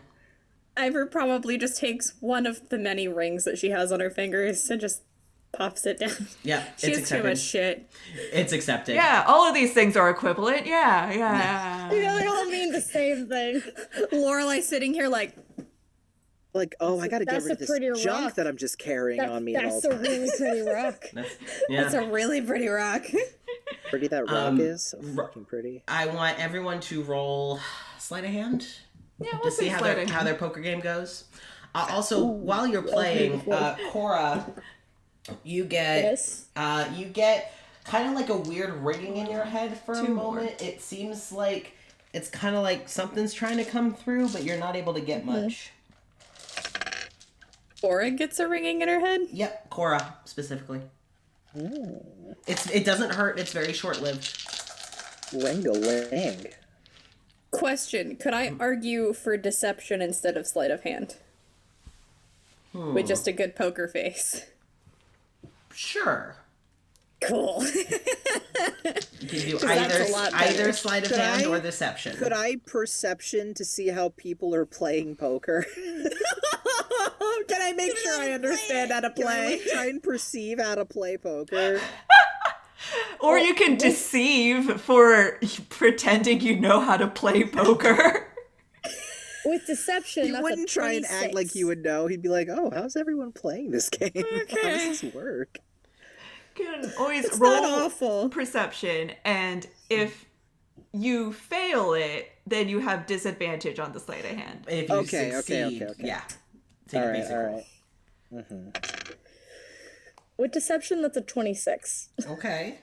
Ivor probably just takes one of the many rings that she has on her fingers and just pops it down. Yeah, She it's has too accepted. much shit. It's accepted. Yeah, all of these things are equivalent. Yeah. You know, they all mean the same thing. Lorelai sitting here like, Oh, I gotta get That's rid of a this pretty junk rock. that I'm just carrying on me at all That's a times. really pretty rock. that's a really pretty rock. Pretty that rock is. So fucking pretty. I want everyone to roll sleight of hand Yeah, to we'll see say how sleight of how hand. their poker game goes. Also, while you're playing, Cora, you get Yes. you get kind of like a weird ringing in your head for a Two more. moment. It seems like it's kind of like something's trying to come through, but you're not able to get much. Aura gets a ringing in her head. Yep, Cora specifically. It doesn't hurt. It's very short lived. Ling-a-ling. Question: could I argue for deception instead of sleight of hand? With just a good poker face. Sure. Cool. You can do that's a lot better. either sleight of Could hand I- or deception. Could I perception to see how people are playing poker? Can I make sure I understand how to Can I like, try and perceive how to play poker? Or you can deceive for pretending you know how to play poker. With deception, He that's wouldn't a try and act like 26. he would know. He'd be like, "Oh, how's everyone playing this game? How does this work?" You can always It's roll not awful. perception, and if you fail it, then you have disadvantage on the sleight of hand. If you Okay, succeed, okay. yeah. Take All a right, basic all roll. right. With deception, that's a 26. Okay.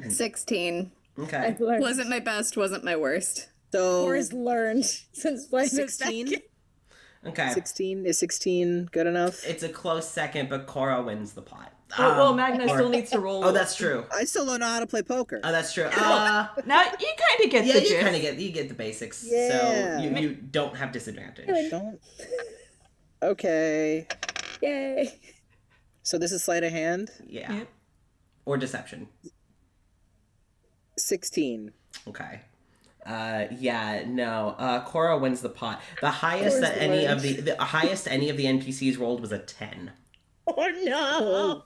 16. Okay. I've learned. Wasn't my best, wasn't my worst. So Or has learned since playing this 16? deck. Okay. 16 good enough? It's a close second, but Cora wins the pot. Well, Magna or- still needs to roll. Oh, that's true. I still don't know how to play poker. Oh, that's true. Now you kind of get Yeah, the you gist. kind of get the basics. Yeah. So you don't have disadvantage. Don't. Okay. Yay. So this is sleight of hand. Yeah. Yep. Or deception. 16. Okay. Yeah, no. Cora wins the pot. The highest Cora's that any learned. of the highest any of the NPCs rolled was a 10. Oh no.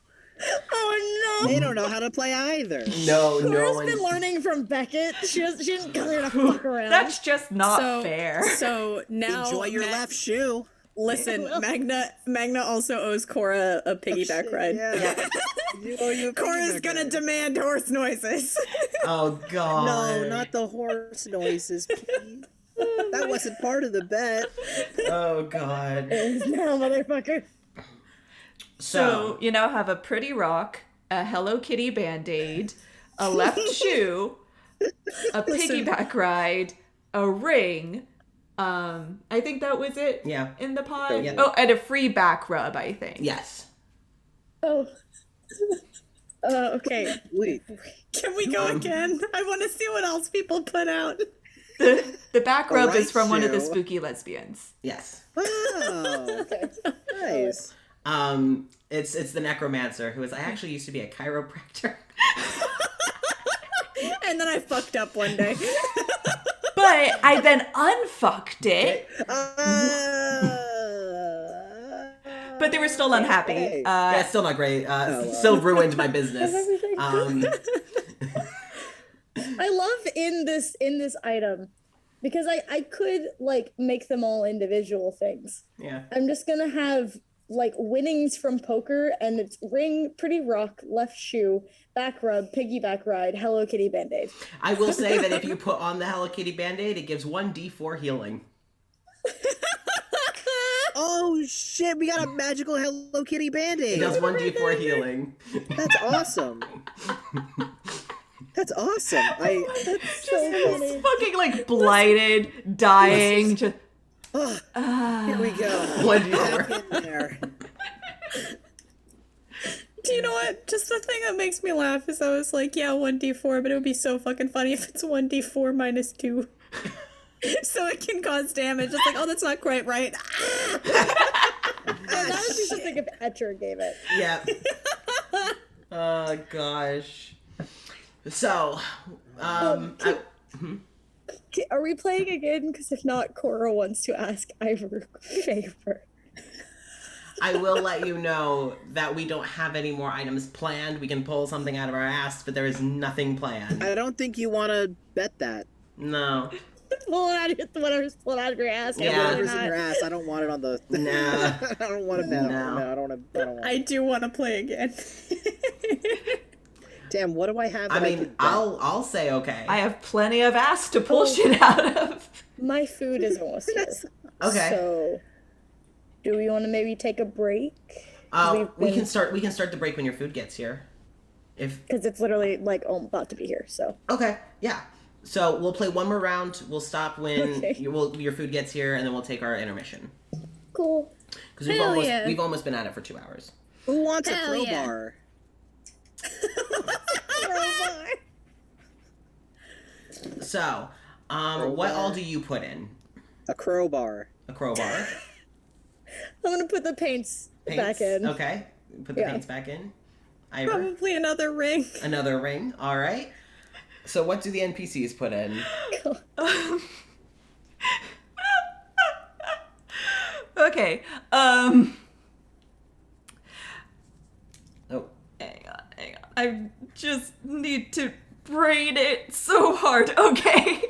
Oh no. They don't know how to play either. No, Cora's one. been learning from Beckett. She didn't come here to fuck around. That's just not So fair. So now Enjoy your left shoe. Listen, Magna also owes Cora a piggyback ride. Yeah. You owe you a Cora's piggyback gonna ride. demand horse noises. Oh god. No, not the horse noises, please. That wasn't part of the bet. Oh god. now, motherfucker. So you now have a pretty rock, a Hello Kitty Band-Aid, a left shoe, a piggyback ride, a ring. I think that was it. Yeah. In the pot. Yeah. Oh, and a free back rub, I think. Yes. Oh. Okay. Wait. Can we go again? I want to see what else people put out. The back rub is right from one of the shoe. spooky lesbians. Yes. Wow. Nice. It's the necromancer who is. I actually used to be a chiropractor. And then I fucked up one day. But I then unfucked it, but they were still unhappy. Okay. Yeah, still not great. Still ruined my business. I love in this item because I could like make them all individual things. Yeah. I'm just gonna have like winnings from poker, and it's ring, pretty rock, left shoe, back rub, piggyback ride, Hello Kitty Band-Aid. I will say that if you put on the Hello Kitty Band-Aid, it gives 1d4 healing. Oh shit, we got a magical Hello Kitty It Band-Aid. does 1d4 healing. That's awesome. That's awesome. That's so funny. Fucking like blighted, dying, just Here we go. 1d4. Back in there. Do you know what? Just the thing that makes me laugh is I was like, yeah, 1d4, but it would be so fucking funny if it's 1d4 minus 2. so it can cause damage. It's like, oh, that's not quite right. That would be something if Etcher gave it. Yeah. Oh gosh. So, Are we playing again? Because if not, Cora wants to ask Ivor a favor. I will let you know that we don't have any more items planned. We can pull something out of our ass, but there is nothing planned. I don't think you want to bet that. No. Whatever's pulling out of your ass. Yeah. Whatever's in your ass, I don't want it on the... Nah. I don't want to bet on it. No. No, I don't want I do want to play again. Damn, what do I have? I that mean, could bet? I'll say okay. I have plenty of ass to pull shit out of. My food is almost here. Okay. So, do we want to maybe take a break? We can start the break when your food gets here. Because it's literally like about to be here. So. Okay, yeah. So we'll play one more round. We'll stop when Okay. your food gets here, and then we'll take our intermission. Cool. Because Hell yeah. we've almost been at it for 2 hours. Who wants Hell a yeah. crowbar? So, what all do you put in? A crowbar. A crowbar. I'm gonna put the paints back Paints? in. Okay. Put the Yeah. paints back in. Ivor. Probably another ring. Another ring. All right. So what do the NPCs put in? Okay. Oh. Hang on. I just need to brain it so hard. Okay.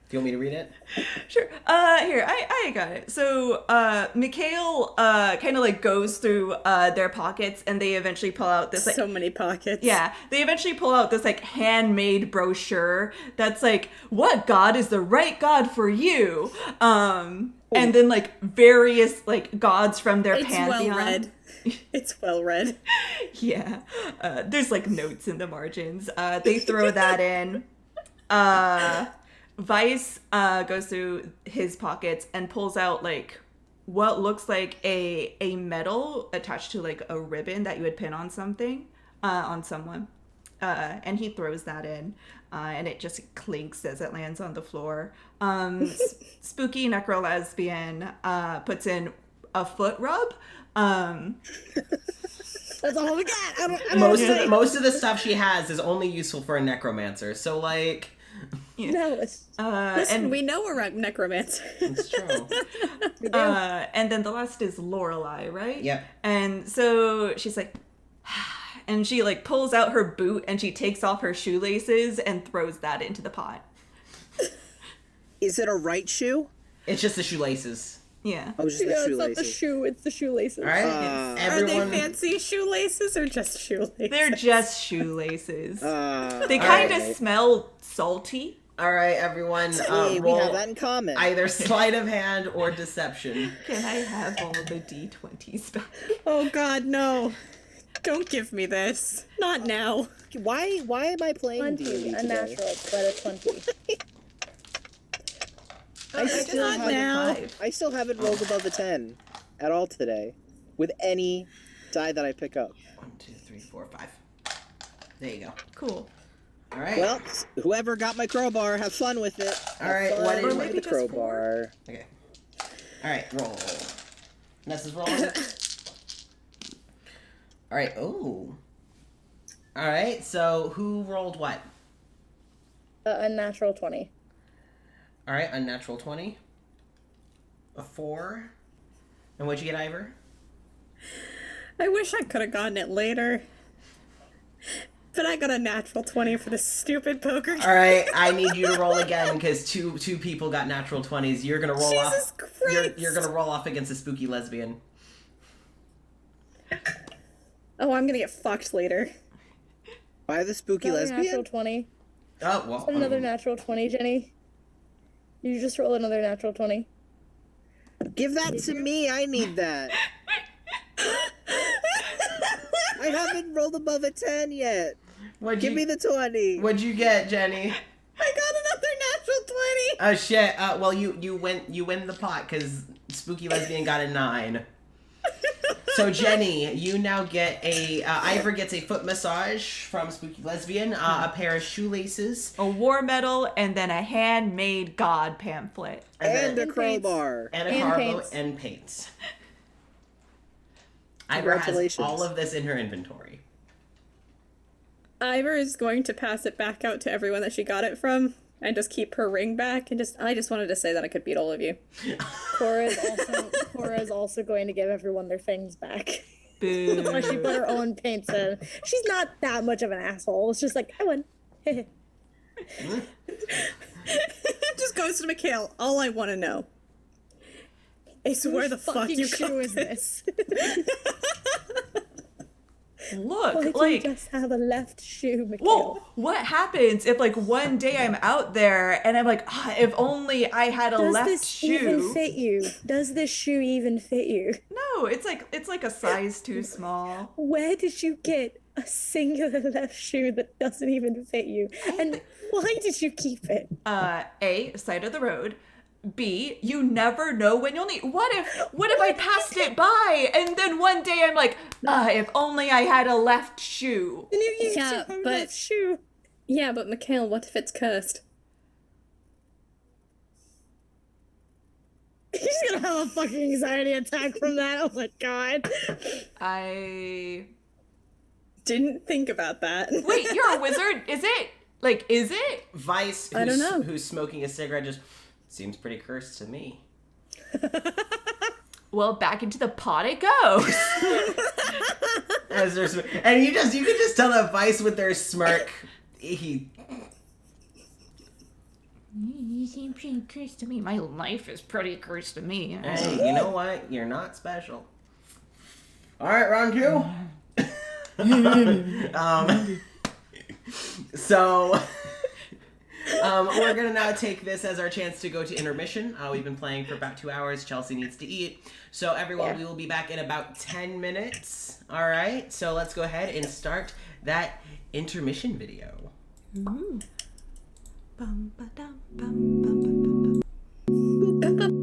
Do you want me to read it? Sure. Here, I got it. So, Mikhail, kind of like goes through, their pockets and they eventually pull out this, like, So many pockets. yeah, they eventually pull out this, like, handmade brochure that's like, what god is the right god for you? And then, like, various, like, gods from their It's pantheon. well read. It's well read. Yeah. There's, like, notes in the margins. They throw that in. Vice goes through his pockets and pulls out like what looks like a medal attached to like a ribbon that you would pin on something on someone, and he throws that in, and it just clinks as it lands on the floor. Spooky necro lesbian puts in a foot rub. That's all we got. I don't Most of the stuff she has is only useful for a necromancer. So like, know. Listen, and we know we're necromancer. it's true. and then the last is Lorelei, right? Yep. And so she's like, and she like pulls out her boot and she takes off her shoelaces and throws that into the pot. Is it a right shoe? It's just the shoelaces. Yeah. Oh, just the It's not the shoelaces. shoe. It's the shoelaces. All right. Uh, Everyone. Are they fancy shoelaces or just shoelaces? They're just shoelaces. They all kind of right. smell salty. All right, everyone. Hey, we Roll have that in common. either sleight of hand or deception. Can I have all the D20s back? Oh God, no! Don't give me this. Not now. Why am I playing 20, D&D a today? natural, but a 20. I still Not haven't. now. I still haven't rolled above a 10 at all today, with any die that I pick up. 1, 2, 3, 4, 5. There you go. Cool. All right. Well, whoever got my crowbar, have fun with it. All right, Have what fun is- with maybe the just crowbar? Okay. All right, roll. Nessa's rolling. All right. Oh. All right. So who rolled what? A natural 20. All right, unnatural 20. A 4. And what'd you get, Ivor? I wish I could have gotten it later. But I got a natural 20 for this stupid poker game. All right, I need you to roll again because two people got natural 20s. You're gonna roll Jesus off. Christ. You're gonna roll off against a spooky lesbian. Oh, I'm gonna get fucked later. By the spooky Another natural lesbian? 20. Oh well. Another natural 20, Jenny. You just roll another natural 20. Give that to me. I need that. I haven't rolled above a 10 yet. Give me the 20. What'd you get, Jenny? I got another natural 20. Oh shit. Well, you win the pot because spooky lesbian got a 9. So Jenny, you now get Ivor gets a foot massage from Spooky Lesbian, a pair of shoelaces, A war medal, and then a handmade god pamphlet. And a And crowbar. and a and cargo paints. and paints. Ivor has Congratulations. all of this in her inventory. Ivor is going to pass it back out to everyone that she got it from and just keep her ring back and I just wanted to say that I could beat all of you. Cora is also going to give everyone their things back. Boo. Unless she put her own paints in. She's not that much of an asshole. It's just like, I won. Just goes to Mikhail. All I want to know is where the fuck fucking you shoe got is this? Look, Why do you like, just have a left shoe, Mikhail? whoa, what happens if, like, one day I'm out there and I'm like, if only I had a Does left this even shoe. fit you? Does this shoe even fit you? No, it's like a size too small. Where did you get a singular left shoe that doesn't even fit you? And why did you keep it? A, side of the road. B, you never know when you'll need. What if I passed it by and then one day I'm like, if only I had a left shoe. And you used Yeah, your own but- left shoe. Yeah, but Mikhail, what if it's cursed? He's gonna have a fucking anxiety attack from that. Oh my god. I Didn't think about that. wait. You're a wizard. Is it? Like, is it? Vice, I don't know. who's smoking a cigarette, just seems pretty cursed to me. Well, back into the pot it goes. As there's, and you can just tell that Vice with their smirk, he. You seem pretty cursed to me. My life is pretty cursed to me. Hey, you know what? You're not special. All right, round two. So, we're gonna now take this as our chance to go to intermission. We've been playing for about 2 hours. Chelsea needs to eat. So everyone, we will be back in about 10 minutes. All right. So let's go ahead and start that intermission video. Bum, ba, dum, bum, bum, bum, bum, bum.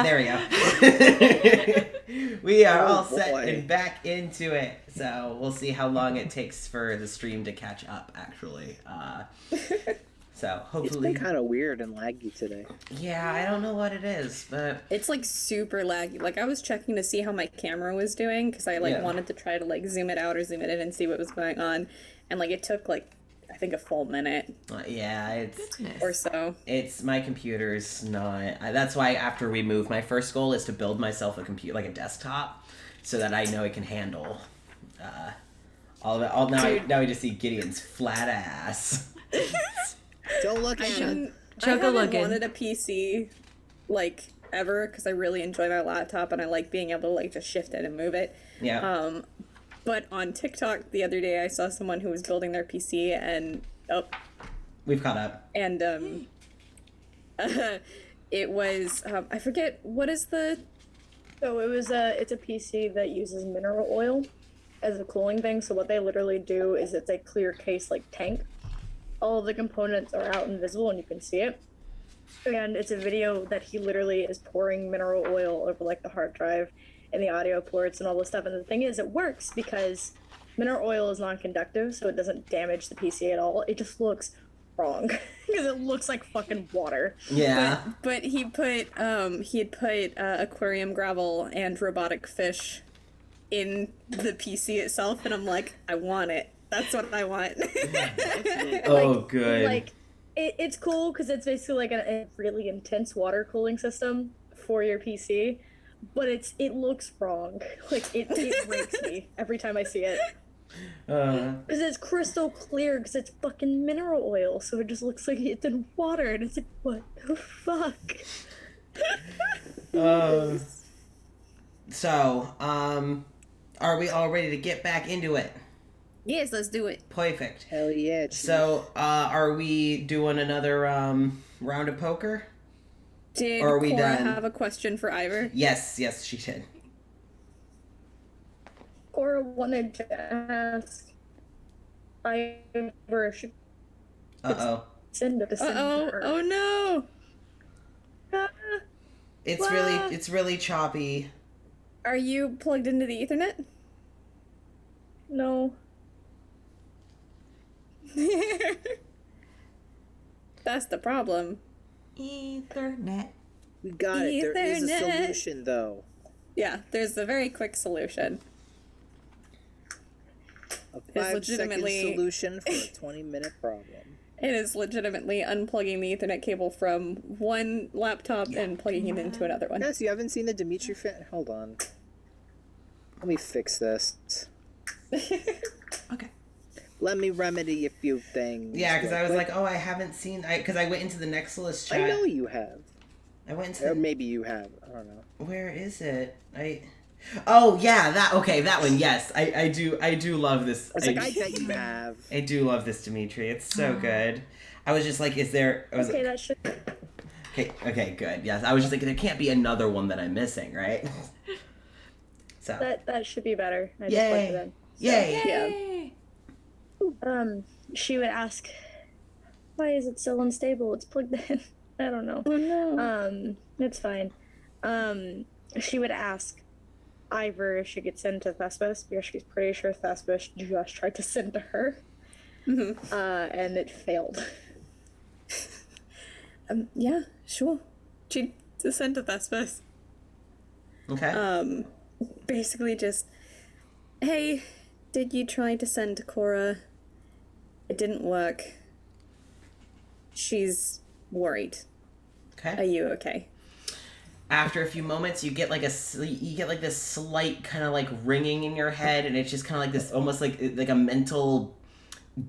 There we go. We are all set boy. and back into it. So we'll see how long it takes for the stream to catch up, actually. So It's hopefully. been kind of weird and laggy today. Yeah, I don't know what it is, but It's like super laggy. Like I was checking to see how my camera was doing because I like Yeah. wanted to try to like zoom it out or zoom it in and see what was going on, and like it took like I think a full minute yeah, or so. it's my computer's not. That's why after we move, my first goal is to build myself a computer, like a desktop, so that I know it can handle all of it. Now we just see Gideon's flat ass. Don't look I at it. haven't Chug-a-luggin'. wanted a PC like ever because I really enjoy my laptop and I like being able to like just shift it and move it. Yeah. But on TikTok the other day I saw someone who was building their PC and We've caught up. and it was I forget what is the So it's a PC that uses mineral oil as a cooling thing. So what they literally do is it's a clear case like tank. All of the components are out and visible and you can see it. And it's a video that he literally is pouring mineral oil over like the hard drive and the audio ports and all this stuff. And the thing is, it works because mineral oil is non-conductive, so it doesn't damage the PC at all. It just looks wrong because it looks like fucking water. Yeah. but he had put aquarium gravel and robotic fish in the PC itself, and I'm like, I want it. That's what I want. Oh, good. Like, it's cool because it's basically like a really intense water cooling system for your PC, but it looks wrong. Like, it breaks me every time I see it. Because it's crystal clear because it's fucking mineral oil, so it just looks like it's in water, and it's like, what the fuck? So, are we all ready to get back into it? Yes, let's do it. Perfect. Hell yeah. Chief. So, are we doing another round of poker? Did Or are we Cora done? have a question for Ivor? Yes, she did. Cora wanted to ask Ivor if she Uh-oh. send to her. Oh no! It's really choppy. Are you plugged into the Ethernet? No. That's the problem. Ethernet. We got it. There is a Ethernet. solution, though. Yeah, there's a very quick solution. A It's 5-second legitimately- solution for a 20-minute problem. It is legitimately unplugging the Ethernet cable from one laptop and plugging it into another one. Yes, you haven't seen the Dimitri fan? Hold on. Let me fix this. Okay. Let me remedy a few things. Yeah, because I was real like, quick. oh, I haven't seen... Because I went into the Nexilis chat. I know you have. I went into... Or maybe you have. I don't know. Where is it? Oh, yeah, that one, yes. I do love this. I was like, I bet you have. I do love this, Dimitri. It's so good. I was just like, is there... I was Okay, like, that should. okay, good. Yes, I was just like, there can't be another one that I'm missing, right? So, That should be better. I just Yay. plugged it in. yay! Yay! She would ask, why is it still unstable? It's plugged in. I don't know. Oh no. It's fine. She would ask Ivor if she could send to Thespis because she's pretty sure Thespis just tried to send to her. And it failed. Yeah, sure. She sent to Thespis. Okay. Basically just, hey, did you try to send to Cora? It didn't work. She's worried. Are Okay. you okay? After a few moments, you get like this slight kind of like ringing in your head, and it's just kind of like this, almost like a mental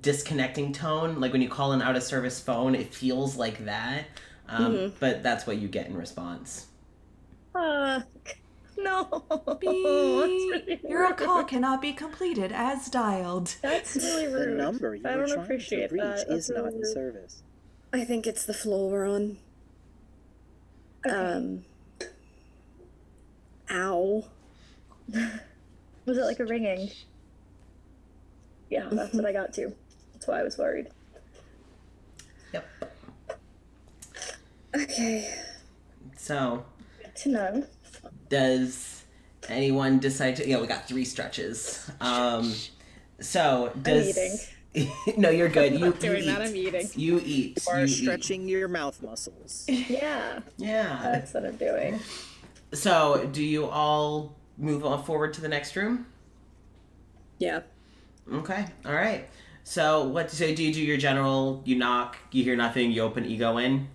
disconnecting tone. Like when you call an out of service phone, it feels like that. But that's what you get in response. No. Beep. Your call cannot be completed as dialed. That's really The rude. number you I were don't trying appreciate to reach that. is That's not really in rude. service. I think it's the floor we're on. Ow. Was it like a ringing? Yeah, that's what I got too. That's why I was worried. Yep. Okay. So, Good to know. does anyone decide to... Yeah, we got 3 stretches. So, does... No, you're good. You doing eat. that, I'm eating. You eat. You are You eat. stretching your mouth muscles. Yeah, Yeah. that's what I'm doing. So, do you all move on forward to the next room? Yeah. Okay. All right. So, do you do your general, you knock, you hear nothing, you open, you go in?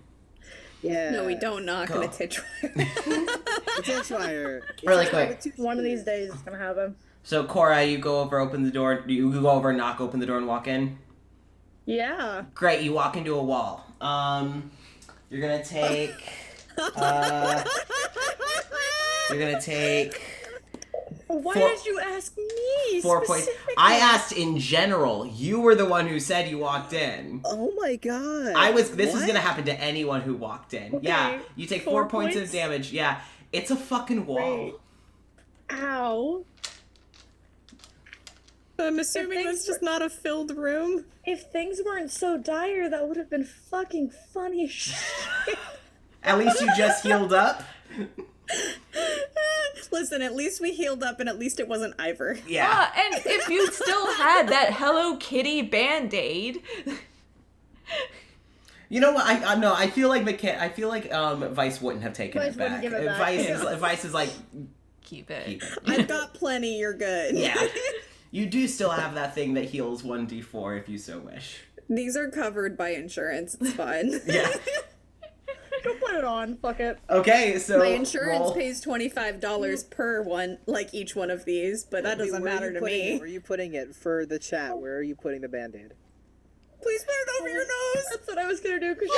Yeah. No, we don't knock on a Go. titch. It's Edgewire. Really quick. One of these days it's gonna happen. So, Cora, you go over, open the door, you go over, knock, open the door, and walk in? Yeah. Great, you walk into a wall. You're gonna take... You're gonna take Why 4 did you ask me? 4 points. specifically? I asked in general. You were the one who said you walked in. Oh my god. This is What? gonna happen to anyone who walked in. Okay, Yeah, you take 4 points of points? damage. Yeah, it's a fucking wall. Right. Ow. I'm assuming that's just not a filled room. If things weren't so dire, that would have been fucking funny as shit. At least you just healed up. Listen, at least we healed up and at least it wasn't Ivor. Yeah. And if you still had that Hello Kitty Band-Aid, You know what? I feel like Vice wouldn't have taken Vice it back. wouldn't give it back. Vice is like, keep it. keep it. I've got plenty, you're good. Yeah. You do still have that thing that heals 1d4 if you so wish. These are covered by insurance, it's fine. Yeah. Go put it on. Fuck it. Okay, so My insurance roll. pays $25 per one, like each one of these, but that doesn't Where are matter you to putting me. Where are you putting it for the chat? Where are you putting the band-aid? Please put it over your nose. That's what I was gonna do. Cause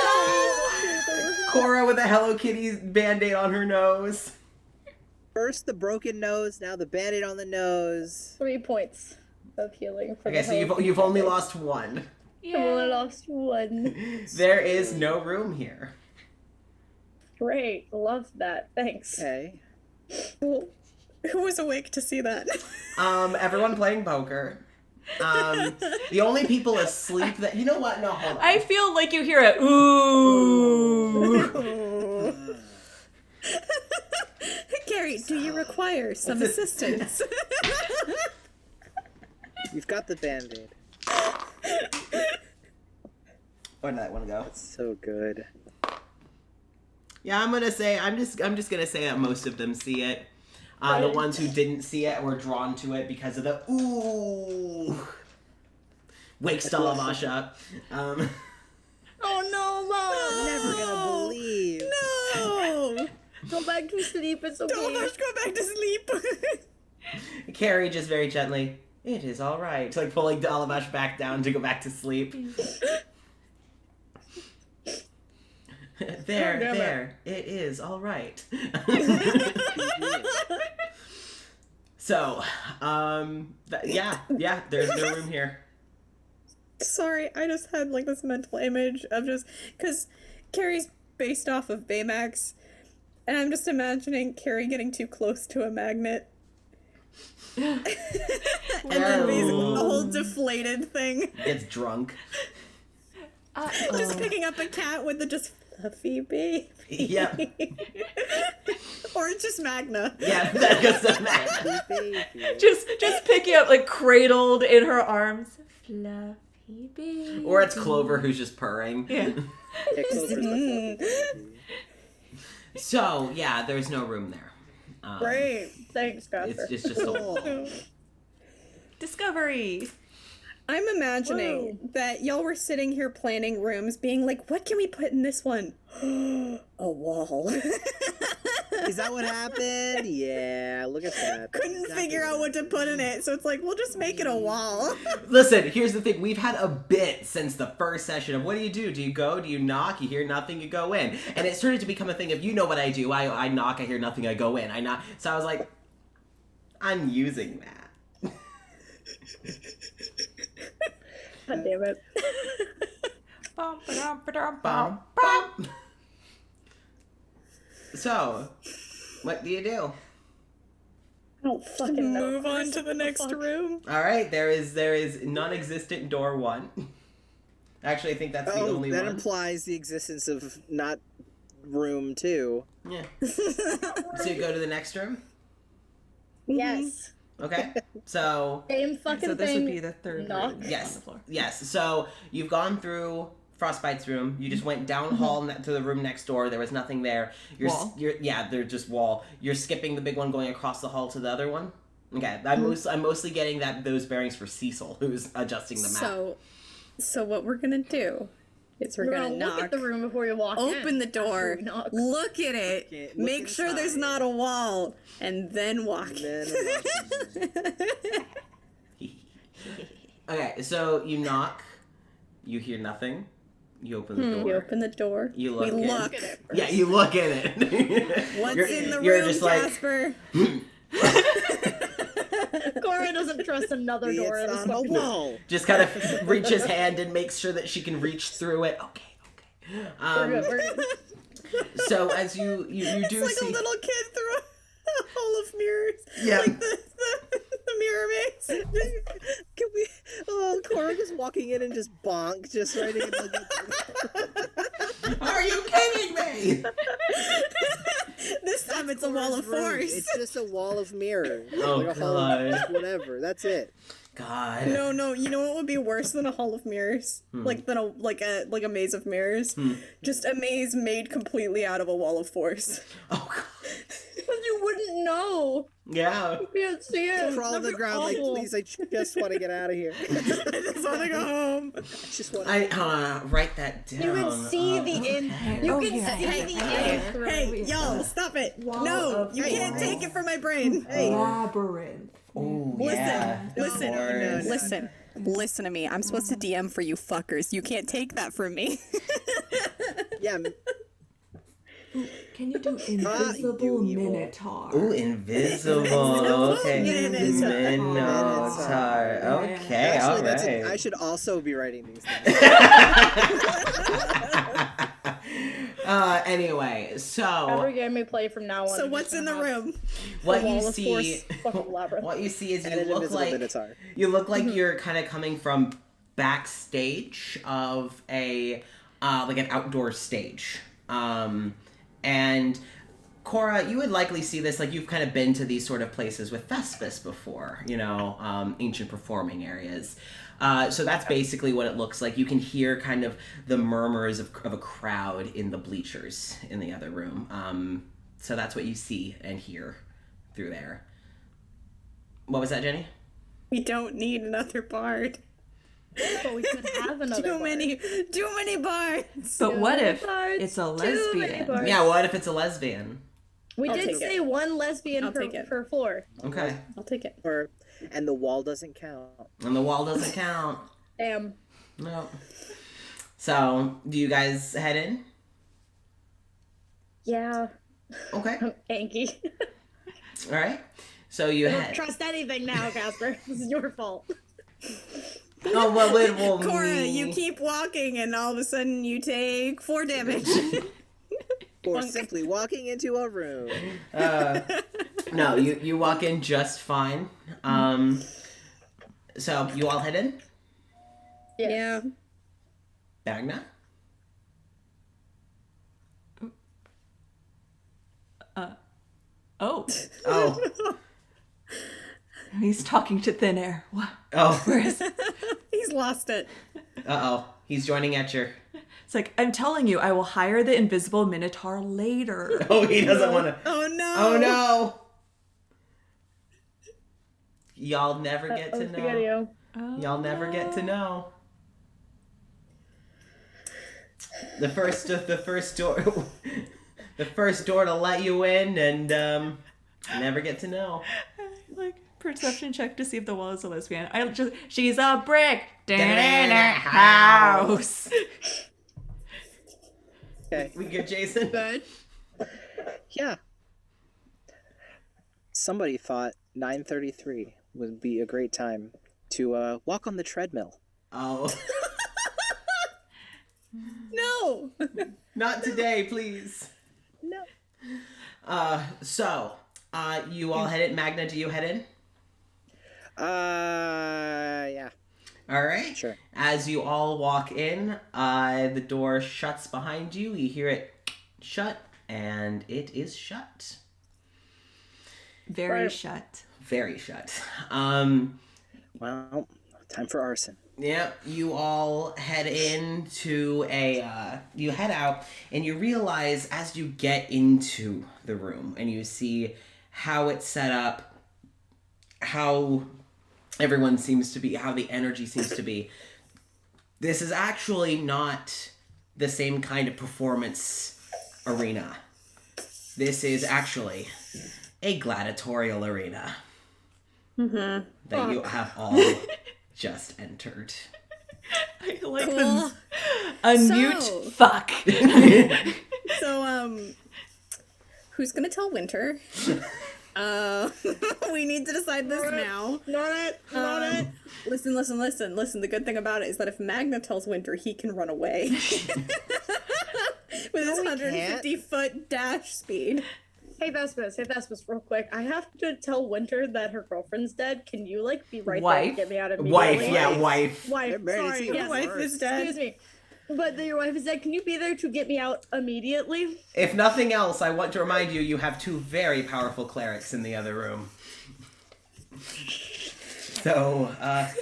Cora with a Hello Kitty band-aid on her nose. First the broken nose, now the band-aid on the nose. 3 points of healing. For Okay, the so you've only lost 1. I've only lost 1. There is no room here. Great, love that. Thanks. Okay. Who was awake to see that? Everyone playing poker. The only people asleep that you know what? No, hold on. I feel like you hear a ooh. Gary, do you require some assistance? You've got the band-aid. Where did that one go? So good. Yeah, I'm just gonna say that most of them see it. The ones who didn't see it were drawn to it because of the ooh. Wakes Dalamash up. Oh no, Mom! Never gonna believe. No! Go back to sleep. It's okay. Dalamash, go back to sleep. Carrie just very gently, it is all right. Like pulling Dalamash back down to go back to sleep. There, it is all right. So, yeah, there's no room here. Sorry, I just had like this mental image of just because Carrie's based off of Baymax, and I'm just imagining Carrie getting too close to a magnet. And then basically the whole deflated thing. Gets drunk. Just picking up a cat with the just fluffy baby. Yep. Or it's just Magna. Yeah, that goes to Matt. Baby. just picking up, like, cradled in her arms. Fluffy baby. Or it's Clover who's just purring. Yeah. So, yeah, there's no room there. Great. Thanks, Gosper. It's just a wall. Discovery. I'm imagining that y'all were sitting here planning rooms, being like, what can we put in this one? A wall. Is that what happened? Yeah, look at that. Couldn't figure out what to put in it, so it's like, we'll just make it a wall. Listen, here's the thing. We've had a bit since the first session of what do? Do you go? Do you knock? You hear nothing, you go in. And it started to become a thing of, you know what I do. I knock, I hear nothing, I go in. I knock. So I was like, I'm using that. God damn it. Bum, bum. So, what do you do? I don't fucking know. Move on to the next room. All right, there is non-existent door 1. Actually, I think that's the only that one. implies the existence of not room 2. Yeah. So you go to the next room. Yes. Okay. So Same fucking So this thing. would be the third Knock. room. yes, on the floor. yes. So you've gone through Frostbite's room. You just went down hall to the room next door. There was nothing there. Wall. They're just wall. You're skipping the big one, going across the hall to the other one. Okay, I'm mostly getting those bearings for Cecil, who's adjusting the map. So what we're gonna do is we're gonna look knock. at the room before you walk in. Open the door, After we knock. look at it, Okay, look make sure there's inside. not a wall, and then walk. Okay, so you knock. You hear nothing. You open the door. You open the door. You look. We in. look. Yeah, you look in it. What's in the you're room, just like, Jasper? Cora doesn't trust another door. It's on a wall. just kind of reaches hand and makes sure that she can reach through it. Okay. We're good. So as you do It's like see, a little kid through a hole of mirrors. Yeah. Like the mirror maze. Can we? Oh, Cora just walking in and just bonk, just writing it. are you kidding me? This time it's a wall of force. It's just a wall of mirrors. Oh, like a hall of God. whatever. That's it. God. No. You know what would be worse than a hall of mirrors? Like a maze of mirrors. Just a maze made completely out of a wall of force. Oh God. But you wouldn't know. Yeah. You can't see it. Crawl on the That'd be ground like, awful. please, I just want to get out of here. I just want to go home. Just want. I write that down. You can see the in. You can see the in. Hey, y'all, stop it. Wall No, of you can't force. take it from my brain. Labyrinth. Oh, Listen, yeah. listen, Force. listen. Listen to me. I'm supposed to DM for you fuckers. You can't take that from me. Yeah. Can you do invisible minotaur? Ooh, invisible. Okay. Minotaur. Okay, all right. I should also be writing these things. Anyway, so Every game we play from now on. So is what's just in the gonna have room? what wall you of see, force, fucking labyrinth. what you see is And you an look invisible like minotaur. you're kind of coming from backstage of a like an outdoor stage. And Cora, you would likely see this, like you've kind of been to these sort of places with Thespis before, ancient performing areas. So that's basically what it looks like. You can hear kind of the murmurs of a crowd in the bleachers in the other room. So that's what you see and hear through there. What was that, Jenny? We don't need another bard. But we could have another Too bar. many bards. But what if Bards, it's a too many lesbian? bards. Yeah, what if it's a lesbian? We I'll did take say it. one lesbian I'll take it. per floor. Okay. I'll take it. And the wall doesn't count. And the wall doesn't count. Damn. No. So, do you guys head in? Yeah. Okay. I'm anky. All right. So you I don't head. trust anything now, Casper. This is your fault. Oh well, it will. Cora, you keep walking and all of a sudden you take 4 damage. Or simply walking into a room. No, you walk in just fine. So you all head in. Yeah. Magna. Oh, Oh. he's talking to thin air. What? Oh. Where is? He's lost it. Uh-oh. He's joining at your. It's like, I'm telling you, I will hire the invisible minotaur later. Oh, he doesn't want to. Oh no. Oh no. Y'all never get to know. Spaghetti-O. Y'all never get to know. The first door, the first door to let you in, and never get to know. Like, perception check to see if the wall is a lesbian. She's a brick. House. Okay. We good, Jason? Good. Yeah. Somebody thought 9:33 would be a great time to walk on the treadmill. Oh, No. not today, please. No. So, you all head in. Magna, do you head in? Yeah. All right. Sure. As you all walk in, the door shuts behind you. You hear it shut, and it is shut. Very Right. shut. Very shut. Well, time for arson. Yeah, you all head into you head out, and you realize as you get into the room and you see how it's set up, how everyone seems to be, how the energy seems to be, this is actually not the same kind of performance arena. This is actually a gladiatorial arena that you have all just entered. I like Cool. unmute. So- Fuck. So, who's gonna tell Winter? We need to decide this now. Not it. Listen. The good thing about it is that if Magna tells Winter, he can run away. With his 150-foot dash speed. Hey Thespis, real quick. I have to tell Winter that her girlfriend's dead. Can you be right there Wife? to get me out of Wife, yeah, wife. Wife. Barely Sorry, see yes. it. Wife is dead. Excuse me. But your wife is dead. Can you be there to get me out immediately? If nothing else, I want to remind you have two very powerful clerics in the other room. So,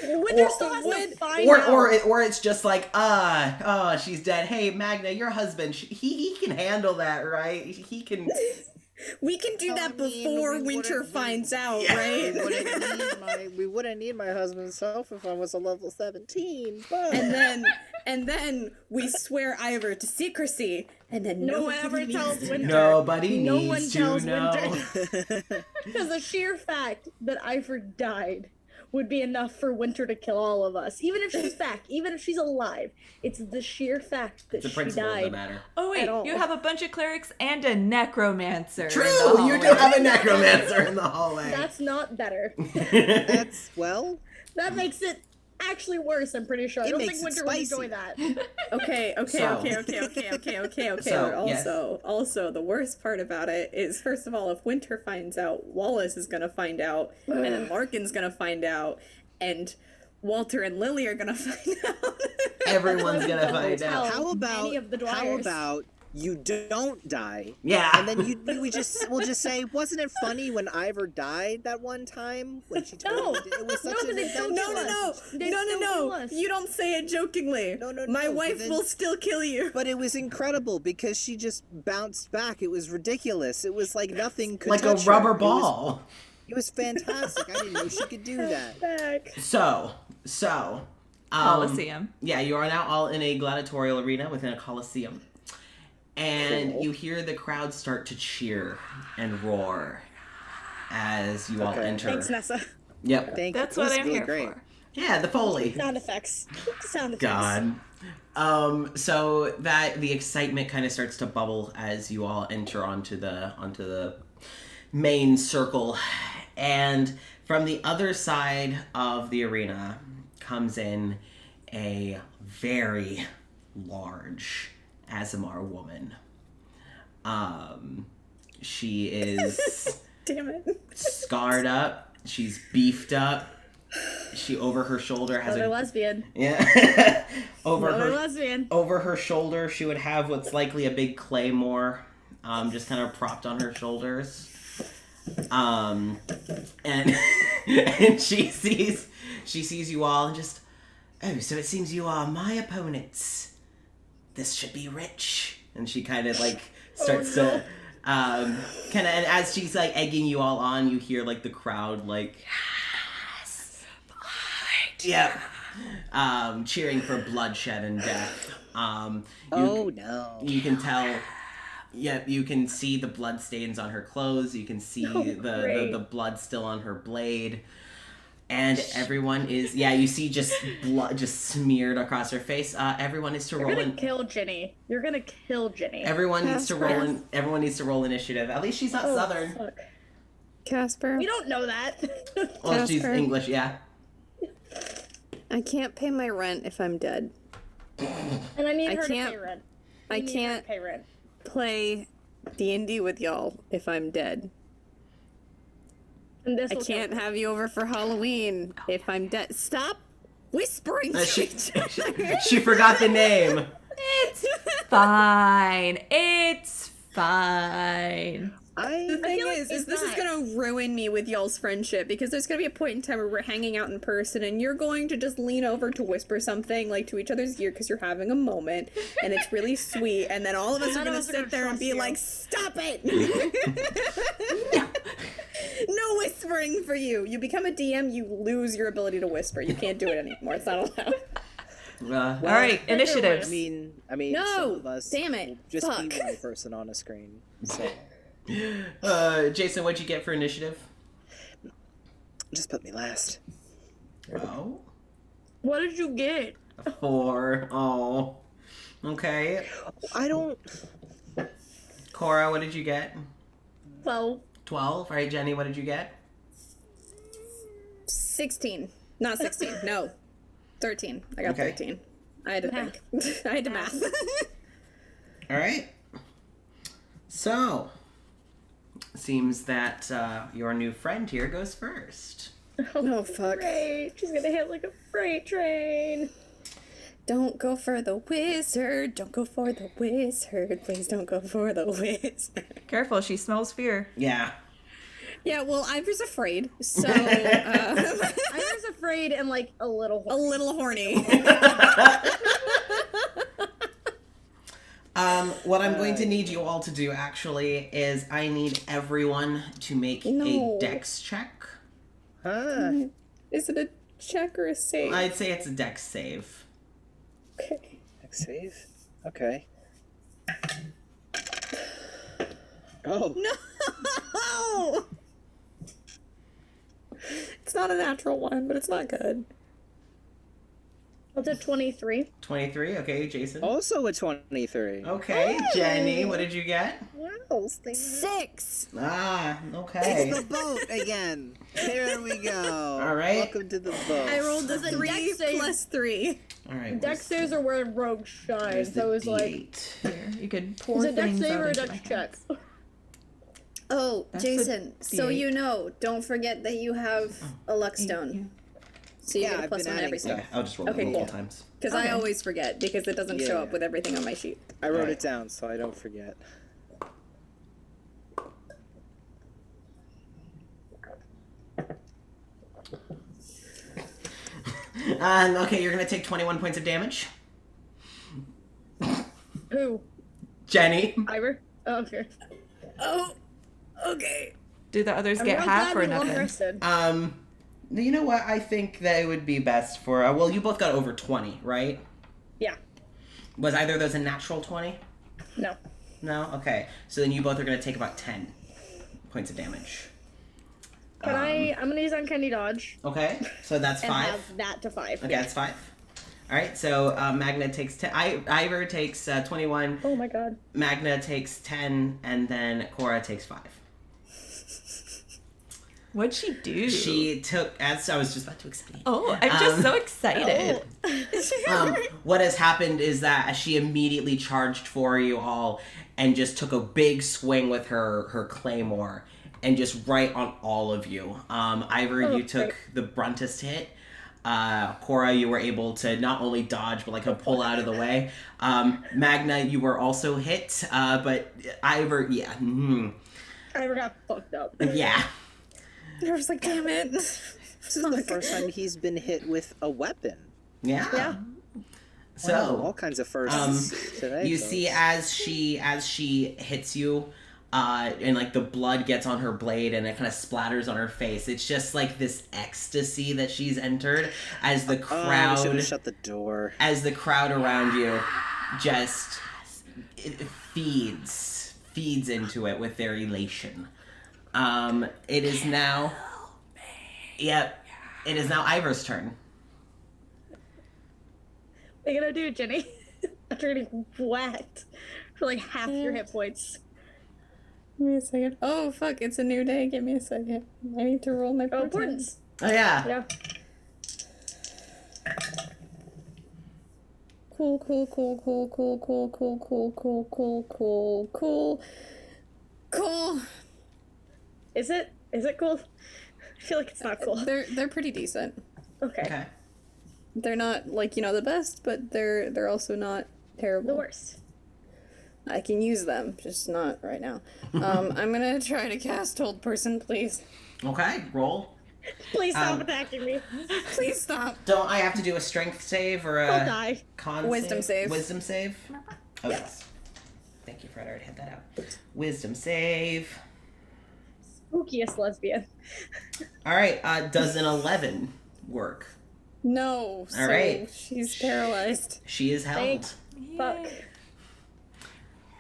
Winter still has to find out. or it's just like, she's dead. Hey, Magna, your husband, he can handle that, right? He can. We can do that before Winter finds out, Yeah. right? We wouldn't need my husband's self if I was a level 17, but... And then we swear Ivor to secrecy, and then No one ever tells Winter. Nobody No one needs to tells know. Winter. Because the sheer fact that Ivor died would be enough for Winter to kill all of us. Even if she's back, even if she's alive, it's the sheer fact that The she principle of the died. matter. Oh wait, At all. you have a bunch of clerics and a necromancer. in the True, you do hallway. have a necromancer in the hallway. That's not better. That's, well... That makes it actually worse, I'm pretty sure. I It don't makes think it Winter would spicy. enjoy that. Okay. So, yes. Also, the worst part about it is, first of all, if Winter finds out, Wallace is gonna find out, and then Larkin's gonna find out, and Walter and Lily are gonna find out. Everyone's gonna find Tell out. How about any of the how Dwyers. about you don't die? Yeah. And then we'll just say, wasn't it funny when Ivor died that one time when she told me it was such but an they still adventure? No. You don't say it jokingly. No, My but wife then- will still kill you. But it was incredible because she just bounced back. It was ridiculous. It was like nothing could Like a touch her. rubber It was- ball. It was fantastic. I didn't know she could do that. Back. So, Coliseum. yeah, you are now all in a gladiatorial arena within a coliseum. And you hear the crowd start to cheer and roar as you all Okay. enter. Thanks, Nessa. Yep. Thank That's you. It what was I'm really here great. for. Yeah, the Foley. Sound effects. God. So that the excitement kind of starts to bubble as you all enter onto the main circle, and from the other side of the arena comes in a very large Azamar woman. She is Damn it. scarred up. She's beefed up. She over her shoulder has Another a lesbian. yeah over Another her lesbian. over her shoulder. She would have what's likely a big claymore, just kind of propped on her shoulders. And and she sees you all and just, oh, so it seems you are my opponents. This should be rich. And she kind of like starts to kind of, and as she's like egging you all on, you hear like the crowd like, yeah, cheering for bloodshed and death. Oh no. You can tell. Yeah, you can see the blood stains on her clothes. You can see the blood still on her blade, and everyone is you see just blood just smeared across her face. Everyone is to You're roll gonna in. kill Ginny. You're gonna kill Ginny. Everyone needs to roll in. Everyone needs to roll initiative. At least she's not Southern. Fuck. Casper, We don't know that. Well, she's Casper. English. Yeah. I can't pay my rent if I'm dead. And I need I her to can't- pay rent. I need her to can't pay rent. play D&D with y'all if I'm dead. And this I will can't kill have you over for Halloween if I'm dead. Stop whispering to She each other. she forgot the name. Fine. It's fine. The thing feel like is it's this is not. gonna ruin me with y'all's friendship because there's gonna be a point in time where we're hanging out in person and you're going to just lean over to whisper something like to each other's ear because you're having a moment and it's really sweet, and then all of us are None of gonna us are sit gonna there and trust be you. like, "Stop it! No whispering for you. You become a DM, you lose your ability to whisper. You can't do it anymore. It's not allowed." Well, All right, initiatives. I mean, No! some of us Damn it. will just Fuck. be one person on a screen. So Jason, what'd you get for initiative? just put me last. Oh. What did you get? A 4. Oh. Okay. I don't. Cora, what did you get? 12. 12. All right, Jenny, what did you get? 16. Not 16. No. 13. I got Okay. 13. I had to think. I had to math. All right. So, seems that your new friend here goes first. Oh, fuck. Great. She's gonna hit like a freight train. Don't go for the wizard. Don't go for the wizard. Please don't go for the wizard. Careful, she smells fear. Yeah. Yeah, well, I was afraid, so I was afraid and like a little. a little horny. What I'm going to need you all to do actually is I need everyone to make No. a dex check. Is it a check or a save? I'd say it's a dex save. Okay. Next save. Okay. Oh. No! It's not a natural one, but it's not good. That's a 23. 23. Okay, Jason. Also a 23. Okay, Jenny, what did you get? Wow. 6. Ah, okay. It's the boat again. There we go. All right. Welcome to the boat. I rolled a 3 dex save. plus 3. All right. Dex saves are where rogues shine, Where's the so it's like. D8? Here, you could pour Is it dex things save out or a into dex my check? hands. Oh, That's Jason, a so D8. you know, don't forget that you have a luck stone. So you Yeah, get a I've plus been 1 adding every stuff. time. Okay, I'll just roll Okay, it multiple cool. times. Because I Okay. always forget because it doesn't show Yeah. up with everything on my sheet. I wrote Alright. it down so I don't forget. Okay, you're gonna take 21 points of damage. Who? Jenny. Ivor? Oh, okay. Oh, okay. Do the others I'm get real half glad or we long nothing? rested. You know what? I think that it would be best for. Well, you both got over 20, right? Yeah. Was either of those a natural 20? No. No? Okay. So then you both are gonna take about 10 points of damage. Can I'm gonna use Uncanny Dodge Okay, so that's and 5. have that to 5. Okay, that's 5. Alright, so Magna takes 10. Ivor takes 21. Oh my god. Magna takes 10, and then Cora takes 5. What'd she do? She took, as I was just about to explain. Oh, I'm just so excited. What has happened is that she immediately charged for you all and just took a big swing with her claymore and just right on all of you. Ivor, you took the bruntest hit. Cora, you were able to not only dodge but like pull out of the way. Magna, you were also hit, but Ivor, yeah, Ivor got fucked up. yeah. I was like, damn it. This is the first time he's been hit with a weapon. Yeah. Yeah. So Wow, all kinds of firsts today. you folks. see as she hits you, and like the blood gets on her blade and it kind of splatters on her face. It's just like this ecstasy that she's entered as the Oh, we crowd should have shut the door. as the crowd around you just it feeds into it with their elation. It is now. Yep. It is now Ivor's turn. What are you gonna do, Jenny? After getting whacked for like half your hit points. Give me a second. Oh, fuck, it's a new day. Give me a second. I need to roll my Oh, portents. importance. Oh yeah. Yeah. Cool. Is it? Is it cool? I feel like it's not cool. They're pretty decent. Okay. Okay. They're not like, the best, but they're also not terrible. The worst. I can use them, just not right now. I'm gonna try to cast Hold Person, please. Okay. Roll. Please stop attacking me. Please stop. Don't I have to do a strength save or I'll a die. con Wisdom save. Wisdom save? Oh, yes. Thank you, Fred. I already had that out. Wisdom save. Spookiest lesbian. All right. Does an 11 work? No. So right. she's paralyzed. She is held. Fuck.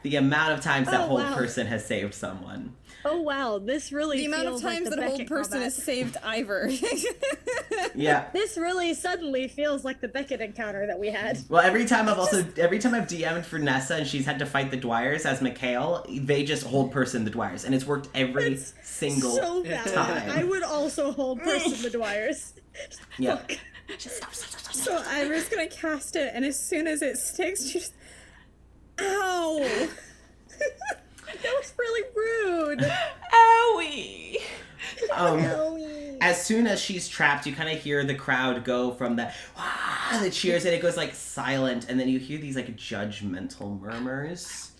The amount of times that Oh, whole wow. person has saved someone. Oh wow, this really The amount of feels like times the that a whole Beckett person combat. has saved Ivor. Yeah. This really suddenly feels like the Beckett encounter that we had. Well, every time I've DM'd for Nessa and she's had to fight the Dwyers as Mikhail, they just hold person the Dwyers, and it's worked every single So valid. time. I would also hold person the Dwyers. Yeah. So Ivor's gonna cast it, and as soon as it sticks, she just... Ow! That was really rude. Owie! As soon as she's trapped, you kind of hear the crowd go from the cheers, and it goes like silent, and then you hear these like judgmental murmurs.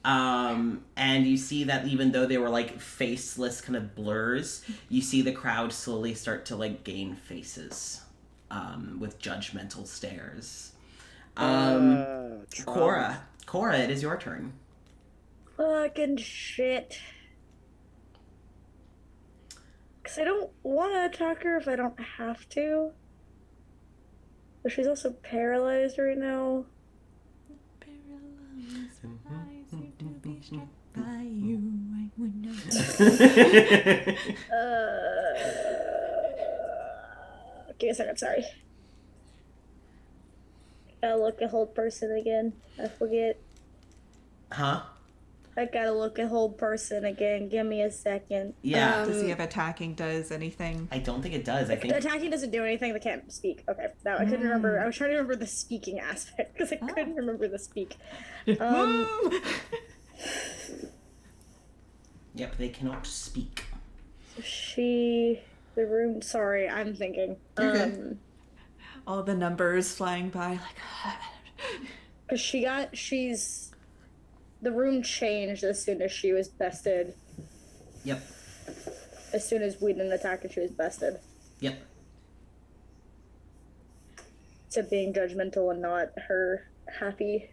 And you see that even though they were like faceless kind of blurs, you see the crowd slowly start to like gain faces, with judgmental stares. Cora, it is your turn. Fucking shit. Because I don't want to attack her if I don't have to. But she's also paralyzed right now. Give me a second, sorry. Gotta look at whole person again. I forget. Huh? I gotta look at whole person again. Give me a second. Yeah. Does he have attacking does anything? I don't think it does. I think Attacking doesn't do anything. They can't speak. Okay. Now I couldn't remember. I was trying to remember the speaking aspect because I couldn't remember the speak. Yep, they cannot speak. The room. Sorry, I'm thinking. Okay. All the numbers flying by like. Because the room changed as soon as she was bested. Yep. As soon as we didn't attack and she was bested. Yep. To being judgmental and not her happy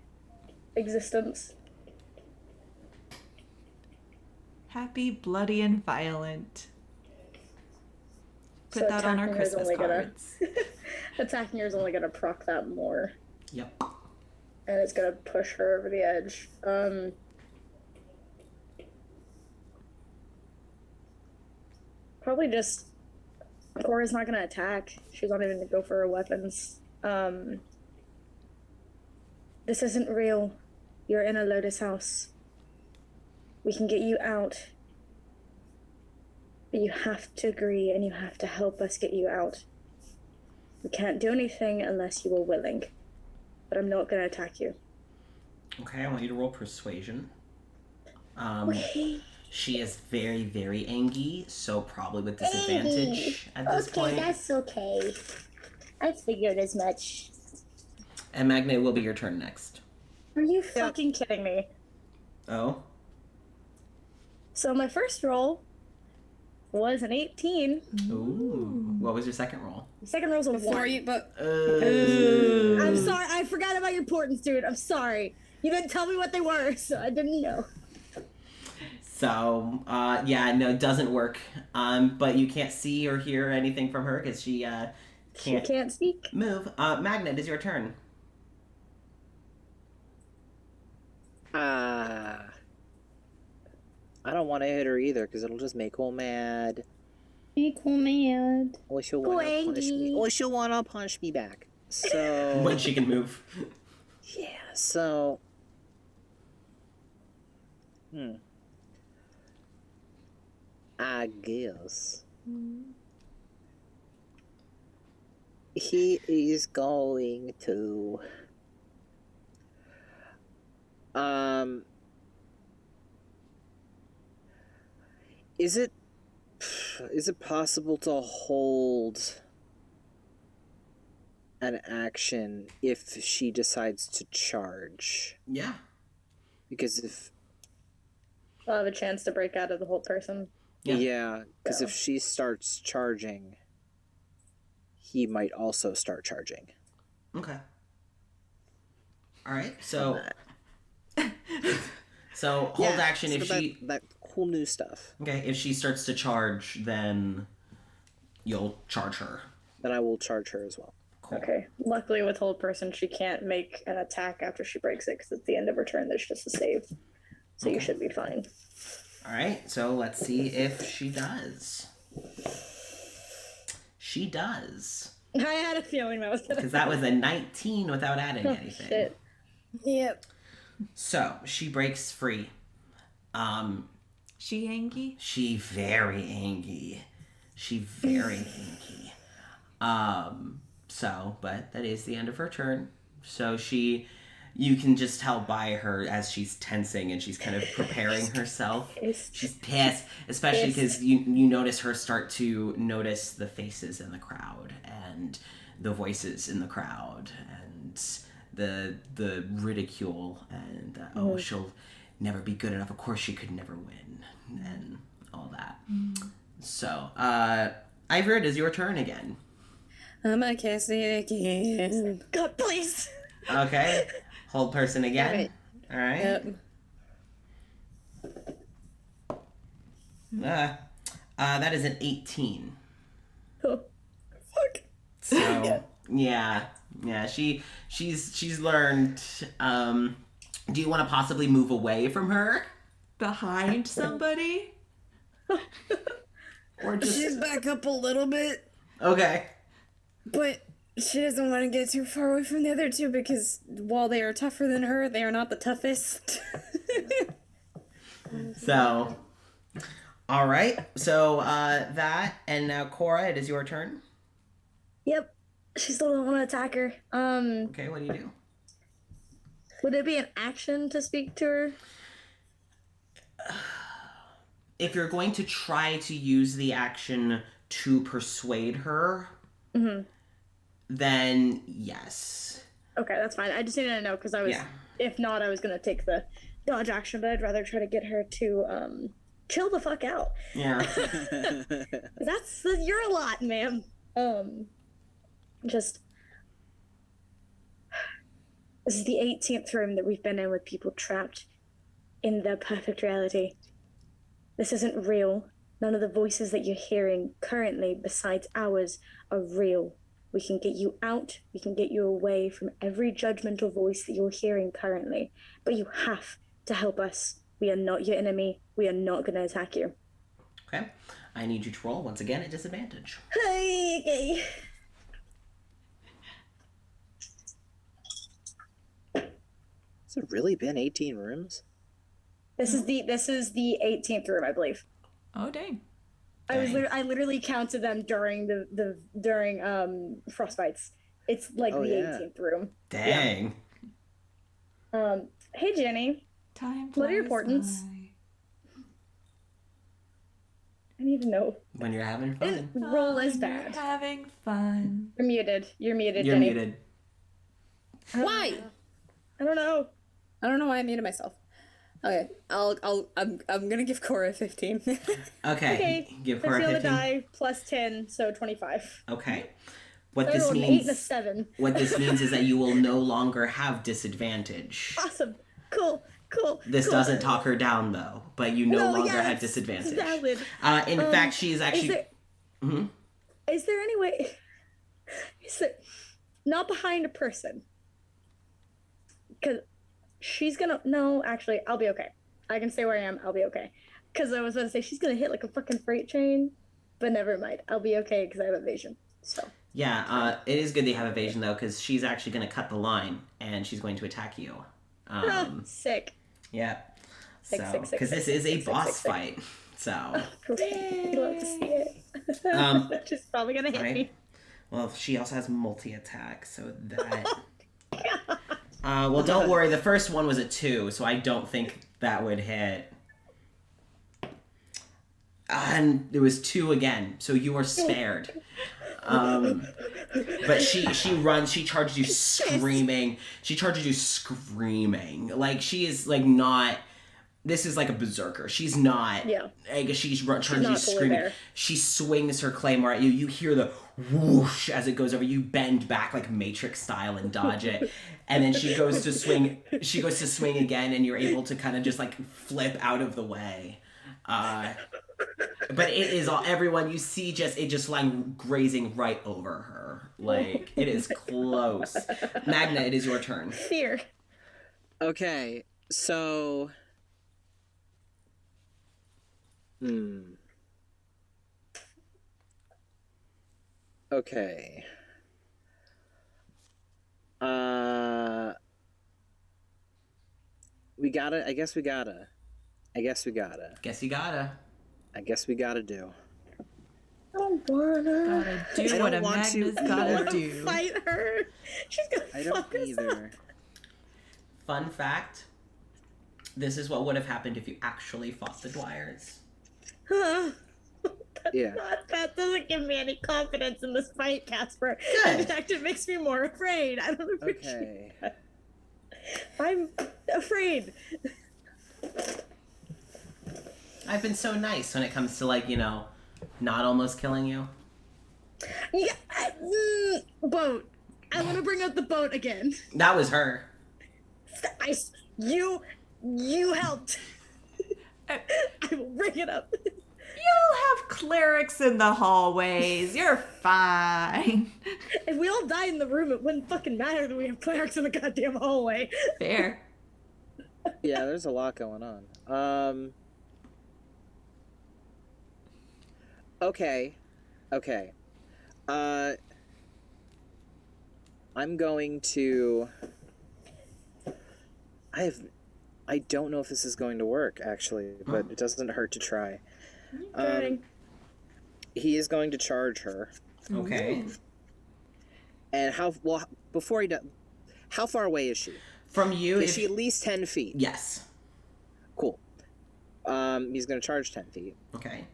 existence. Happy, bloody, and violent. Put So that on our attacking her is Christmas only gonna- cards. Attacking her is only gonna proc that more. Yep. And it's gonna push her over the edge. Probably just Cora's not gonna attack. She's not even gonna go for her weapons. This isn't real. You're in a Lotus house. We can get you out. But you have to agree and you have to help us get you out. We can't do anything unless you are willing. But I'm not gonna attack you. Okay, I want you to roll persuasion. Okay. She is very, very angry, so probably with disadvantage at this point. That's okay. I figured as much. And Magna, will be your turn next. Are you fucking kidding me? Oh? So my first roll was an 18. Ooh. What was your second roll? The second roll's a 1. I'm sorry, I forgot about your portents, dude. I'm sorry. You didn't tell me what they were, so I didn't know. So, yeah, no, it doesn't work. But you can't see or hear anything from her because she can't speak. move. Magna, it is your turn. I don't want to hit her either because it'll just make her mad. Make her mad. Or she'll want to punch me. Or she'll want to punch me back. So When she can move. yeah. So. I guess he is going to. Is it possible to hold an action if she decides to charge? Yeah. Because if I'll have a chance to break out of the whole person. yeah, because if she starts charging, he might also start charging. Okay. All right. So. So hold action so if she. that cool new stuff. Okay, if she starts to charge, then you'll charge her. Then I will charge her as well. Cool. Okay. Luckily, with whole person, she can't make an attack after she breaks it because it's the end of her turn. There's just a save, so you should be fine. All right, so let's see if she does. She does. I had a feeling that was gonna Because that was a 19 without adding anything. Shit. Yep. So she breaks free. She hanky? She very angry. She very angry. But that is the end of her turn. So you can just tell by her as she's tensing and she's kind of preparing herself. She's pissed, especially because you notice her start to notice the faces in the crowd and the voices in the crowd and the ridicule and she'll never be good enough. Of course she could never win and all that. So, Ivor, it is your turn again. I'm gonna cast it again. God, please. Okay. Hold person again. All right. Yep. That is an 18. Oh, fuck. So yeah. She's learned. Do you want to possibly move away from her? Behind somebody? Or just She's back up a little bit, okay. but she doesn't want to get too far away from the other two because while they are tougher than her, they are not the toughest. So, all right. So that and now Cora, it is your turn. Yep. She still don't want to attack her. Okay, what do you do? Would it be an action to speak to her? If you're going to try to use the action to persuade her, then yes. Okay, that's fine. I just needed to know because I was. Yeah. If not, I was gonna take the dodge action, but I'd rather try to get her to chill the fuck out. Yeah. That's you're a lot, ma'am. Just this is the 18th room that we've been in with people trapped in the perfect reality. This isn't real. None of the voices that you're hearing currently, besides ours, are real. We can get you out. We can get you away from every judgmental voice that you're hearing currently. But you have to help us. We are not your enemy. We are not going to attack you. Okay. I need you to roll once again at disadvantage. Okay. Has it really been 18 rooms? This is the 18th room, I believe. Oh, dang. I literally counted them during during frostbites. It's like the 18th room. Dang. Hey Jenny, Time What are your flies portents? by. I need to know. When you're having fun. Roll is You're bad. having fun. You're muted. You're muted, You're Jenny. muted. Why? I don't know. I don't know why I muted myself. Okay, I'm gonna give Cora a 15. Okay. Give her a 15 on the 15. die plus 10, so 25. Okay. What I this rolled an 8 and a means 7. what this means is that you will no longer have disadvantage. Awesome. Cool. This cool. doesn't talk her down though, but you no longer have it's disadvantage. valid. In fact, she is actually. Is there any way? Is it not behind a person? Because she's gonna. No, actually, I'll be okay. I can stay where I am. I'll be okay. Because I was going to say she's gonna hit like a fucking freight train, but never mind. I'll be okay because I have evasion. So. Yeah, it is good they have evasion though, because she's actually going to cut the line and she's going to attack you. Sick. Yeah. Sick, So, sick, sick, because this sick, is a sick, boss sick, sick. fight. So. Great. Love to see it. She's probably gonna hit Right. me. Well, she also has multi-attack, so that. Well, don't worry. The first one was a 2, so I don't think that would hit. And there was 2 again, so you were spared. But she runs. She charges you screaming. Like she is like not. This is like a berserker. She's not. Yeah. I guess charges you not fully screaming. there. She swings her claymore at you. You hear the whoosh as it goes over. You bend back like Matrix style and dodge it, and then she goes to swing. She goes to swing again, and you're able to kind of just like flip out of the way. But it is all everyone you see just lying grazing right over her. Like it is close. Magna, it is your turn. Fear. Okay, so Okay. We gotta. I guess we gotta. Guess you gotta. I guess we gotta do. I don't wanna. Gotta I do don't what a want to Magnus gotta either. do. Fight her. She's gonna I don't fuck us either. Fun fact. This is what would have happened if you actually fought the Dwyers. up. Yeah. That doesn't give me any confidence in this fight, Casper. Good. In fact, it makes me more afraid. I don't appreciate Okay. that. I'm afraid. I've been so nice when it comes to, like, you know, not almost killing you. Yeah, boat. I want to bring up the boat again. That was her. You helped. I will bring it up. You'll have clerics in the hallways. You're fine. If we all died in the room, it wouldn't fucking matter that we have clerics in the goddamn hallway. Fair. Yeah, there's a lot going on. Okay. I'm going to... I don't know if this is going to work, actually, but it doesn't hurt to try. He is going to charge her. Okay. And before he does... How far away is she? From you, Is if she at least 10 feet? Yes. Cool. He's going to charge 10 feet. Okay.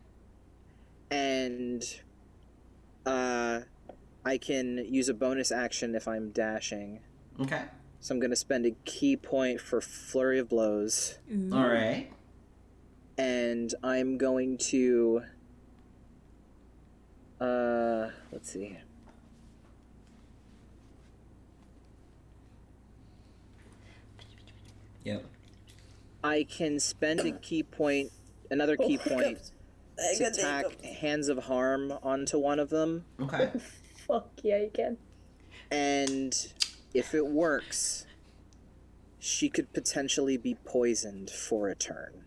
And I can use a bonus action if I'm dashing. Okay. So I'm going to spend a key point for Flurry of Blows. All right. And I'm going to... let's see. Yep. I can spend a key point, another key point, to attack Hands of Harm onto one of them. Okay. Fuck yeah, you can. And if it works, she could potentially be poisoned for a turn.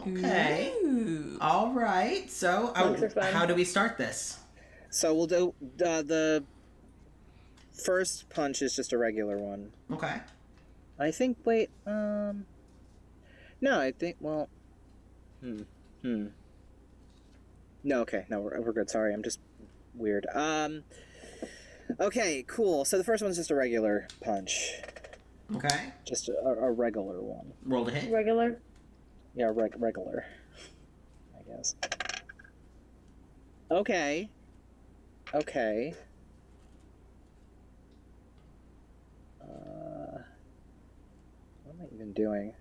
Okay. Ooh. All right. So, Bugs are fun. how do we start this? So we'll do the first punch is just a regular one. Okay. I think. Wait. No, I think. Well. No. Okay. No, we're good. Sorry, I'm just weird. Okay. Cool. So the first one's just a regular punch. Okay. Just a regular one. Roll to hit. Regular. Yeah, regular. I guess. Okay. Okay. What am I even doing?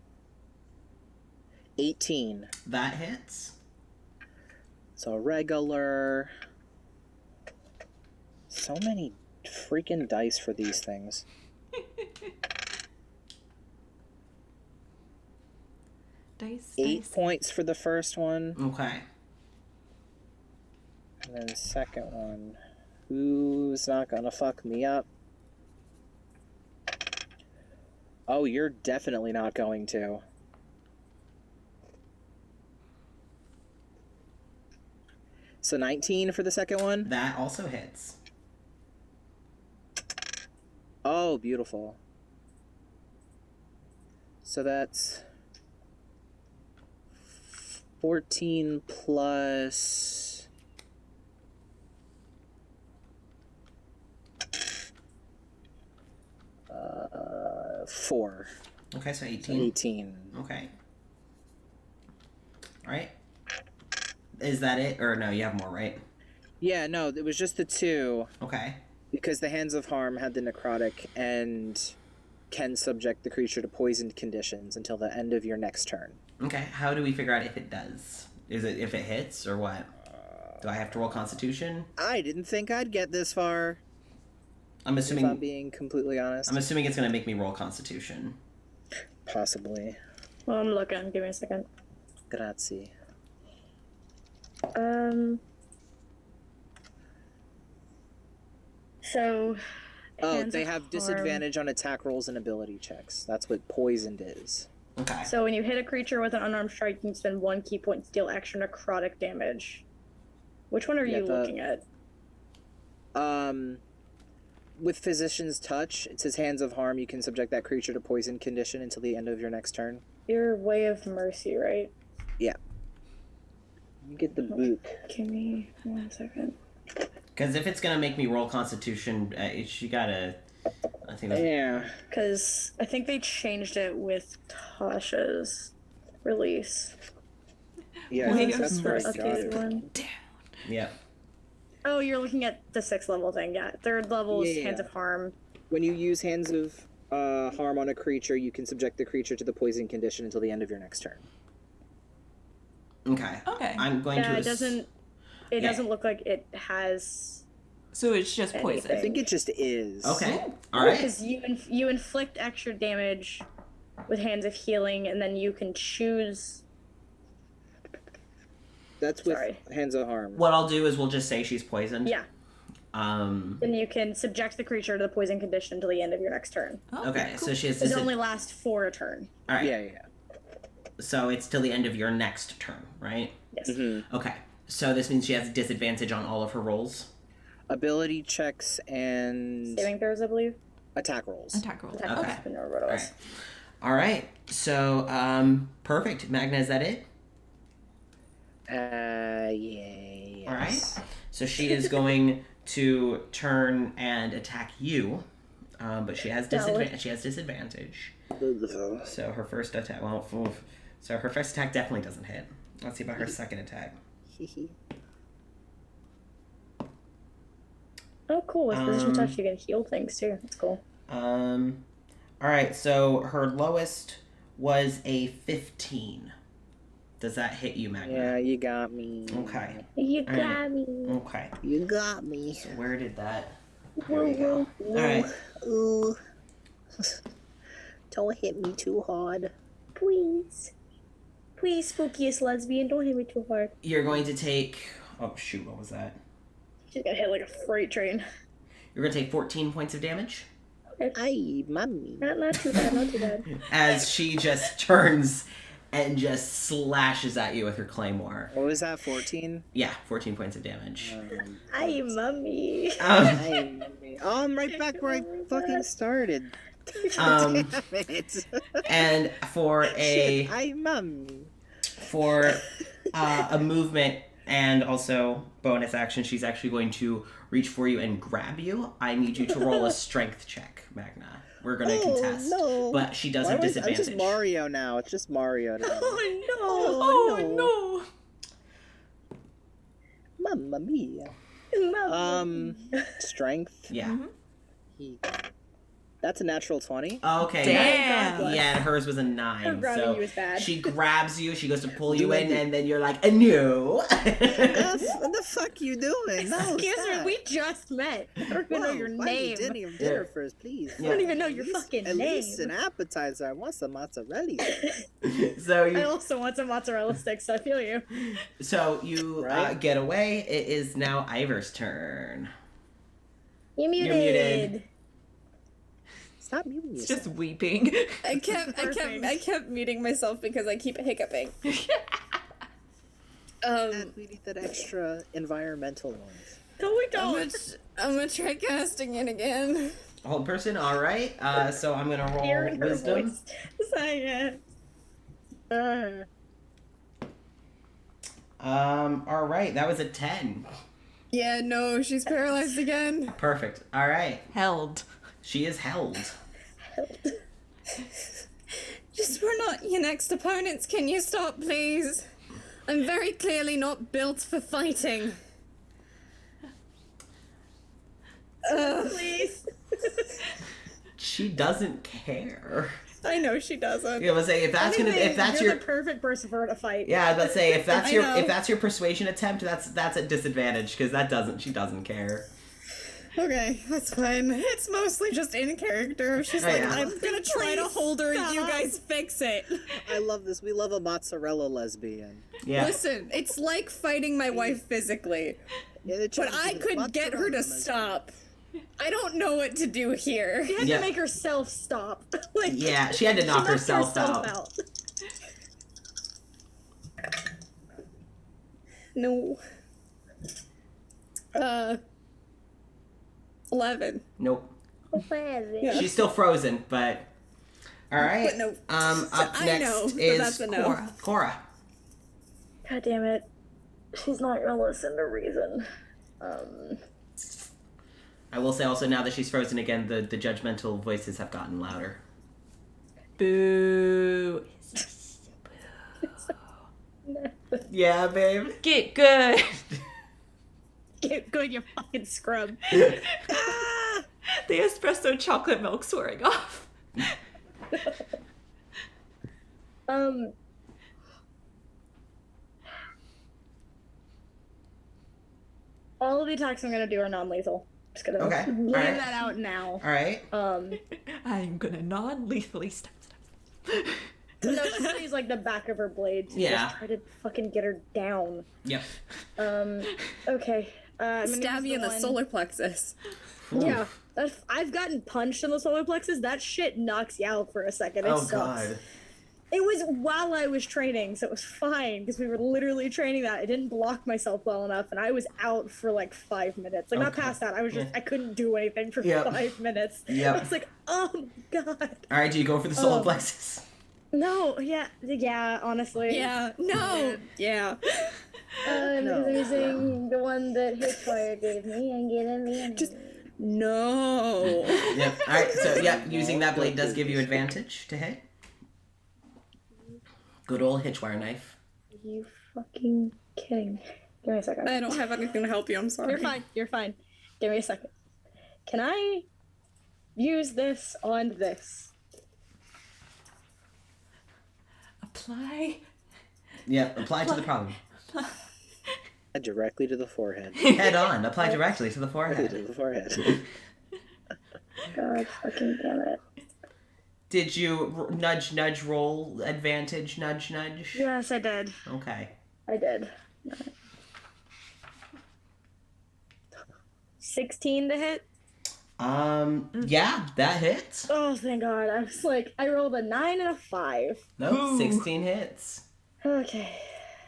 18. That hits. So regular. So many freaking dice for these things. Dice. 8 points for the first one. Okay. And then second one. Who's not gonna fuck me up? Oh, you're definitely not going to. So 19 for the second one? That also hits. Oh, beautiful. So that's 14 plus 4. Okay, so So 18. 18. Okay. All right. Is that it? Or no, you have more, right? Yeah, no, it was just the 2 Okay. because the Hands of Harm had the necrotic and can subject the creature to poisoned conditions until the end of your next turn. Okay. How do we figure out if it does? Is it if it hits or what? Do I have to roll Constitution? I didn't think I'd get this far, I'm if I'm assuming. being completely honest. I'm assuming it's gonna make me roll Constitution. Possibly. Well, I'm looking. Give me a second. Grazie. So. Oh, Hands they of have Harm. disadvantage on attack rolls and ability checks. That's what poisoned is. Okay. So when you hit a creature with an unarmed strike, you can spend 1 key point to deal extra necrotic damage. Which one are you looking at? With Physician's Touch, it says Hands of Harm. You can subject that creature to poison condition until the end of your next turn. Your Way of Mercy, right? Yeah. You get the book. Give me 1 second. Because if it's gonna make me roll Constitution, she gotta. I think. That's... Yeah. Because I think they changed it with Tasha's release. Yeah. Way that's of the right. updated one. Yeah. Oh, you're looking at the 6th level thing, yeah. 3rd level is Yeah. Hands of Harm. When you use Hands of Harm on a creature, you can subject the creature to the poison condition until the end of your next turn. Okay. Okay. I'm going Yeah, to. it doesn't look like it has... So it's just poison. I think it just is. Okay. All right. Because you inflict extra damage with Hands of Healing, and then you can choose... That's with Sorry. Hands of Harm. What I'll do is we'll just say she's poisoned. Yeah. Then you can subject the creature to the poison condition until the end of your next turn. Oh, Okay, cool. so she has It only lasts for a turn. All right. Yeah. So it's till the end of your next turn, right? Yes. Okay. So this means she has disadvantage on all of her rolls. Ability checks and Saving throws, I believe. attack rolls. Attack roll. Attack Okay. rolls, I don't remember what it All was. right. All right. So perfect. Magna, is that it? Yeah. All right. So she is going to turn and attack you, but she has disadvantage. She has disadvantage. So her first attack. Well, so her first attack definitely doesn't hit. Let's see about her second attack. Oh, cool. With Physician Touch, you can heal things, too. That's cool. All right. So her lowest was a 15. Does that hit you, Magna? Yeah, you got me. Okay. You All right. got me. Okay. You got me. So where did that? There we go. All right. Ooh. Don't hit me too hard. Please. Please, spookiest lesbian, don't hit me too hard. You're going to take. Oh shoot! What was that? She's gonna hit like a freight train. You're going to take 14 points of damage Ay, mommy. Not too bad, not too bad. as she just turns and just slashes at you with her claymore. What was that, 14? Yeah, 14 points of damage. Ay, mommy. Ay, mommy. Oh, I'm right back where I fucking started. Damn it. And for a Ay, mommy. a movement and also bonus action, she's actually going to reach for you and grab you. I need you to roll a strength check, Magna. We're going to contest. No. But she does Why have was- disadvantage. I'm just Mario now. It's just Mario now. Oh, no. Mamma mia. Strength. Yeah. That's a natural 20. Okay. Damn. Yeah, and hers was a 9. Her grabbing So you was bad. she grabs you, she goes to pull you in, and then you're like, no. What the fuck you doing? No, Excuse stop. me, we just met. I don't even know your Why name. you didn't even dinner first, please? I don't even know your At least- fucking At name. least an appetizer. I want some mozzarella. So I you also want some mozzarella sticks, so I feel you. Right? get away. It is now Ivor's turn. You're You're muted. Stop muting It's yourself. just weeping. I kept muting myself because I keep hiccuping. We need that extra environmental noise. No, we don't. I'm gonna try casting it again. Hold person, all right. So I'm gonna roll Hearing her wisdom. voice. Saying it. All right, that was a 10. Yeah, no, she's paralyzed again. Perfect. All right, Held. she is held. Just we're not your next opponents. Can you stop, please? I'm very clearly not built for fighting. Please. She doesn't care. I know she doesn't. Yeah, I was say if that's You're your the perfect person for her to fight. yeah, I was about to say if that's I your know. if that's your persuasion attempt, that's a disadvantage because she doesn't care. Okay, that's fine. It's mostly just in character. She's Oh, like, yeah. I'm gonna try to hold her and you guys fix it. I love this. We love a mozzarella lesbian. Yeah. Listen, it's like fighting my wife physically. Yeah, they But I could get her to stop. I don't know what to do here. She had Yeah. to make herself stop. Like, Yeah, she had to knock she knocked herself out. No. 11. Nope. Yeah. She's still frozen, but all right. But no. Up I next know, but is that's a no. Cora. Cora. God damn it. She's not gonna listen to reason. I will say also now that she's frozen again, the judgmental voices have gotten louder. Boo. Yeah, babe. Get good. Get good, you fucking scrub. The espresso chocolate milk's wearing off. All of the attacks I'm gonna do are non-lethal. Just gonna Okay, lay alright. that out now. All right. I'm gonna non-lethally step. No, she just use like the back of her blade to Yeah. just try to fucking get her down. Yep. Okay. I'm gonna Stab use you in the one- solar plexus. Yeah. I've gotten punched in the solar plexus. That shit knocks you out for a second. It Oh sucks. God. It was while I was training, so it was fine because we were literally training that. I didn't block myself well enough, and I was out for like 5 minutes. Like, not Okay. past that. I was just, I couldn't do anything for Yep. 5 minutes. Yep. I was like, oh my god. All right. Do you go for the solar plexus? No, yeah, honestly. Yeah. No. Yeah. Because I'm using the one that Hitfire gave me and getting me. Just no. Yep. All right. So yeah, using that blade does give you advantage to hit. Good old hitchwire knife. Are you fucking kidding me? Give me a second. I don't have anything to help you. I'm sorry. You're fine. Give me a second. Can I use this on this? Apply. Yeah. Apply to the problem. Directly to the forehead. Head on. Apply directly to the To forehead. the forehead. God fucking damn it. Did you nudge roll advantage nudge? Yes, I did. Okay. I did. 16 to hit? Yeah, that hits. Oh, thank God. I was like, I rolled a 9 and a 5. No, 16 hits. Okay.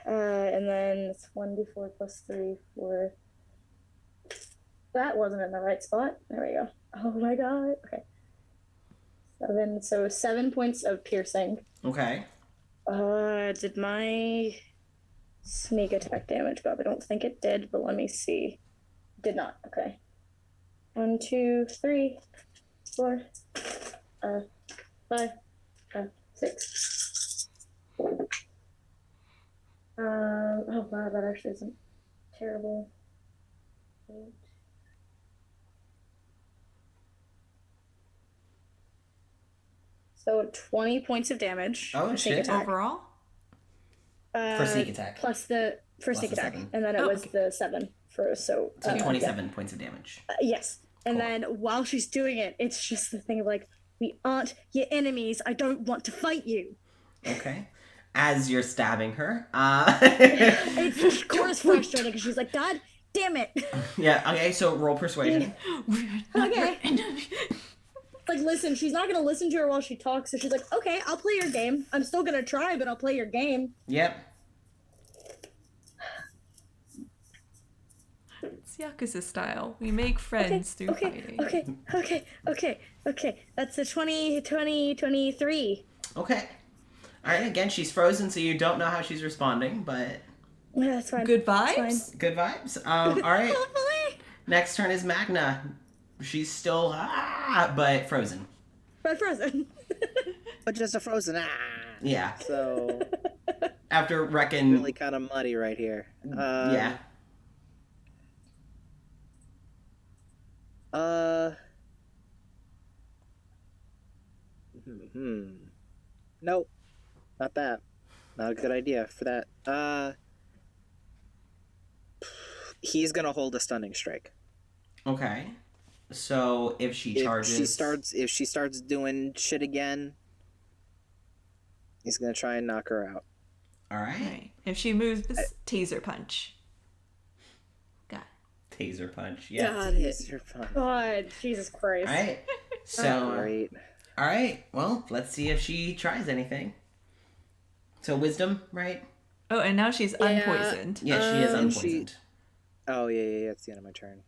And then it's 1d4 plus 3 for... That wasn't in the right spot. There we go. Oh my God. Okay. 7, so 7 points of piercing. Okay. Did my sneak attack damage go up? I don't think it did, but let me see. Did not. Okay. 1, 2, 3, 4, 5, 6. Oh wow, that actually isn't terrible. 8. So 20 points of damage. Oh, for sneak shit. attack. Overall? For sneak attack. Plus the Plus sneak the attack, 7. and then it Oh, was okay. the 7 for So yeah. 27 points of damage. Yes, and Cool. then while she's doing it, it's just the thing of like, we aren't your enemies. I don't want to fight you. Okay. As you're stabbing her. It's Cora's frustrated because she's like, God damn it. Yeah, okay, so roll persuasion. Okay. Like, listen, she's not gonna listen to her while she talks, so she's like, okay, I'll play your game. I'm still gonna try, but I'll play your game. Yep. It's Yakuza style. We make friends through Okay, fighting. okay. That's a 23. Okay. Alright, again, she's frozen, so you don't know how she's responding, but Yeah, that's fine. Good That's vibes? good vibes. Alright. Hopefully. Next turn is Magna. She's still, but frozen. But frozen. But just a frozen. Yeah. So After wrecking. really kind of muddy right here. Yeah. Nope. Not that. Not a good idea for that. He's gonna hold a stunning strike. Okay. So if she charges. If she starts doing shit again, he's gonna try and knock her out. Alright. Right. If she moves, taser punch. Got it. taser punch. Yeah. Got it. You're fun. God, Jesus Christ. All right. So, Great. all right. Well, let's see if she tries anything. So wisdom, right? Oh, and now she's unpoisoned. Yeah, she is Um, unpoisoned. Oh, yeah, it's the end of my turn.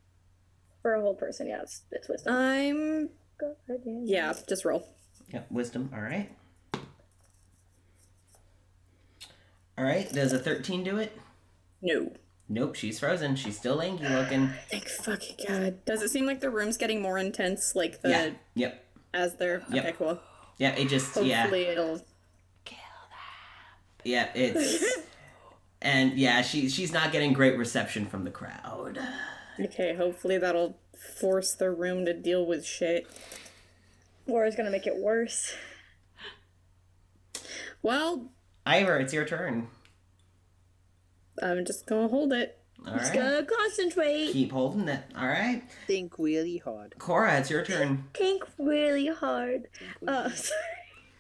For a whole person, yeah, it's wisdom. I'm. Go ahead, Yeah, just roll. Yep, wisdom. All right. All right. Does a 13 do it? No. Nope. She's frozen. She's still angry looking. Thank fucking God. Does it seem like the room's getting more intense, like the Yeah. Yep. as they're Yep. okay, cool. Yeah. It just. Hopefully Yeah. it'll. Yeah. It's. And yeah, she's not getting great reception from the crowd. Okay, hopefully that'll force the room to deal with shit. Or is gonna make it worse. Well, Ivor, it's your turn. I'm just gonna hold it. All Just right. gonna concentrate. Keep holding it. All right. Think really hard. Cora, it's your turn. Think really hard.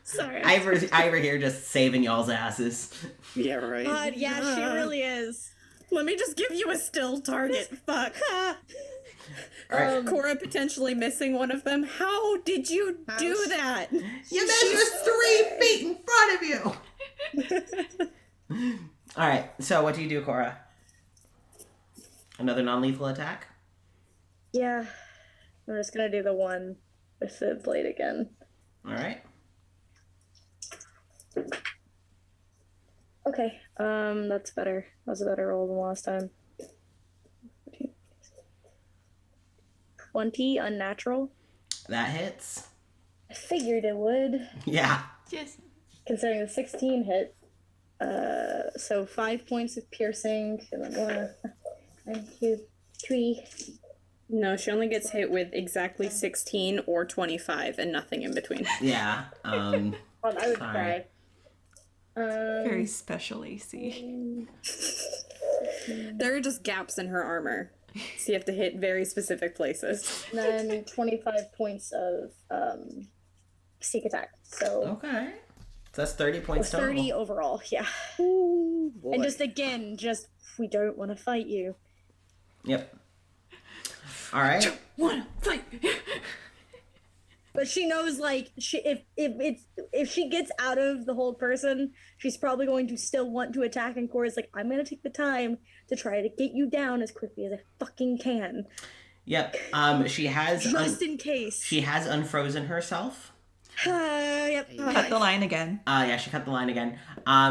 Sorry. Ivor here just saving y'all's asses. Yeah, right. God, yeah, she really is. Let me just give you a still target. Fuck. All right. Cora potentially missing one of them. How did you do that? You measure 3 feet in front of you. All right. So what do you do, Cora? Another non-lethal attack? Yeah. I'm just gonna do the one with the blade again. All right. Okay, that's better. That was a better roll than last time. 20 unnatural. That hits. I figured it would, Yeah. Just considering the 16 hit. So 5 points of piercing, and then 1, 2, 3. No, she only gets hit with exactly 16 or 25 and nothing in between. Yeah. Oh, I would Sorry. cry. very special AC. There are just gaps in her armor. So you have to hit very specific places. And then 25 points of sneak attack. So Okay. So that's 30 points total. 30 overall, yeah. Ooh, boy. And just again, we don't want to fight you. Yep. All right. Wanna fight? But she knows, like, if she gets out of the whole person, she's probably going to still want to attack. And Cora's like, I'm gonna take the time to try to get you down as quickly as I fucking can, Yep. She has just in case. she has unfrozen herself. Yep. Cut the line again. Yeah, she cut the line again.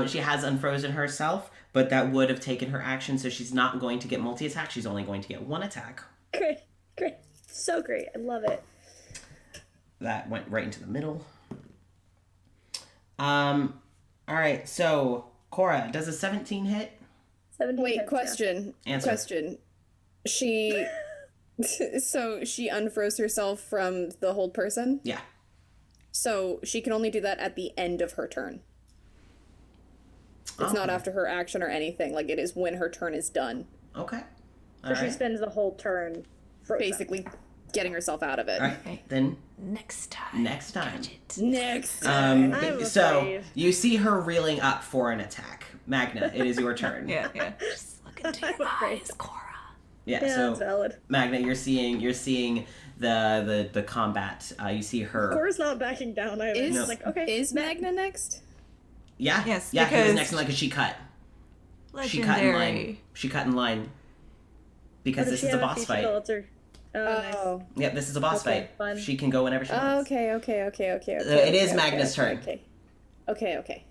She has unfrozen herself, but that would have taken her action, so she's not going to get multi-attack. She's only going to get 1 attack. Great, so great. I love it. That went right into the middle. All right, so Cora, does a 17 hit? 17 Wait, hits, question. Answer. Question. She. So she unfroze herself from the hold person? Yeah. So she can only do that at the end of her turn. It's not Okay. after her action or anything. Like, it is when her turn is done. Okay. So All she right. spends the whole turn frozen. Basically, getting herself out of it. All right. Then Next time. next time. Next. I'm So afraid. you see her reeling up for an attack. Magna, it is your turn. Yeah. Just look into your afraid. eyes, Cora. Yeah. Yeah, So that's valid. Magna, you're seeing the combat. You see her. Cora's not backing down either. Is, She's like, okay. is Magna next? Yeah. Yes, Yeah. He was because- next in line because she cut. She cut in line. Legendary. She cut in line. Because What if this she is a had boss feature fight. filter? Oh, nice. Oh. Yep, this is a boss Okay, fight. fun. She can go whenever she wants. Okay. It is Magna's turn. Okay.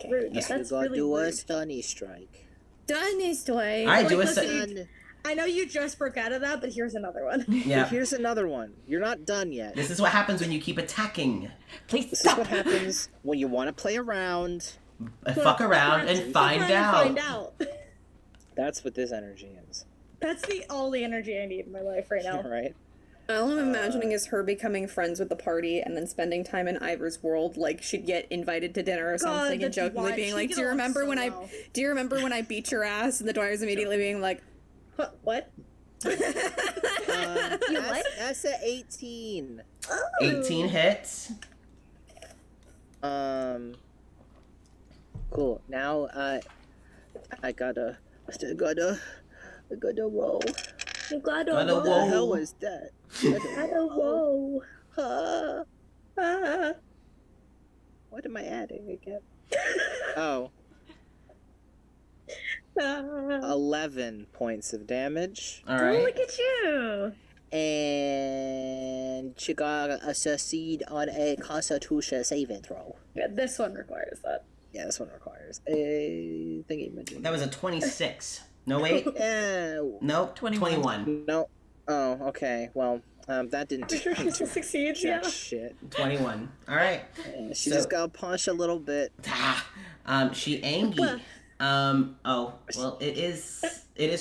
Rude. Yes, That's We're gonna really do a rude. stunny strike. Done is way. All right, do a Listen, se- I know you just broke out of that, but here's another one. Yeah. Here's another one. You're not done yet. This is what happens when you keep attacking. Please This is stop. what happens when you want to play around. Fuck around and find Find out. out. That's what this energy is. That's all the energy I need in my life right now. Right? All I'm imagining is her becoming friends with the party and then spending time in Ivor's world. Like, she'd get invited to dinner or something and that'd be jokingly wild. being She'd like, get "Do you along remember so when well." Do you remember when I beat your ass?" And the Dwyer's immediately being like, Huh, what? That's a 18. 18 hits. Cool. Now I gotta roll. You got Got a a What the whoa. hell was that? Got a whoa. What am I adding again? Oh, 11 points of damage. All Oh, right. look at you. And she got a succeed on a Constitution saving throw. Yeah, this one requires that. Yeah, this one requires a thingy majig. That was a 26. No, wait. Nope. 21. No. Oh, okay. Well, that didn't. I'm sure she still succeeds, Jack yeah. shit. 21. All right. She So- just got punched a little bit. She angry. Oh, well, it is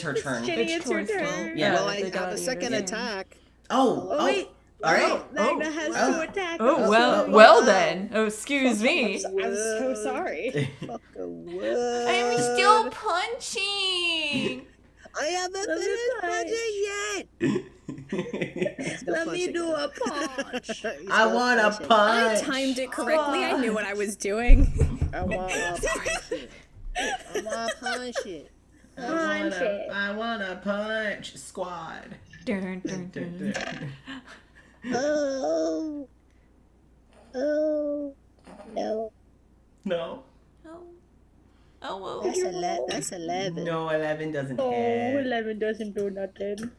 her turn. Jenny, it's your choice, Will? turn. Yeah. Well, I the have a second gladiator. attack. Oh, wait. all right. Magna has oh. to attack. Oh, us. well, wow. well then. Oh, excuse me. I'm so sorry. Fucking wood. I'm still punching. I haven't finished punching yet. Still Let me punching. do a punch. He's I still want a punching. I punch. timed it correctly. I knew what I was doing. I want to punch it. I want to punch it. Punch it. I want a punch squad. Dun, dun, dun. Oh. Oh. No. No. Oh, well. That's 11. No, 11 doesn't Oh, hit. 11 doesn't do nothing.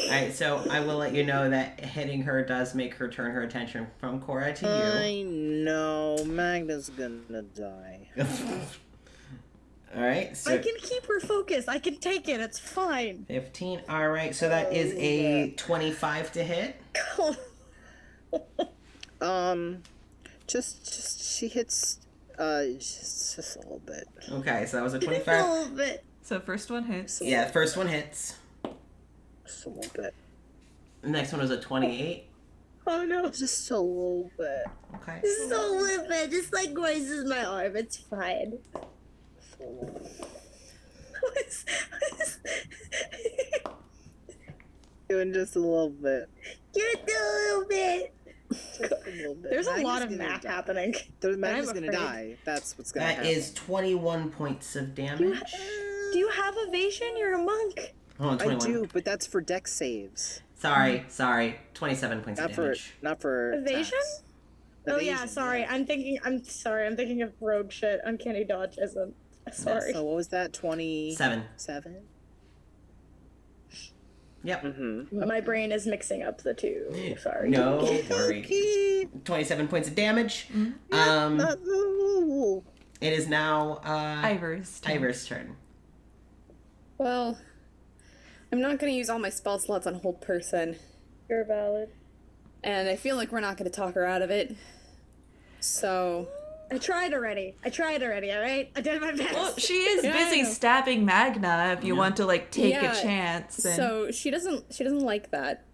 Alright, so I will let you know that hitting her does make her turn her attention from Cora to you. I know. Magna's gonna die. Alright, so I can keep her focused. I can take it. It's fine. 15. Alright, so that is a 25 to hit. Just she hits just a little bit. Okay, so that was a A 25. little bit. So first one hits. Yeah, first one hits. Just a little bit. The next one was a 28. Oh no. Just a little bit. Okay. Just a little bit. Just like grazes my arm. It's fine. Doing just a little bit. Just a little bit. Just a little bit. There's a Magna's lot of gonna math die. happening. Magna's I'm gonna afraid. die. That's what's gonna That happen. is 21 points of damage. Do you have evasion? You're a monk. Hold on, I 21. do, but that's for dex saves. Sorry. 27 points Not of for damage. not for Evasion? attacks. Oh yeah, Evasion, sorry. yeah. I'm thinking of rogue shit. Uncanny dodge isn't. Sorry. So what was that? 27? 7. Yep. Mm-hmm. My brain is mixing up the two. Sorry. No worry. 27 points of damage. It is now Ivor's turn. Ivor's turn. Well, I'm not going to use all my spell slots on hold person, You're valid. and I feel like we're not going to talk her out of it. So, I tried already, alright? I did my best. Well, she is Yeah, I busy know. stabbing Magna if you want to, like, take Yeah, a chance. And... so she doesn't like that.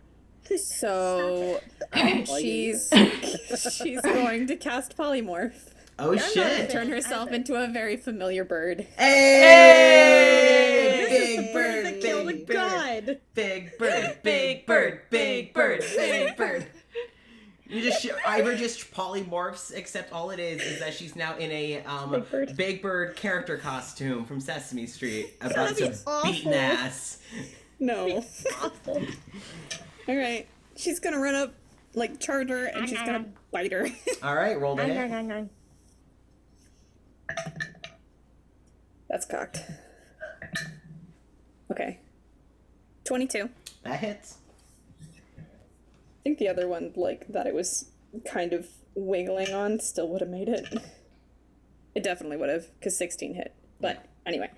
So she's going to cast polymorph. Oh shit! Turn herself into a very familiar bird. Hey! This is Big the bird bird, that killed a big bird, god. big bird, big bird, big bird, big bird. You just Ivor just polymorphs, except all it is that she's now in a Big Bird character costume from Sesame Street, about to beat an ass. No. All right. She's gonna run up, like, charge her, and she's gonna bite her. All right, roll the hit. That's cocked. Okay. 22. That hits. I think the other one, like, that it was kind of wiggling on still would have made it. It definitely would have, because 16 hit. But, anyway.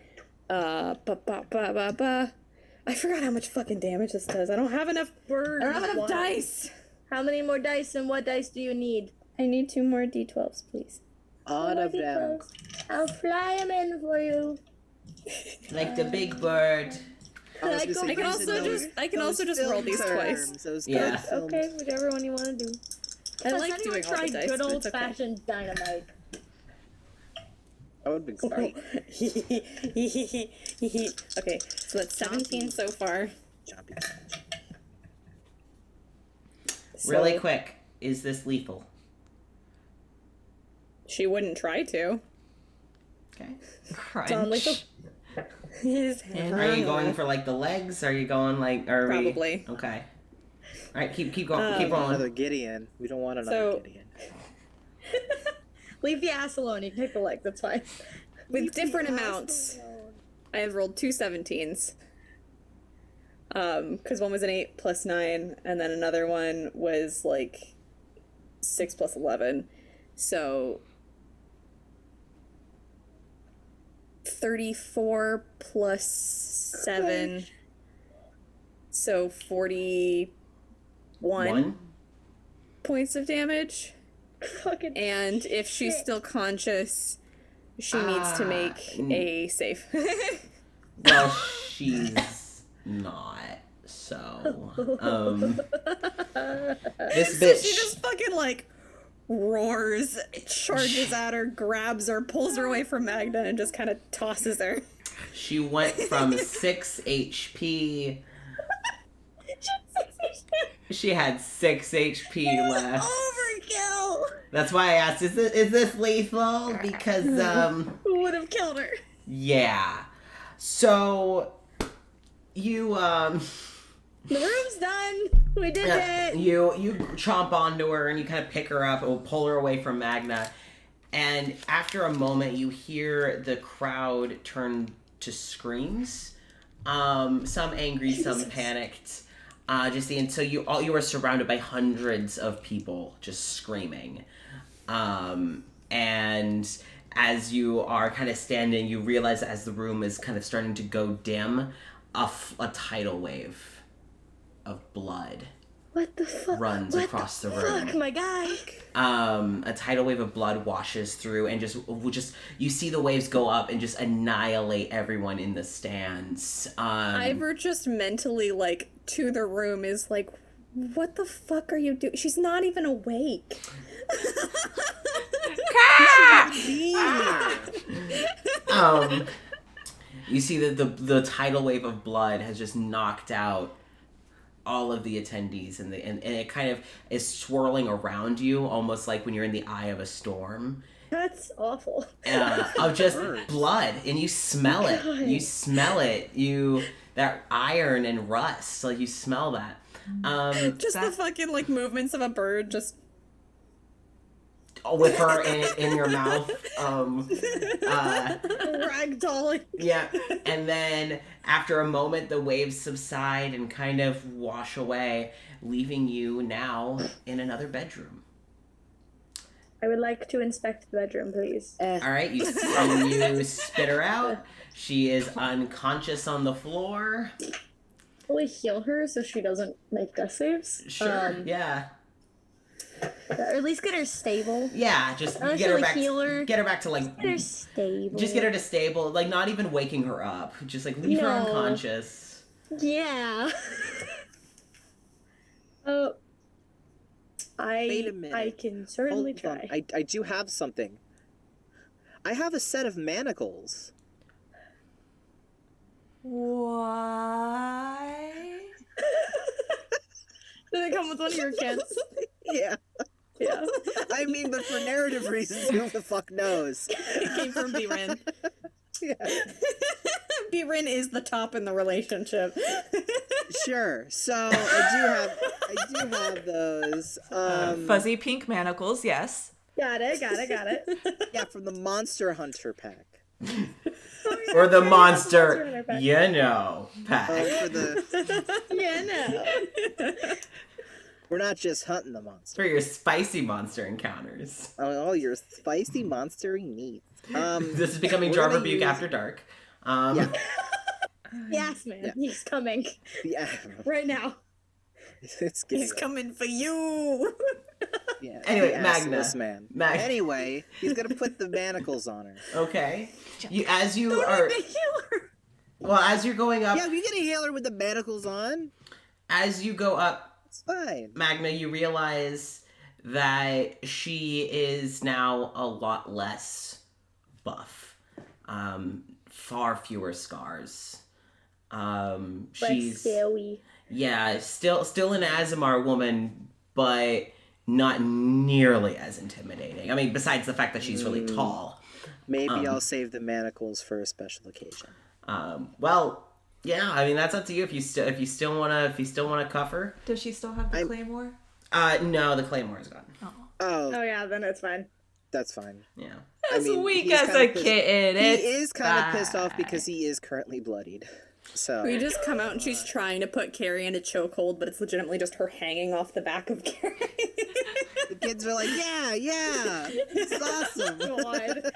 I forgot how much fucking damage this does. I don't have enough dice. How many more dice and what dice do you need? I need 2 more d12s, please. All of them. I'll fly them in for you. Like the Big Bird. I can also just roll these twice. Yeah. Okay, whichever one you want to do. I Has like anyone doing all the tried dice, good but old it's okay. fashioned dynamite? That would be great. Okay, so that's 17 so far. Really So quick, is this lethal? She wouldn't try to. Okay. Crunch. Non-lethal? His Are you going for like the legs? Are you going like? Are Probably. We... Okay. All right, keep going. Keep rolling. Another Gideon. We don't want another Gideon. Leave the ass alone. You can take the leg. That's fine. With different amounts. I have rolled 2 17s. Because one was an 8 plus 9, and then another one was like 6 plus 11. So 34 plus 7. So 41 One. points of damage. Fucking And if she's still conscious, she needs to make a save. Well, she's not. So, this bitch. She just fucking like roars, charges at her, grabs her, pulls her away from Magna, and just kind of tosses her. She went from 6 HP. She had 6 HP left. overkill. That's why I asked, is this lethal? Because, Who would have killed her? yeah. So, you, The room's done. We did it. you chomp onto her and you kind of pick her up and pull her away from Magna. And after a moment, you hear the crowd turn to screams. Some angry, some panicked. So you are surrounded by hundreds of people just screaming. And as you are kind of standing, you realize as the room is kind of starting to go dim, a tidal wave of blood What the fuck? runs across the room. Fuck, my guy. A tidal wave of blood washes through, and just you see the waves go up and just annihilate everyone in the stands. Ivor just mentally, like, to the room is like, what the fuck are you doing? She's not even awake. You see that the tidal wave of blood has just knocked out all of the attendees, and it kind of is swirling around you, almost like when you're in the eye of a storm. That's awful. Of just blood, and you smell it. You smell it. That iron and rust, like you smell that. Just the fucking, like, movements of a bird, just... With her in your mouth. Ragdolling. Yeah, and then after a moment, the waves subside and kind of wash away, leaving you now in another bedroom. I would like to inspect the bedroom, please. All right, you spit her out. She is unconscious on the floor. Will we heal her so she doesn't make death saves? Sure, yeah. Or at least get her stable. Yeah, just Not get her necessarily back. heal her. Get her back to like. Get her stable. Just get her to stable, like not even waking her up. Just like leave her No. unconscious. Yeah. Oh. Wait a minute. I can certainly Hold on. try. I do have something. I have a set of manacles. Why? Did it come with one of your kids? Yeah. Yeah. I mean, but for narrative reasons, who the fuck knows? It came from B-Rin. Yeah. B-Rin is the top in the relationship. Sure. So I do have those. Fuzzy pink manacles, yes. Got it. Yeah, from the Monster Hunter pack. Or the monster, pack. For the Yeah, no. we're not just hunting the monster. For your spicy monster encounters. Oh, your spicy monstery needs. This is becoming we're Jar gonna Rebuke use- After Dark. Yeah. Yes, man. Yeah. He's coming. Yeah. Right now. It's getting He's coming for you. Yeah. Anyway, the Magna. assless man. Mag- Anyway, he's gonna put the manacles on her. Okay. As you Don't are, need to heal her. well, as you're going up, Yeah, we get a healer with the manacles on. as you go up, It's fine. Magna, you realize that she is now a lot less buff. Far fewer scars. She's scary. yeah, still an Azamar woman, but not nearly as intimidating. I mean, besides the fact that she's really tall. Maybe I'll save the manacles for a special occasion. Well, yeah. I mean, that's up to you. If you still wanna cuff her. Does she still have the claymore? No, the claymore is gone. Oh yeah, then it's fine. That's fine. Yeah. As weak he's as kinda a pissed- kitten. He It's is kind of pissed off fine. because he is currently bloodied. So We just come out and she's trying to put Carrie in a chokehold, but it's legitimately just her hanging off the back of Carrie. the kids are like, yeah, it's awesome. God.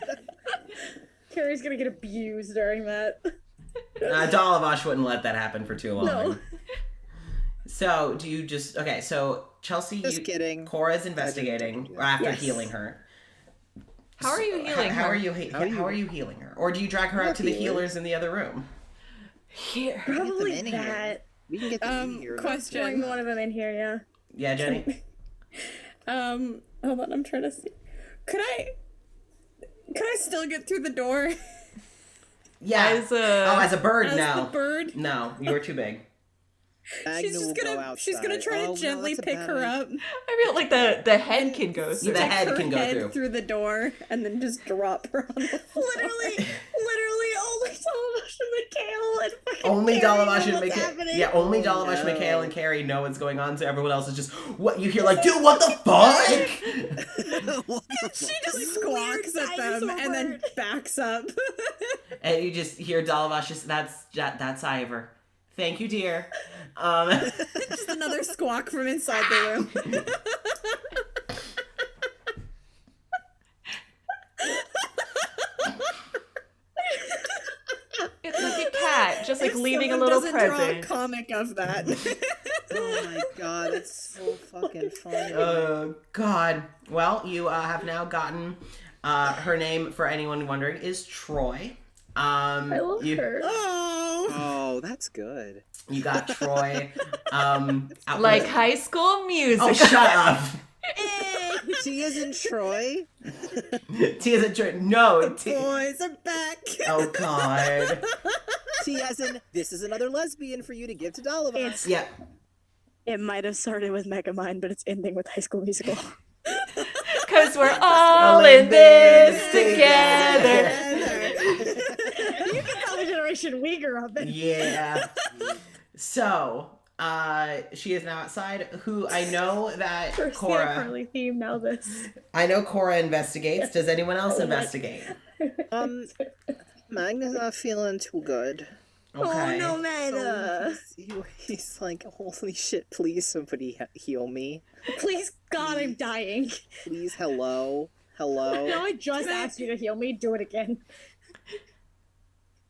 Carrie's gonna get abused during that. Dalavash wouldn't let that happen for too long. No. So, do you just... Okay, so, Chelsea... Just kidding. Cora's investigating after Yes. healing her. How are you healing How her? are you healing her? Or do you drag her out to the healing. healers in the other room? Here. Probably in here. that. We can get them in here. Question. Throwing one of them in here, yeah. Yeah, Jenny? Hold on, I'm trying to see. Could I still get through the door? Yeah. As a- as a bird, As no. the bird? No, you were too big. She's just gonna try to gently pick her up. I feel like the head can go through. The head her can go head through. the door and then just drop her on the floor. Literally only Dalavash and Mikhail and fucking Only Carrie know Dalavash and what's Mikhail. happening. Yeah, only Oh, Dalavash, no. Mikhail, and Carrie know what's going on, so everyone else is just... What? You hear like, dude, what the fuck? She just squawks at them dinosaur and then bird. backs up. And you just hear Dalavash just... That's Ivor. Thank you, dear. Just another squawk from inside the room. It's like a cat, just like If leaving a someone little doesn't draw a present. comic of that. Oh my god, that's so fucking funny. Oh, God. Well, you have now gotten... her name, for anyone wondering, is Troy. I love her. Oh. Oh, that's good. You got Troy. Out Like with- High School Music. Oh, shut up. She isn't Troy. T is a Troy. No. T. Boys are back. Oh, God. T as in, this is another lesbian for you to give to Dalavash. It's Yeah. It might have started with Megamind, but it's ending with High School Musical. Because we're all in this together. You can tell the generation we grew up in. Yeah. So, she is now outside. Who I know that First the Cora. Carly theme, now this. I know Cora investigates. Does anyone else investigate? Magna's not feeling too good. Okay. Oh no, man! So he's like, holy shit, please somebody heal me. Please, God, I'm dying. Please, hello. No, I just asked you to heal me. Do it again.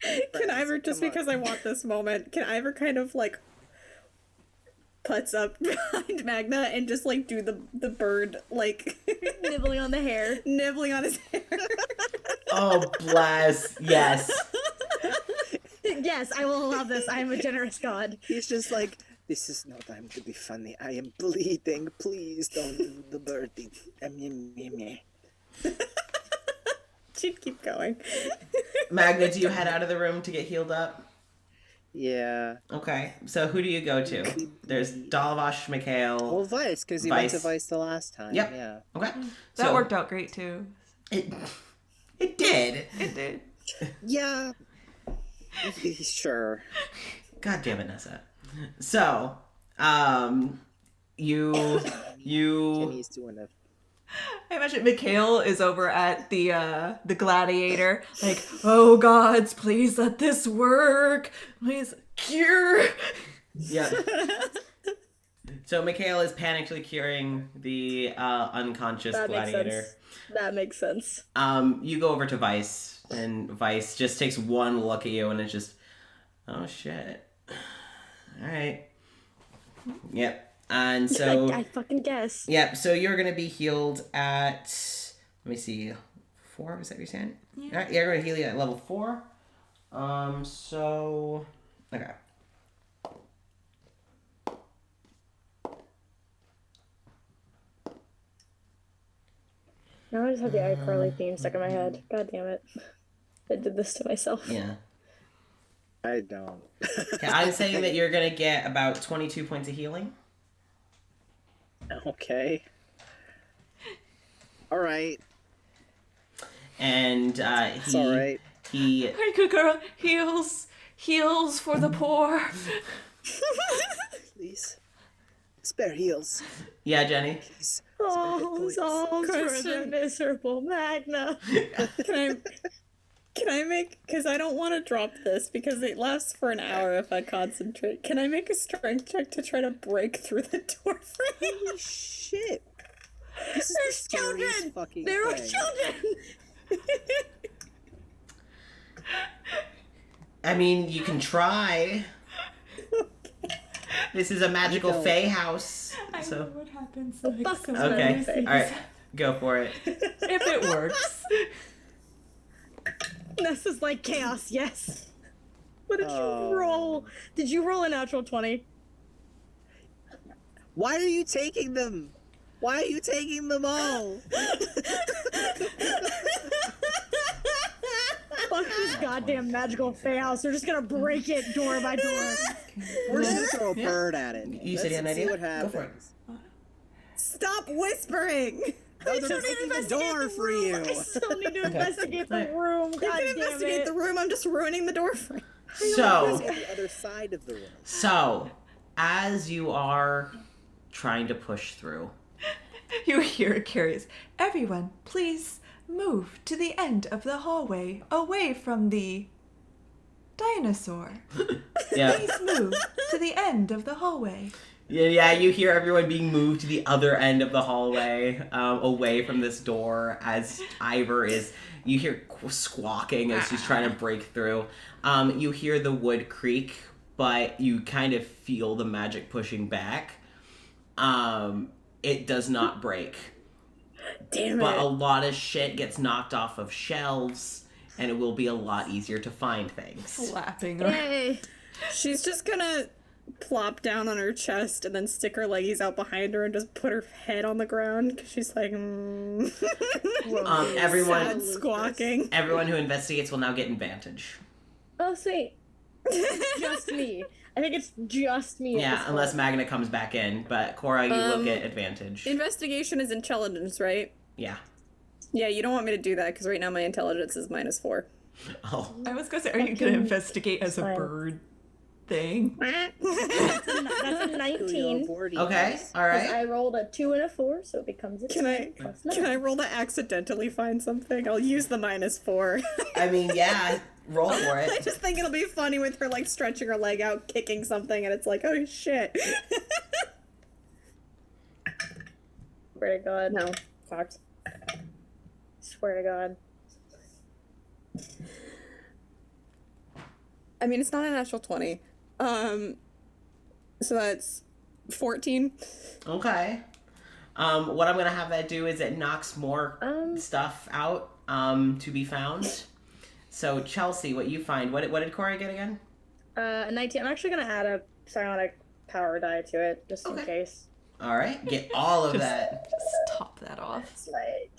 Can Ivor, just Come on. because I want this moment, can Ivor kind of like putts up behind Magna and just like do the bird like Nibbling on the hair. nibbling on his hair? Oh, bless. Yes. Yes, I will allow this. I am a generous god. He's just like, this is no time to be funny. I am bleeding. Please don't do the birdie. She'd keep going. Magna, do you head out of the room to get healed up? Yeah. Okay. So who do you go to? There's Dalavash, Mikhail. Well, Vice, because he went to Vice. Vice the last time. Yep. Yeah. Okay. That So, worked out great too. It did. It did. Yeah. Sure. God damn it, Nessa. So, you Kenny's doing a I imagine Mikhail is over at the gladiator, like, oh gods, please let this work. Please cure. yeah. So Mikhail is panically curing the unconscious That makes gladiator. sense. That makes sense. You go over to Vice, and Vice just takes one look at you, and it's just, oh shit. All right. Yep. And so, I fucking guess. yep. So you're gonna be healed at, let me see, 4. Was that what you're saying? Yeah. All right, yeah, you're gonna heal you at level 4. So, okay. Now I just have the iCarly theme stuck in my head. God damn it. I did this to myself. Yeah. I don't. Okay, I'm saying that you're gonna get about 22 points of healing. Okay. All right. And It's all right. he Pretty good girl heals Heals for the poor. Please. Spare heals. Yeah, Jenny. Please. Oh, for the Question. miserable Magna. Can I make, because I don't want to drop this because it lasts for an hour if I concentrate. Can I make a strength check to try to break through the door frame? Holy shit. This is There's the scariest children! fucking There are thing. children! I mean, you can try. This is a magical don't. fae house. I So know what happens next. fuck so is okay, Magic fae? all right, go for it. If it works. This is like chaos, yes. What did Oh. you roll? Did you roll a natural 20? Why are you taking them? Why are you taking them all? Fuck this goddamn magical fae house. They're just gonna break it door by door. We're just gonna throw a bird at it. You said you had an See idea? what Go happens. for it. Stop whispering! No, I they're still need to breaking the investigate door the for room. you. I still need to investigate the Right. room. You God can damn investigate it. the room, I'm just ruining the door frame. So, See the other side of the room. so, as you are trying to push through, You hear it carries. Everyone, please move to the end of the hallway, away from the dinosaur. yeah, Please move to the end of the hallway. yeah, you hear everyone being moved to the other end of the hallway, away from this door. As Ivor is, you hear squawking as she's trying to break through. You hear the wood creak, but you kind of feel the magic pushing back. It does not break. Damn But it. a lot of shit gets knocked off of shelves, and it will be a lot easier to find things. Slapping her. Yay. She's just gonna plop down on her chest and then stick her leggies out behind her and just put her head on the ground because she's like, Everyone, sad squawking. everyone who investigates will now get advantage. Oh, sweet. Just me. I think it's just me. at Yeah, this unless point. Magna comes back in, but Cora, you will get advantage. Investigation is intelligence, right? Yeah. Yeah, you don't want me to do that because right now my intelligence is -4. Oh. I was gonna say, are you gonna investigate as a Fine. bird thing? That's a 19. Okay. All right. I rolled a 2 and a 4, so it becomes a Can 10 plus 9. Can I roll to accidentally find something? I'll use the -4. I mean, yeah. Roll for I it. just think it'll be funny with her like stretching her leg out, kicking something, and it's like, oh shit. Swear to God. No, fucked. Swear to God. I mean, it's not a natural 20. So that's 14. Okay. What I'm gonna have that do is it knocks more stuff out to be found. So Chelsea, what you find? What did Cora get again? A 19. I'm actually going to add a psionic power die to it, just in Okay. case. All right, get all of Just- that. Just top that off. It's like,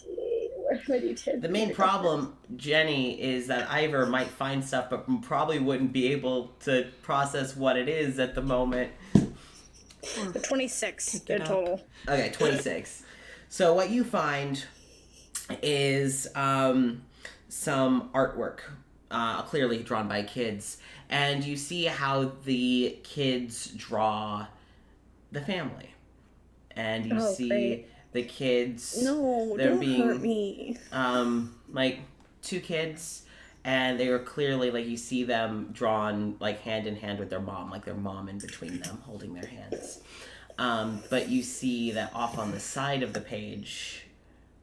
where would you take The main problem, Jenny, is that Ivor might find stuff, but probably wouldn't be able to process what it is at the moment. The 26 Pick it in up. total. Okay, 26. So what you find is some artwork, clearly drawn by kids, and you see how the kids draw the family, and you Oh, see great. the kids. No, They're don't being- hurt me. Like 2 kids, and they are clearly like you see them drawn like hand in hand with their mom, like their mom in between them holding their hands. But you see that off on the side of the page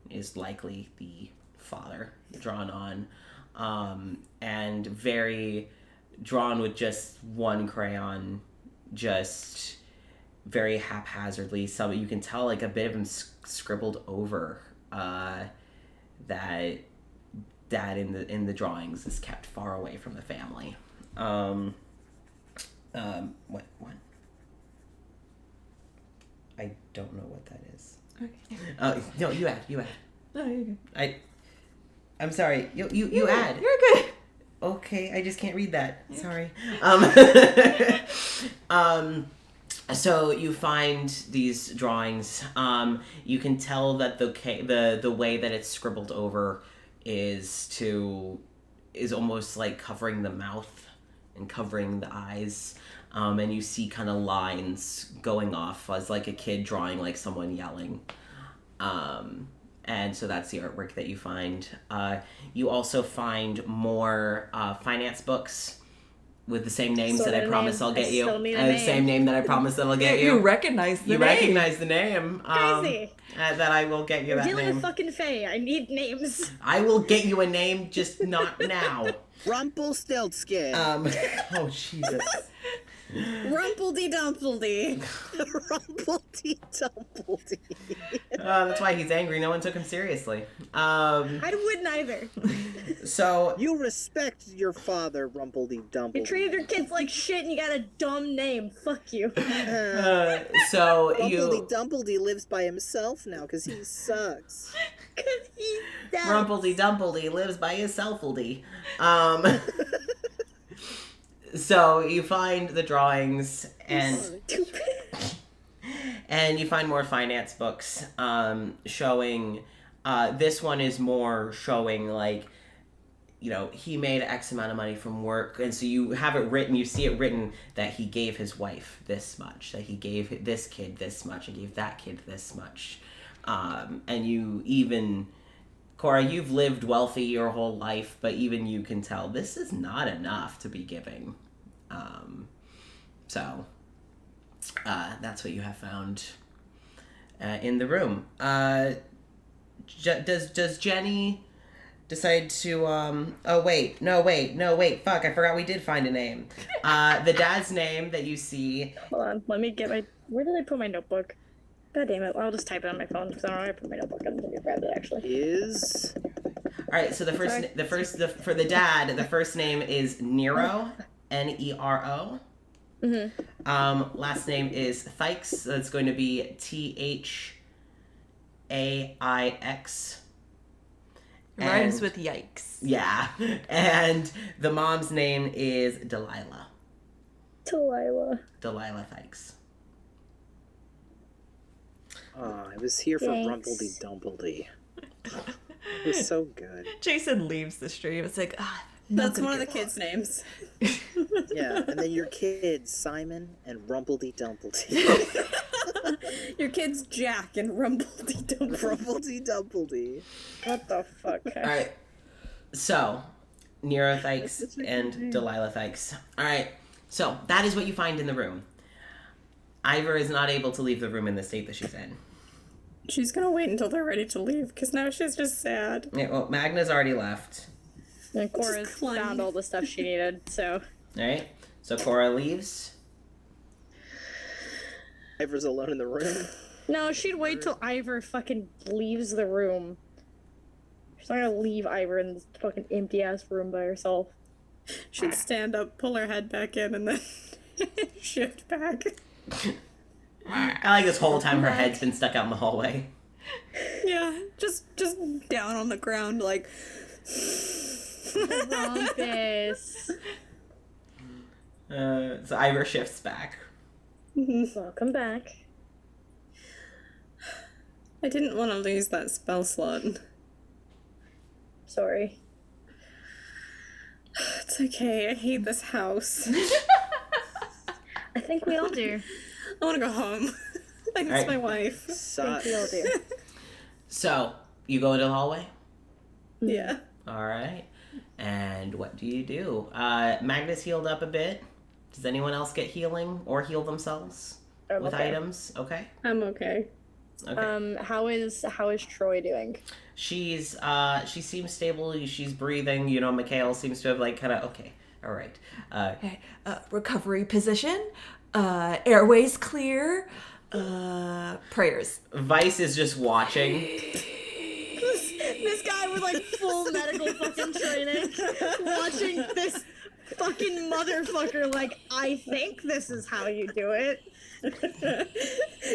is likely the father drawn on, and very drawn with just one crayon, just very haphazardly. Some you can tell like a bit of him scribbled over that in the drawings is kept far away from the family. What one? I don't know what that is. Okay. No, you add. No, you're good. I'm sorry. You add. You're good. Okay, I just can't read that. Sorry. So you find these drawings. You can tell that the way that it's scribbled over is almost like covering the mouth and covering the eyes. And you see kind of lines going off as like a kid drawing like someone yelling. And so that's the artwork that you find. You also find more finance books with the same names that I promise I'll get you. The same name that I promise that I'll get you. You recognize the name. You recognize the name. Crazy. That I will get you that Dealing name. with fucking Faye. I need names. I will get you a name, just not now. Rumpelstiltskin. Oh, Jesus. Rumpledy-dumpledy. Rumpledy-dumpledy. That's why he's angry. No one took him seriously. I wouldn't either. So You respect your father, Rumpledy-dumpledy. You treated your kids like shit and you got a dumb name. Fuck you. so you Rumpledy-dumpledy lives by himself now because he sucks. Because he's dead. Rumpledy-dumpledy lives by his selfledy. So you find the drawings and Stupid. you find more finance books showing this one is more showing like, you know, he made X amount of money from work, and so you have it written, you see it written that he gave his wife this much, that he gave this kid this much and gave that kid this much. And you even, Cora, you've lived wealthy your whole life, but even you can tell this is not enough to be giving. So that's what you have found in the room. Does Jenny decide to oh wait, no wait, fuck, I forgot we did find a name. The dad's name that you see. Hold on, let me get my. Where did I put my notebook? God damn it! I'll just type it on my phone because I don't know where I put my notebook. I'm gonna grab it actually. Is All right, so for the dad, the first name is Nero, Nero. Mm-hmm. Last name is Theix. That's going to be Thaix. Rhymes with yikes. Yeah, and the mom's name is Delilah. Delilah. Delilah Theix. I was here for Thanks. Rumpledy-dumpledy. It was so good. Jason leaves the stream. It's like, That's one of the kids' names. Yeah, and then your kids, Simon and Rumpledy-dumpledy. Your kid's Jack and Rumpledy-dumpledy. Rumpledy-dumpledy. What the fuck? All right, so Nero Theix and Delilah Theix. All right, so that is what you find in the room. Ivor is not able to leave the room in the state that she's in. She's gonna wait until they're ready to leave, because now she's just sad. Yeah, well, Magna's already left. And Cora's Just climbing. found all the stuff she needed, so. All right, so Cora leaves. Ivor's alone in the room. No, she'd wait till Ivor fucking leaves the room. She's not gonna leave Ivor in this fucking empty ass room by herself. She'd stand up, pull her head back in, and then shift back. I like this whole time her head's been stuck out in the hallway. Yeah, just down on the ground, like. Rumpus. So Ivor shifts back. Welcome back. I didn't want to lose that spell slot. Sorry. It's okay, I hate this house. I think we all do. I want to go home. I miss Alright. my wife. I think we all do. So you go into the hallway. Yeah. All right. And what do you do? Magnus healed up a bit. Does anyone else get healing or heal themselves I'm with okay. items? Okay. I'm okay. Okay. How is Troy doing? She seems stable. She's breathing. You know, Mikhail seems to have like kind of okay. All right. okay, recovery position, airways clear, prayers. Vice is just watching. This guy with like full medical fucking training, watching this fucking motherfucker like, I think this is how you do it.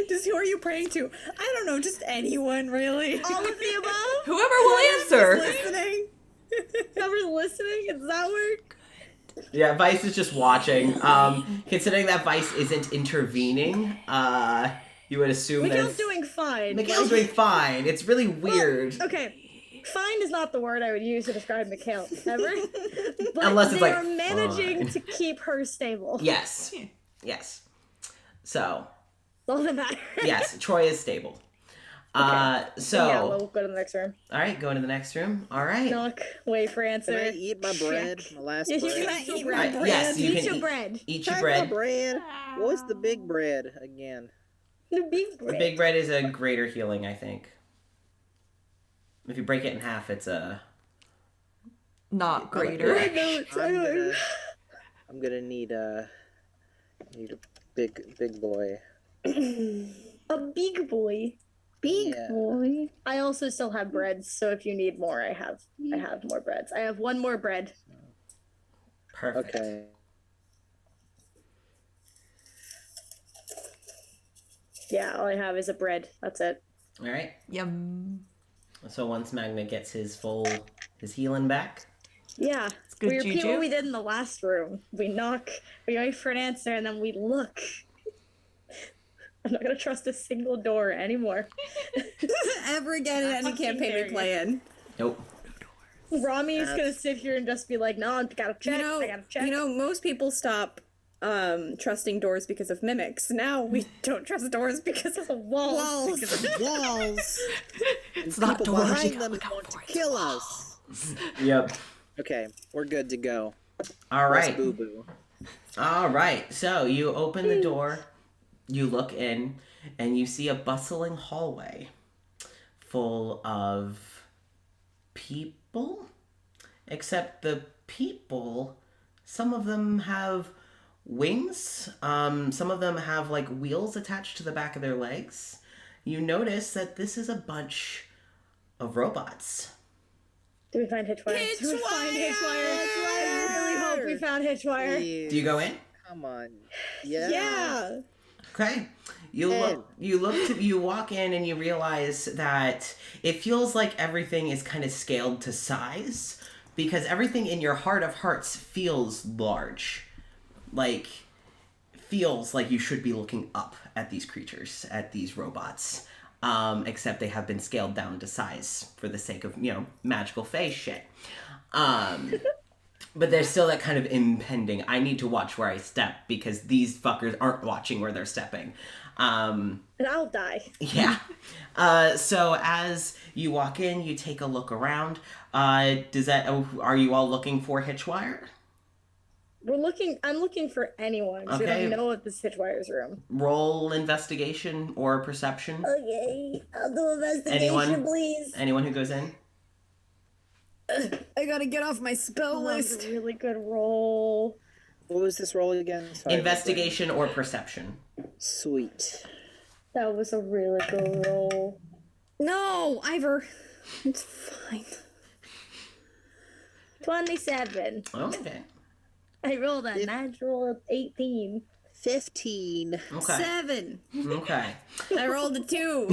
Just who are you praying to? I don't know, just anyone really. All of the above? Whoever will answer. Listening. Whoever's listening, does that work? Yeah, Vice is just watching. Considering that Vice isn't intervening, you would assume Mikhail's that doing fine. Mikhail's doing fine. It's really weird. Okay. Fine is not the word I would use to describe Mikhail ever. But Unless it's they like, are managing fine. to keep her stable. Yes. Yes. So, That's all that matters. yes, Troy is stable. So, Yeah, we'll go to the next room. all right, go into the next room. All right. Knock. Wait for answer. Can I eat my bread? Check. My last Yes, you bread? can eat your Eat bread. my Yes, you Eat can your eat- bread. Eat your Check bread. my bread. What's the big bread again? The big The bread. big bread is a greater healing, I think. If you break it in half, it's a... Not greater. I'm gonna need a big boy. A big boy. Big Yeah. boy. I also still have breads, so if you need more, I have more breads. I have one more bread. Perfect. Okay. Yeah, all I have is a bread. That's it. All right. Yum. So once Magna gets his healing back, Yeah. good We repeat juju. what we did in the last room. We knock, we wait for an answer, and then we look. I'm not gonna trust a single door anymore. Ever again in any fucking campaign dare we you. play in. nope. Rami's gonna sit here and just be like, no, I gotta check, I gotta check. You know, most people stop trusting doors because of mimics. Now we don't trust doors because of walls. Walls. It's not People doors. You behind gotta them look out want to for it. kill us. Yep. Okay, we're good to go. All right. Boo boo. All right. So you open the door, you look in, and you see a bustling hallway full of people. Except the people, some of them have wings. Some of them have like wheels attached to the back of their legs. You notice that this is a bunch of robots. Do we find Hitchwire? Do we find Hitchwire? I really hope we found Hitchwire. Please. Do you go in? Come on. Yeah. Yeah. Okay. You walk in and you realize that it feels like everything is kind of scaled to size because everything in your heart of hearts feels large. Like feels like you should be looking up at these creatures, at these robots. Except they have been scaled down to size for the sake of, magical phase shit. But there's still that kind of impending, I need to watch where I step because these fuckers aren't watching where they're stepping. And I'll die. Yeah. So as you walk in, you take a look around. Are you all looking for Hitchwire? I'm looking for anyone. 'Cause we Okay. don't know if this is Hitchwire's room. Roll investigation or perception. Okay. I'll do investigation, Anyone? please. Anyone who goes in? I gotta get off my spell That was list. a really good roll. What was this roll again? Sorry, Investigation or perception. Sweet. That was a really good roll. No, Ivor. It's fine. 27. Okay. I rolled a natural 18. 15. Okay. 7. Okay. I rolled a 2.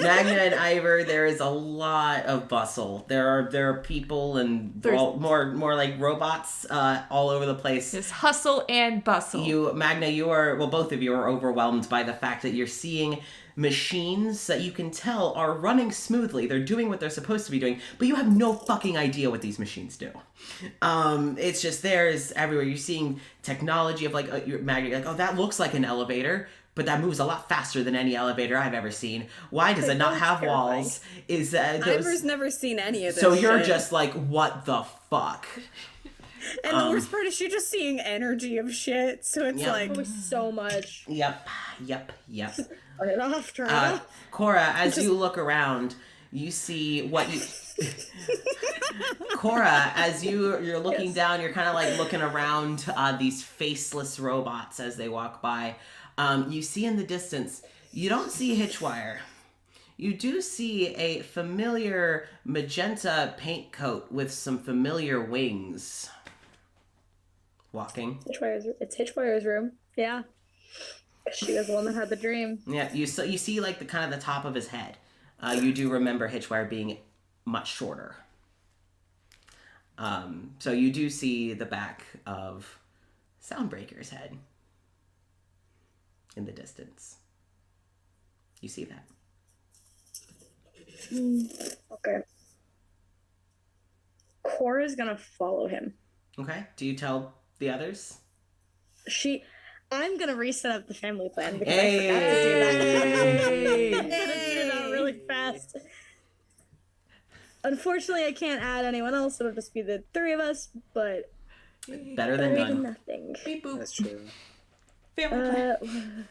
Magna and Ivor, there is a lot of bustle. There are people and more like robots all over the place. There's hustle and bustle. Magna, both of you are overwhelmed by the fact that you're seeing machines that you can tell are running smoothly. They're doing what they're supposed to be doing, but you have no fucking idea what these machines do. It's just there's everywhere. You're seeing technology of like Magna, you're like, oh, that looks like an elevator, but that moves a lot faster than any elevator I've ever seen. Why does it not have walls? Ivor's never seen any of this. So you're shit. just like, what the fuck? And the worst part is she's just seeing energy of shit. So it's Yeah. like, That was so much. Yep. Turn it off, turn it off. Cora, as you look around, you see what you... Cora, as you're looking down, you're kind of like looking around these faceless robots as they walk by. You see in the distance, you don't see Hitchwire. You do see a familiar magenta paint coat with some familiar wings. Walking. It's Hitchwire's room. Yeah. She was the one that had the dream. Yeah, you see like the kind of the top of his head. You do remember Hitchwire being much shorter. So you do see the back of Soundbreaker's head in the distance. You see that. Okay. Cora's gonna follow him. Okay. Do you tell the others? I'm gonna reset up the family plan because I forgot to do that. I'm gonna do that really fast. Unfortunately, I can't add anyone else. It'll just be the three of us, but Better than better than none. nothing. Beep boop. That's true. Family plan.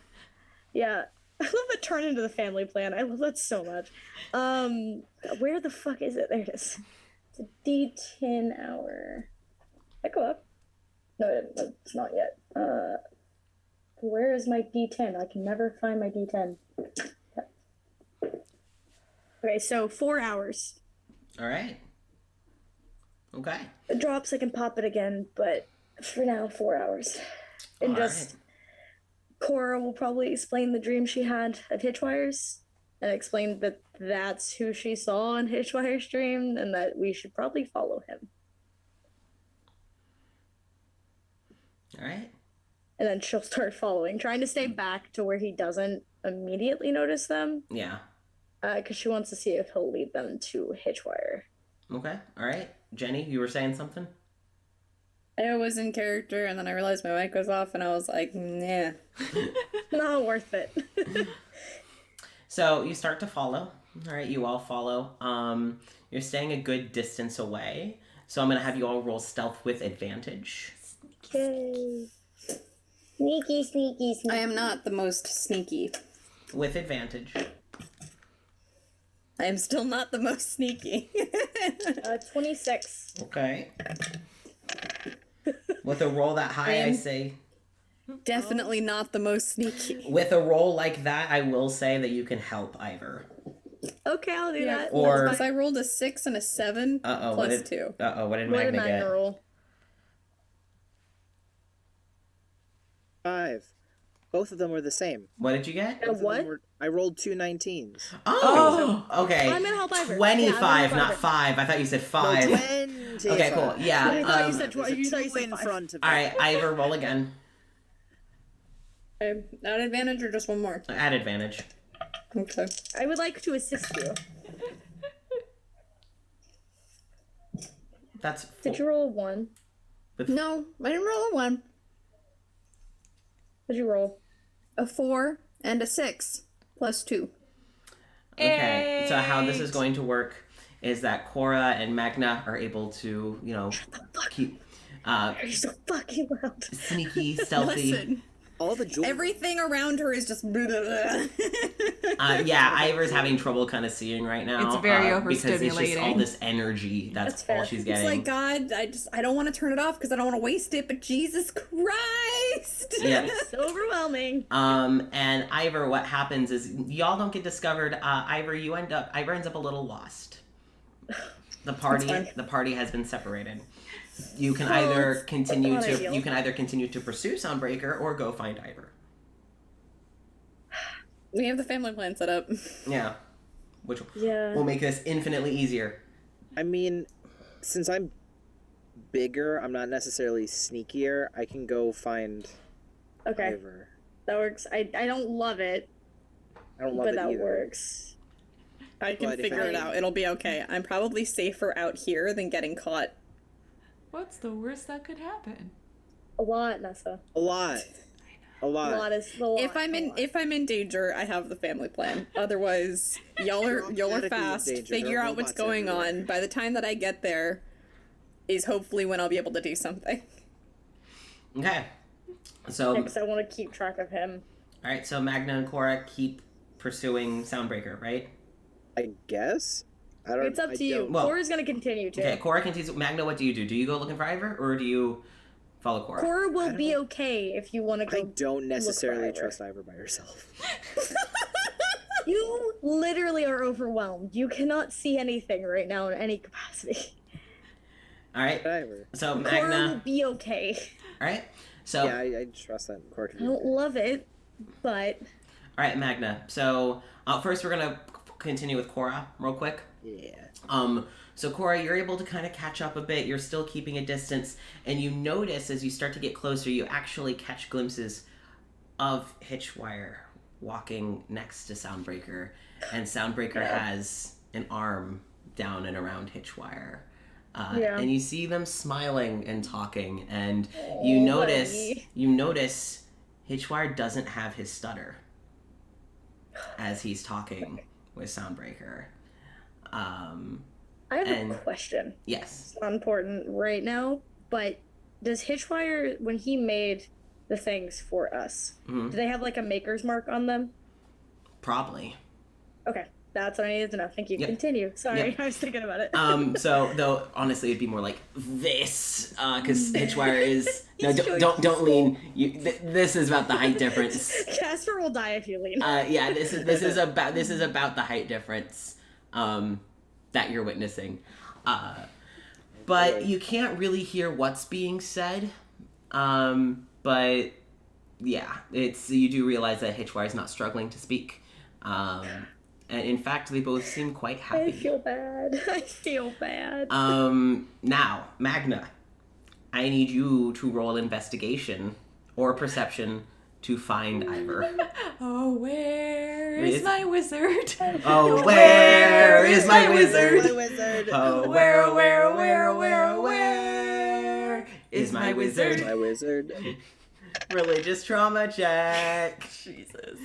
Yeah. I love it turn into the family plan. I love that so much. Where the fuck is it? There it is. It's a D10 hour. I go up. No, it's not yet. Where is my D10? I can never find my D10. Okay, so 4 hours. All right. Okay. It drops, I can pop it again, but for now, 4 hours. And All just, Cora will probably explain the dream she had of Hitchwires and explain that that's who she saw in Hitchwire's dream and that we should probably follow him. All right. And then she'll start following, trying to stay back to where he doesn't immediately notice them, Yeah. because she wants to see if he'll lead them to Hitchwire. Okay. All right. Jenny, you were saying something? I was in character, and then I realized my mic was off, and I was like, nah. Not worth it. So you start to follow. All right. You all follow. You're staying a good distance away. So I'm going to have you all roll stealth with advantage. Yay. Sneaky, sneaky, sneaky. I am not the most sneaky. With advantage. I am still not the most sneaky. 26. Okay. With a roll that high, I say... Definitely not the most sneaky. With a roll like that, I will say that you can help Ivor. Okay, I'll do that. Or- Because I rolled a 6 and a 7 Uh-oh. plus 2. What did What did Magna Magna get? roll? 5. Both of them were the same. What did you get? A Both of them what? I rolled 2 19s. Oh! Okay. I'm gonna help Ivor. 25, Yeah, not 5. I thought you said 5. 20. Okay, cool. Yeah. I thought you said There's a 2 in 5. front of me. Alright, Ivor, roll again. Okay. Not advantage or just one more? Add advantage. Okay. I would like to assist you. That's Did you roll a 1? No, I didn't roll a 1. What'd you roll? A 4 and a 6 plus 2. Okay, so how this is going to work is that Cora and Magna are able to, keep You're so fucking loud. sneaky, stealthy. Listen, All the jewelry. everything around her is just. Yeah, Ivor's having trouble kind of seeing right now. It's very because it's just all overstimulating. this energy. That's That's fair. all she's It's getting. like, God, I don't want to turn it off because I don't want to waste it, but Jesus Christ! Yeah. It's overwhelming. And Ivor, what happens is y'all don't get discovered. Ivor ends up a little lost. The party has been separated. You can either continue not to ideal. pursue Soundbreaker or go find Ivor. We have the family plan set up. Yeah, which Yeah. will make this infinitely easier. I mean, since I'm bigger, I'm not necessarily sneakier. I can go find Okay, Ivor. that works. I don't love it, I don't love but it that either. works. I can But if figure it I- out. It'll be okay. I'm probably safer out here than getting caught. What's the worst that could happen? A lot, Nessa. A lot. A A lot. lot is a lot. If I'm in danger, I have the family plan. Otherwise, y'all are automatically in fast. danger. Figure There are out what's robots going everywhere. on. By the time that I get there, is hopefully when I'll be able to do something. Okay, so Because I want to keep track of him. all right, so Magna and Cora keep pursuing Soundbreaker, right? I guess. I don't. It's up I to you. don't- Well- Cora's gonna continue to. Okay, Cora continues. Magna, what do you do? Do you go looking for Ivor or do you follow Cora? Cora will be okay if you want to I go. don't necessarily Ivor. trust Ivor by herself. You literally are overwhelmed. You cannot see anything right now in any capacity. All right, Ivor. so Cora will Magna. be okay. All right, so Yeah, I trust that Cora can I do don't that. love it, but all right, Magna. So first, we're gonna continue with Cora real quick. Yeah. So Cora, you're able to kind of catch up a bit. You're still keeping a distance, and you notice as you start to get closer, you actually catch glimpses of Hitchwire walking next to Soundbreaker, and Soundbreaker has an arm down and around Hitchwire. Yeah. And you see them smiling and talking, and you notice Hitchwire doesn't have his stutter as he's talking with Soundbreaker. I have a question. Yes. It's not important right now, but does Hitchwire, when he made the things for us, do they have like a maker's mark on them? Probably. Okay, that's what I needed to know. Thank you. Yep. Continue. Sorry, Yep. I was thinking about it. So though honestly it'd be more like this, because Hitchwire is no, don't lean. This is about the height difference. Casper will die if you lean. Yeah, this is about the height difference that you're witnessing. But you can't really hear what's being said. But yeah, you do realize that Hitchwire's not struggling to speak. And in fact, they both seem quite happy. I feel bad. Now, Magna, I need you to roll investigation or perception to find Ivor. Oh, where is my wizard? Oh, where is my wizard? My wizard. Oh, where is my wizard? My wizard. Religious trauma check. Jesus.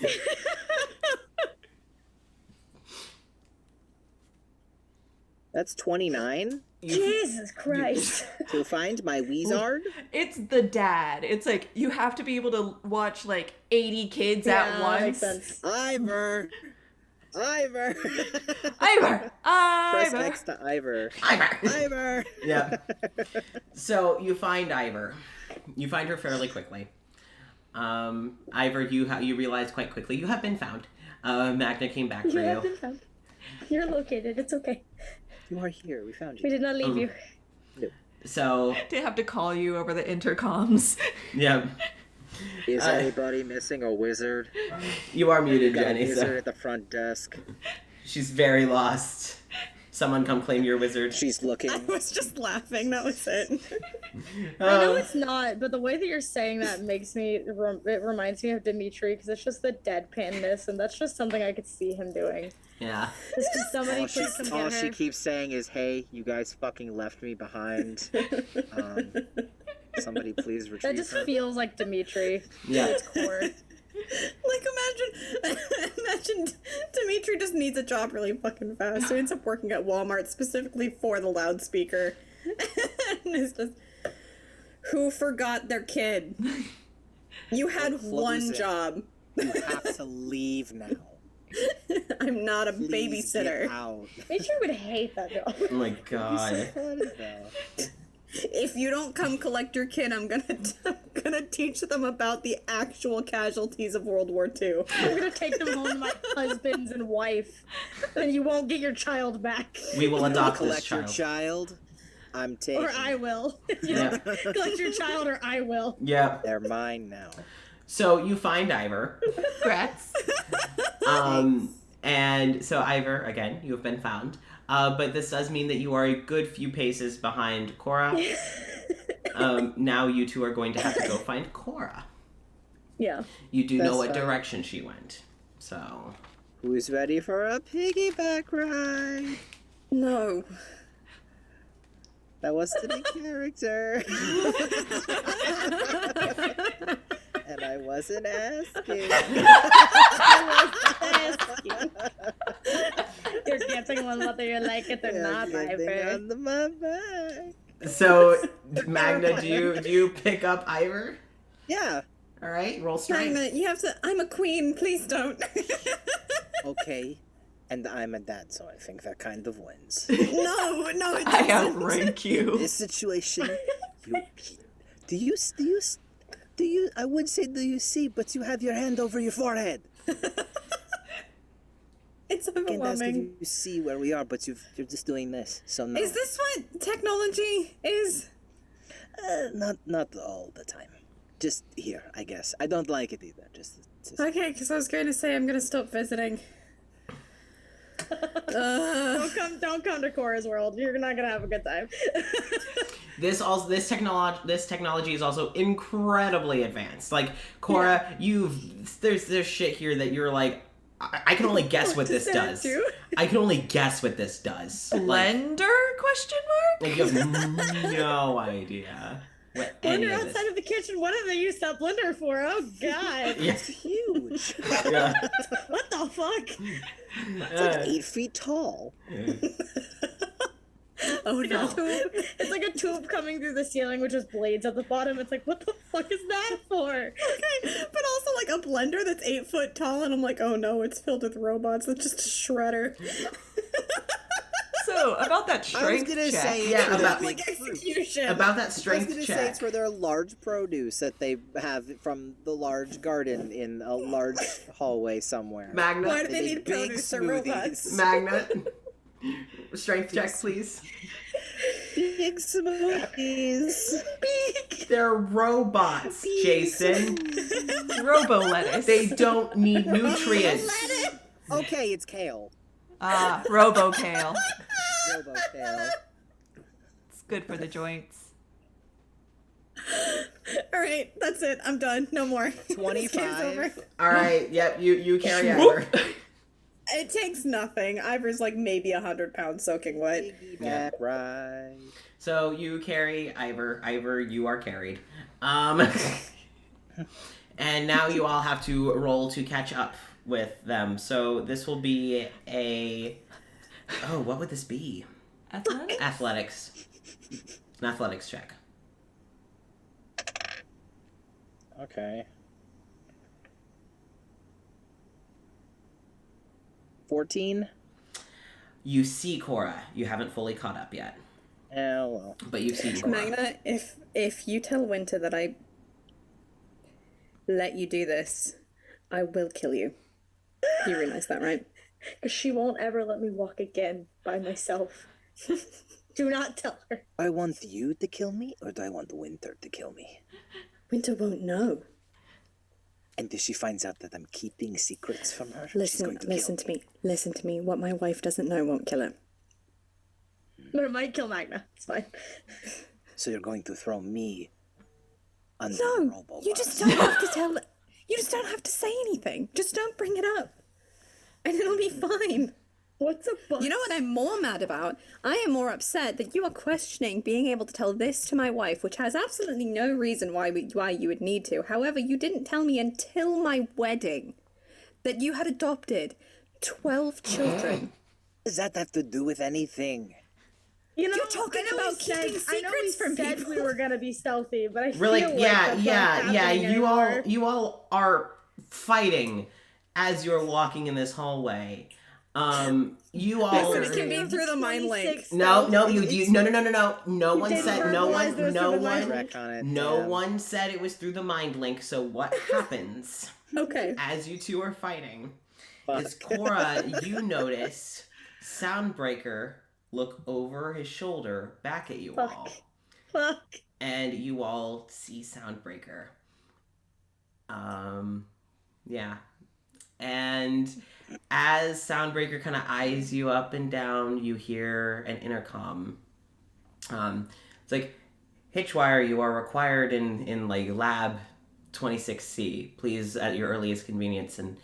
That's 29 Jesus Christ. to find my wizard. It's the dad. It's like you have to be able to watch like 80 kids at That once. makes sense. Ivor. Ivor! Press Ivor! X to Ivor. Ivor. Ivor. Yeah. So you find Ivor. You find her fairly quickly. Ivor, you realize quite quickly you have been found. Magna came back for You have you. been found. You're located. It's okay. You are here. We found We you. did not leave you. So They have to call you over the intercoms. yeah, Is anybody missing a wizard? you are muted, Got a Jenny. wizard So at the front desk. she's very lost. Someone come claim your wizard. She's looking. I was just laughing. That was it. I know it's not, but the way that you're saying that makes me, it reminds me of Dimitri, because it's just the deadpanness, and that's just something I could see him doing. Yeah. Just can somebody All, please come all get she her? keeps saying is, "Hey, you guys fucking left me behind. Somebody please That retrieve just her." feels like Dimitri Yeah. to its core. Like, imagine Dimitri just needs a job really fucking fast, so he ends up working at Walmart specifically for the loudspeaker. And it's just, who forgot their kid? You had Close one it. job. You have to leave now. I'm not a Please babysitter. Get out. Dimitri would hate that job. Oh my god. If you don't come collect your kid, I'm gonna teach them about the actual casualties of World War II. I'm gonna take them home to my husbands and wife, and you won't get your child back. We will adopt this Collect your child. child. I'm taking. Or I will. Yeah. Collect your child, or I will. Yeah. They're mine now. So you find Ivor. Congrats. And so Ivor, again, you have been found. But this does mean that you are a good few paces behind Cora. Now you two are going to have to go find Cora. Yeah. You do know That's what fine. direction she went. So Who's ready for a piggyback ride? No. That was to the character. And I wasn't asking. You're dancing one whether you like it or not, Getting Ivor. on my back. So Magna, do you pick up Ivor? Yeah. All right, roll strength. Magna, you have to. I'm a queen. Please don't. Okay. And I'm a dad, so I think that kind of wins. No, it I doesn't. outrank you. This situation, do you, I would say do you see, but you have your hand over your forehead. It's And that's overwhelming. you see where we are, but you're just doing this. So no. Is this what technology is? Not all the time. Just here, I guess. I don't like it either. Just Okay, because I was going to say I'm going to stop visiting. Don't come to Cora's world. You're not gonna have a good time. This technology is also incredibly advanced. Like Cora, there's shit here that you're like, I can only guess what this does. I can only guess what this does. Like, Blender Question mark? Like, you have no idea what any Blender of this. outside of the kitchen. What have they used that blender for? Oh God! Yeah. It's huge. Yeah. What the fuck? It's like 8 feet tall. Oh no. It's like a tube coming through the ceiling with just blades at the bottom. It's like, what the fuck is that for? Okay, but also like a blender that's 8 foot tall, and I'm like, oh no, it's filled with robots. That's just a shredder. So, about that I was strength gonna check. say Yeah, it's about- big Like fruit. execution. About that I was strength gonna say check. it's for their large produce that they have from the large garden in a large hallway somewhere. Magna. Why do they make need big produce or smoothies. robots? Magna. Strength check, please. Big smoothies. They're robots, Jason. Robo lettuce. They don't need nutrients. Okay, it's kale. Robo kale. Robo kale. It's good for the joints. All right, that's it. I'm done. No more. This game's 25. over. All right. Yep. You carry Ivor. It takes nothing. Ivor's like maybe 100 pounds soaking wet. Piggyback ride. So you carry Ivor. Ivor, you are carried. And now you all have to roll to catch up with them. So this will be a. Oh, what would this be? Athletics? Athletics. An athletics check. Okay. 14? You see Cora. You haven't fully caught up yet, Oh, well. but you see Cora. Magna, if you tell Winter that I let you do this, I will kill you. You realize that, right? Because she won't ever let me walk again by myself. Do not tell her. I want you to kill me, or do I want Winter to kill me? Winter won't know. And if she finds out that I'm keeping secrets from her, she's Listen, going to listen kill to me. Listen to me. What my wife doesn't know won't kill her. But it might kill Magna. It's fine. So you're going to throw me under the No, robo you bus. just don't have to tell. You just don't have to say anything. Just don't bring it up, and it'll be fine. What's a bus? You know what I'm more mad about? I am more upset that you are questioning being able to tell this to my wife, which has absolutely no reason why you would need to. However, you didn't tell me until my wedding that you had adopted 12 children. Does that have to do with anything? You know, You're talking I know about we said- keeping I know we secrets from said people. we were gonna be stealthy, but I Really? feel like Yeah, that's yeah, not yeah. happening anymore. You all are fighting as you're walking in this hallway. You all. Listen, it can be through the mind link. 26 No, no, stealth. you no, no, no, no, no. No You one didn't said. No verbalize one. those No through the mind one. link. Wreck on it. No yeah. one said it was through the mind link. So what happens Okay. as you two are fighting Fuck. is Cora. You notice Soundbreaker look over his shoulder back at you all, Fuck. and you all see Soundbreaker. Yeah, and as Soundbreaker kind of eyes you up and down, you hear an intercom. It's like, Hitchwire, you are required in like lab 26C. Please, at your earliest convenience. And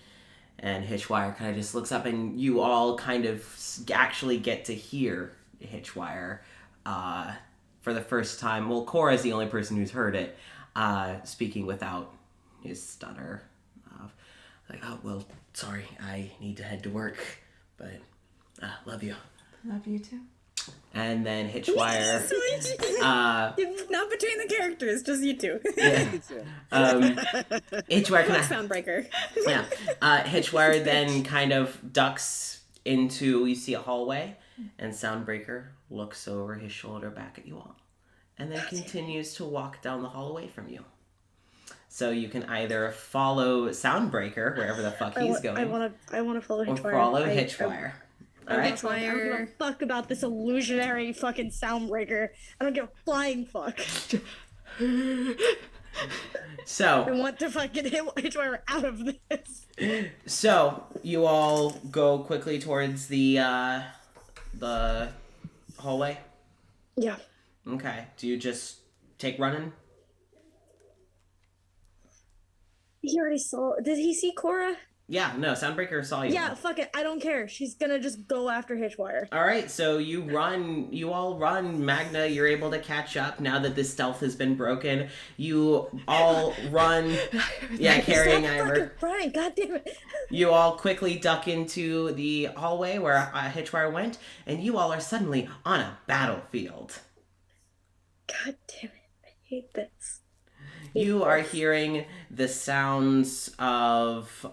Hitchwire kind of just looks up, and you all kind of actually get to hear Hitchwire for the first time. Well, Cora's the only person who's heard it, speaking without his stutter. Like, oh, well, sorry, I need to head to work, but love you. Love you too. And then Hitchwire, Not between the characters, just you two. Hitchwire kind of, Soundbreaker. yeah. Hitchwire then kind of ducks into, you see a hallway, and Soundbreaker looks over his shoulder back at you all, and then continues to walk down the hall away from you. So you can either follow Soundbreaker wherever the fuck he's going, I want to follow or Hitchwire. follow Hitchwire. All right. I don't give a fuck about this illusionary fucking Soundbreaker. I don't give a flying fuck. I So want to fucking hit Hitchwire out of this. you all go quickly towards the hallway. Yeah. Okay. Do you just take running? He already saw. Did he see Cora? Yeah, no, Soundbreaker saw you. Yeah, fuck it. I don't care. She's gonna just go after Hitchwire. All right, so you all run. Magna, you're able to catch up now that the stealth has been broken. You all run. Yeah, carrying Ivor. Brian, goddamn it. You all quickly duck into the hallway where Hitchwire went, and you all are suddenly on a battlefield. God damn it. I hate this. You are hearing the sounds of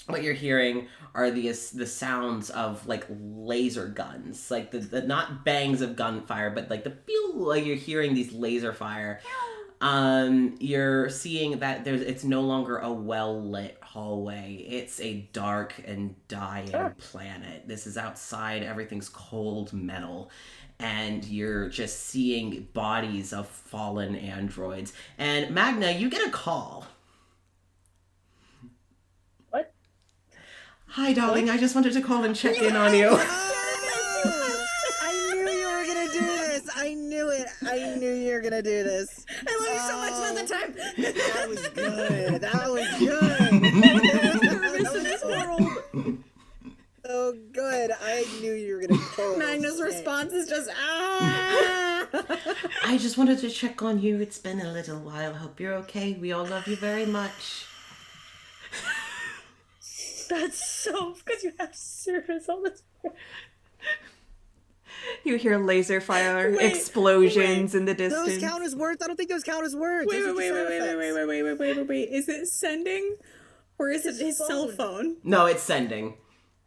what you're hearing are the sounds of like laser guns, like the not bangs of gunfire, but like the pew, like you're hearing these laser fire. You're seeing that it's no longer a well lit hallway. It's a dark and dying planet. This is outside. Everything's cold metal. And you're just seeing bodies of fallen androids. And Magna, you get a call. What? Hi, darling. I just wanted to call and check in on you. I knew you were gonna do this. I knew it. I knew you were gonna do this. I love you so much all the time. That was good. That was good. Service in this world. So good. I knew you were gonna totally Magna's say it. response is just ah. I just wanted to check on you. It's been a little while. Hope you're okay. We all love you very much. That's so because you have service all this. You hear laser fire explosions in the distance. Those count as words? I don't think those count as words. Wait. Those are just sound effects. Is it sending, or is it his cell phone? No, it's sending.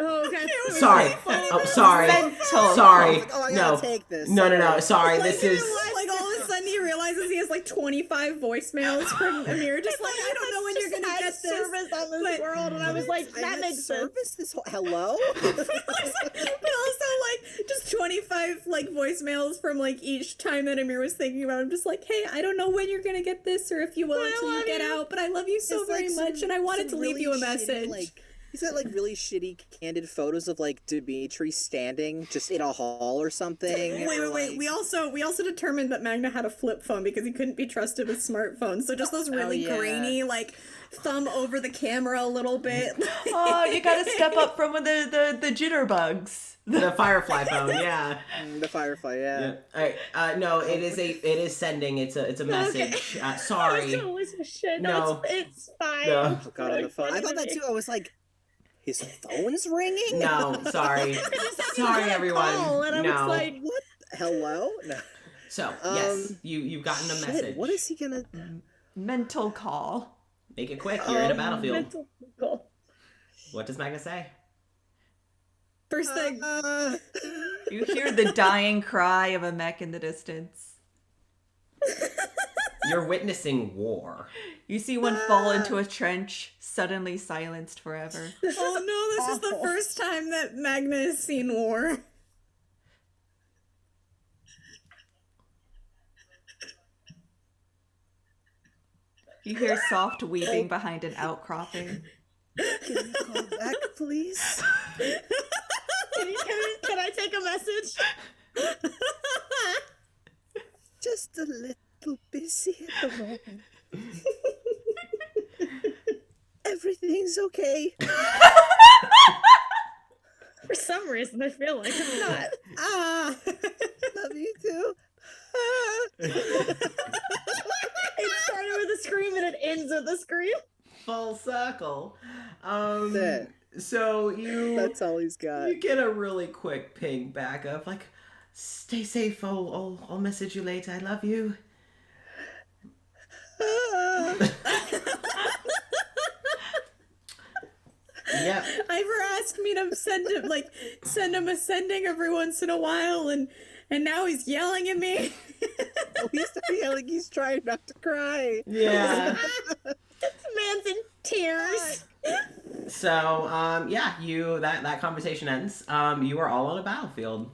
Oh, okay. Sorry. Oh, sorry. Mental. Sorry. Oh, I No. gotta take this. No. Sorry. This is. Like all of a sudden he realizes he has like 25 voicemails from Amir, just like I don't know when you're gonna get this. Service on this world, and I was like, I that had makes sense. service this whole hello? But also like just 25 like voicemails from like each time that Amir was thinking about him, just like, hey, I don't know when you're gonna get this or if you will until you get out, but I love you so It's very like much and I wanted to some leave you a really shitty, message. like, he's got like really shitty candid photos of like Dimitri standing just in a hall or something. Wait. Like, We also determined that Magna had a flip phone because he couldn't be trusted with smartphones. So just those really yeah. grainy, like thumb over the camera a little bit. Oh, you gotta step up from the jitterbugs. The Firefly phone, yeah. the Firefly, yeah. All right. No, it is sending. It's a message. Sorry. Shit. No. No, it's fine. No. Got on the phone. I thought that too. I was like, his phone's ringing? No, sorry. Sorry, everyone. Call, and I No. was like, What? Hello? No. So yes, you've gotten a Shit, message. what is he gonna? Mental call. Make it quick. You're in a battlefield. mental call. What does Magna say? First thing. You hear the dying cry of a mech in the distance. You're witnessing war. You see one fall into a trench, suddenly silenced forever. Oh no, this is the first time that Magna has seen war. You hear soft weeping behind an outcropping. Can you call back, please? Can I take a message? Just a little busy at the moment. Everything's okay. For some reason, I feel like it's not. Love you too. It started with a scream and it ends with a scream. Full circle. That- So you. That's all he's got. You get a really quick ping back of like, stay safe. I'll message you later. I love you. Yep. Ivor asked me to send him a sending every once in a while, and now he's yelling at me. He's feeling he's trying not to cry. Yeah. This man's in tears. So that conversation ends. You are all on a battlefield.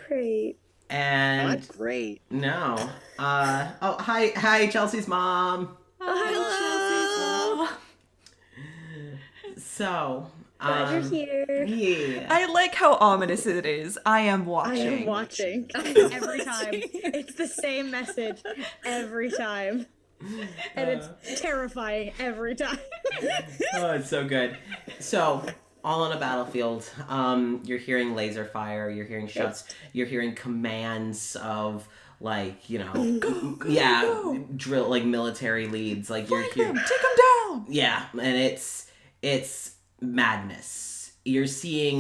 Great. And Not great. no. Hi, Chelsea's mom. Hello. So, Glad you're here. yeah. I like how ominous it is. I am watching. I am watching every time. It's the same message every time. And it's terrifying every time. Oh, it's so good. So, all on a battlefield, you're hearing laser fire, you're hearing shots, you're hearing commands of, like, you know, drill, like, military leads. Like, you're hearing... Take him down! Yeah, and it's madness. You're seeing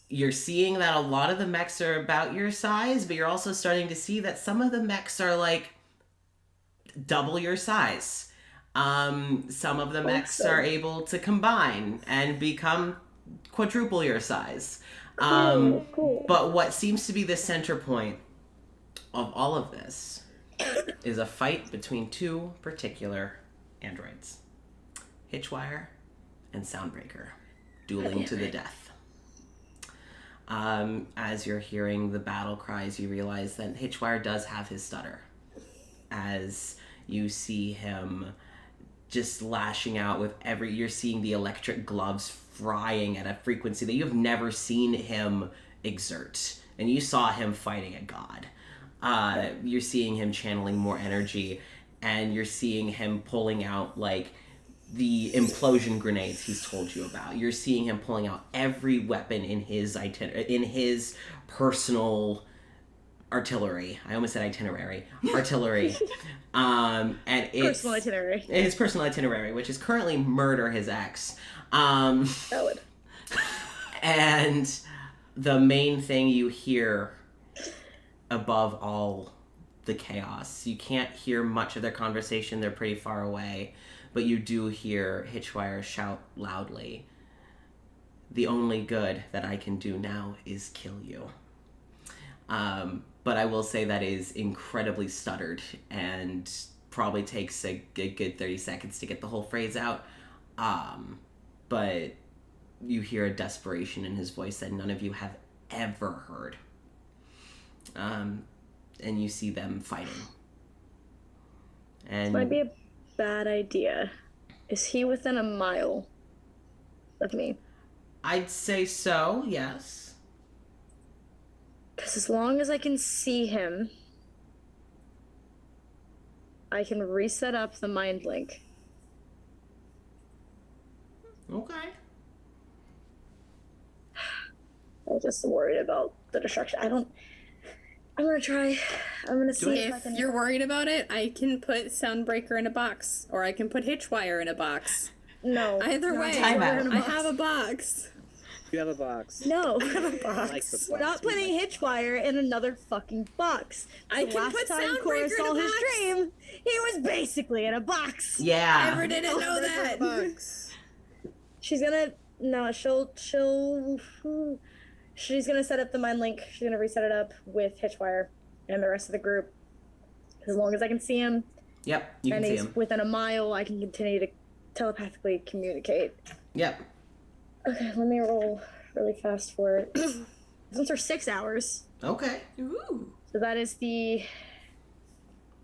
that a lot of the mechs are about your size, but you're also starting to see that some of the mechs are, like, double your size. Some of the mechs are able to combine and become quadruple your size. Cool. But what seems to be the center point of all of this is a fight between two particular androids. Hitchwire and Soundbreaker, dueling to the death. As you're hearing the battle cries, you realize that Hitchwire does have his stutter. As you see him just lashing out with you're seeing the electric gloves frying at a frequency that you have never seen him exert. And you saw him fighting a god. You're seeing him channeling more energy, and you're seeing him pulling out, like, the implosion grenades he's told you about. You're seeing him pulling out every weapon in his personal artillery. I almost said itinerary. Artillery. And it's Personal itinerary. his personal itinerary, which is currently murder his ex. Valid. And the main thing you hear above all the chaos, you can't hear much of their conversation, they're pretty far away, but you do hear Hitchwire shout loudly, "The only good that I can do now is kill you." But I will say that is incredibly stuttered and probably takes a good 30 seconds to get the whole phrase out. But you hear a desperation in his voice that none of you have ever heard. And you see them fighting. And Might be a bad idea. Is he within a mile of me? I'd say so, yes. Because as long as I can see him, I can reset up the mind link. Okay. I'm just worried about the destruction. I'm gonna try. I'm gonna see if I If can. you're worried about it, I can put Soundbreaker in a box, or I can put Hitchwire in a box. No. Either way, time out. I have a box. You have a box. No. I like the box. We're not putting Hitchwire in another fucking box. I The can last put time Cora Soundbreaker in saw a his box. dream, he was basically in a box. Yeah. Never didn't know that. Box. She's gonna she's gonna set up the mind link. She's gonna reset it up with Hitchwire and the rest of the group. As long as I can see him Yep, you can and see he's him. within a mile, I can continue to telepathically communicate. Yep. Okay, let me roll really fast for it. Those are 6 hours. Okay. Ooh. So that is the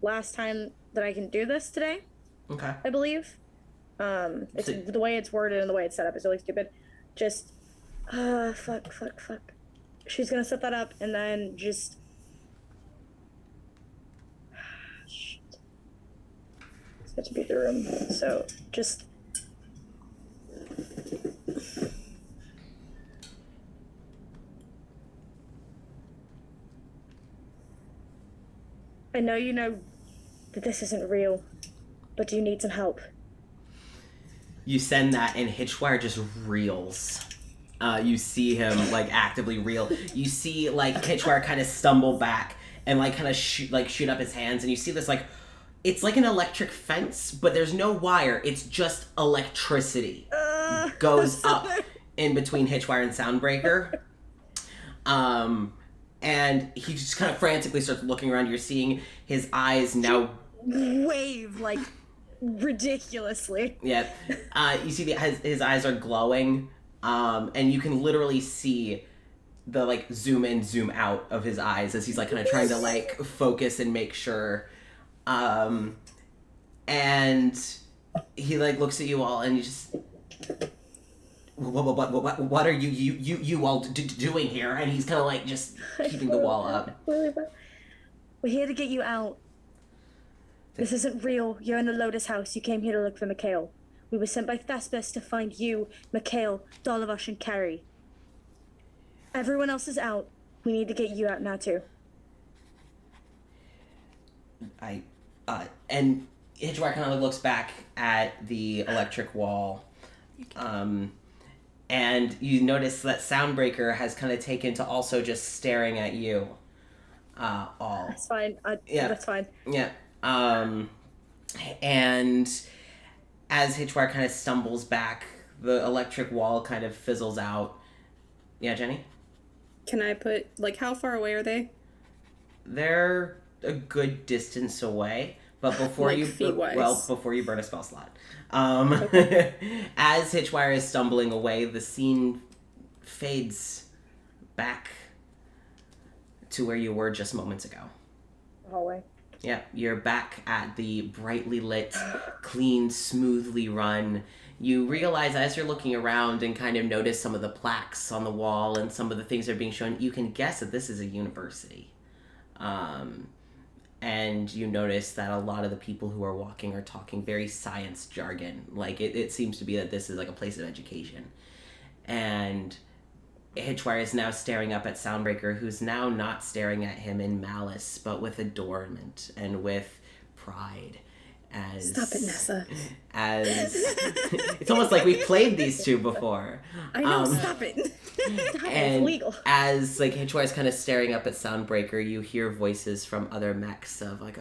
last time that I can do this today, Okay. I believe. It's So- the way it's worded and the way it's set up is really stupid. Just fuck. She's gonna set that up and then just shit. It's got to be the room. So just I know you know that this isn't real, but do you need some help? You send that, and Hitchwire just reels. You see him, like, actively reel. You see, like, Hitchwire kind of stumble back and, like, kind of shoot up his hands, and you see this, like, it's like an electric fence, but there's no wire. It's just electricity. Goes up in between Hitchwire and Soundbreaker. And he just kind of frantically starts looking around. You're seeing his eyes now. Wave like ridiculously. Yeah. You see his eyes are glowing. And you can literally see the, like, zoom in, zoom out of his eyes as he's, like, kind of trying to, like, focus and make sure. And he, like, looks at you all and you just... What are you all doing here? And he's kind of, like, just keeping the wall up. We're here to get you out. This isn't real. You're in the Lotus house. You came here to look for Mikhail. We were sent by Thespis to find you, Mikhail, Dolovash, and Carrie. Everyone else is out. We need to get you out now, too. And Hitchwire kind of looks back at the electric wall, and you notice that Soundbreaker has kind of taken to also just staring at you, all. That's fine. Yeah. That's fine. Yeah. And as Hitchwire kind of stumbles back, the electric wall kind of fizzles out. Yeah, Jenny? Can I put, like, how far away are they? They're a good distance away, but before Like you feet-wise. before you burn a spell slot. As Hitchwire is stumbling away, the scene fades back to where you were just moments ago. Hallway. Yeah, you're back at the brightly lit, clean, smoothly run. You realize as you're looking around and kind of notice some of the plaques on the wall and some of the things that are being shown, you can guess that this is a university. And you notice that a lot of the people who are walking are talking very science jargon. Like, it seems to be that this is like a place of education. And Hitchwire is now staring up at Soundbreaker, who's now not staring at him in malice, but with adornment and with pride. Stop it, Nessa. It's almost like we've played these two before. I know, stop it. And legal. as like Hitchwire's kind of staring up at Soundbreaker, you hear voices from other mechs of like,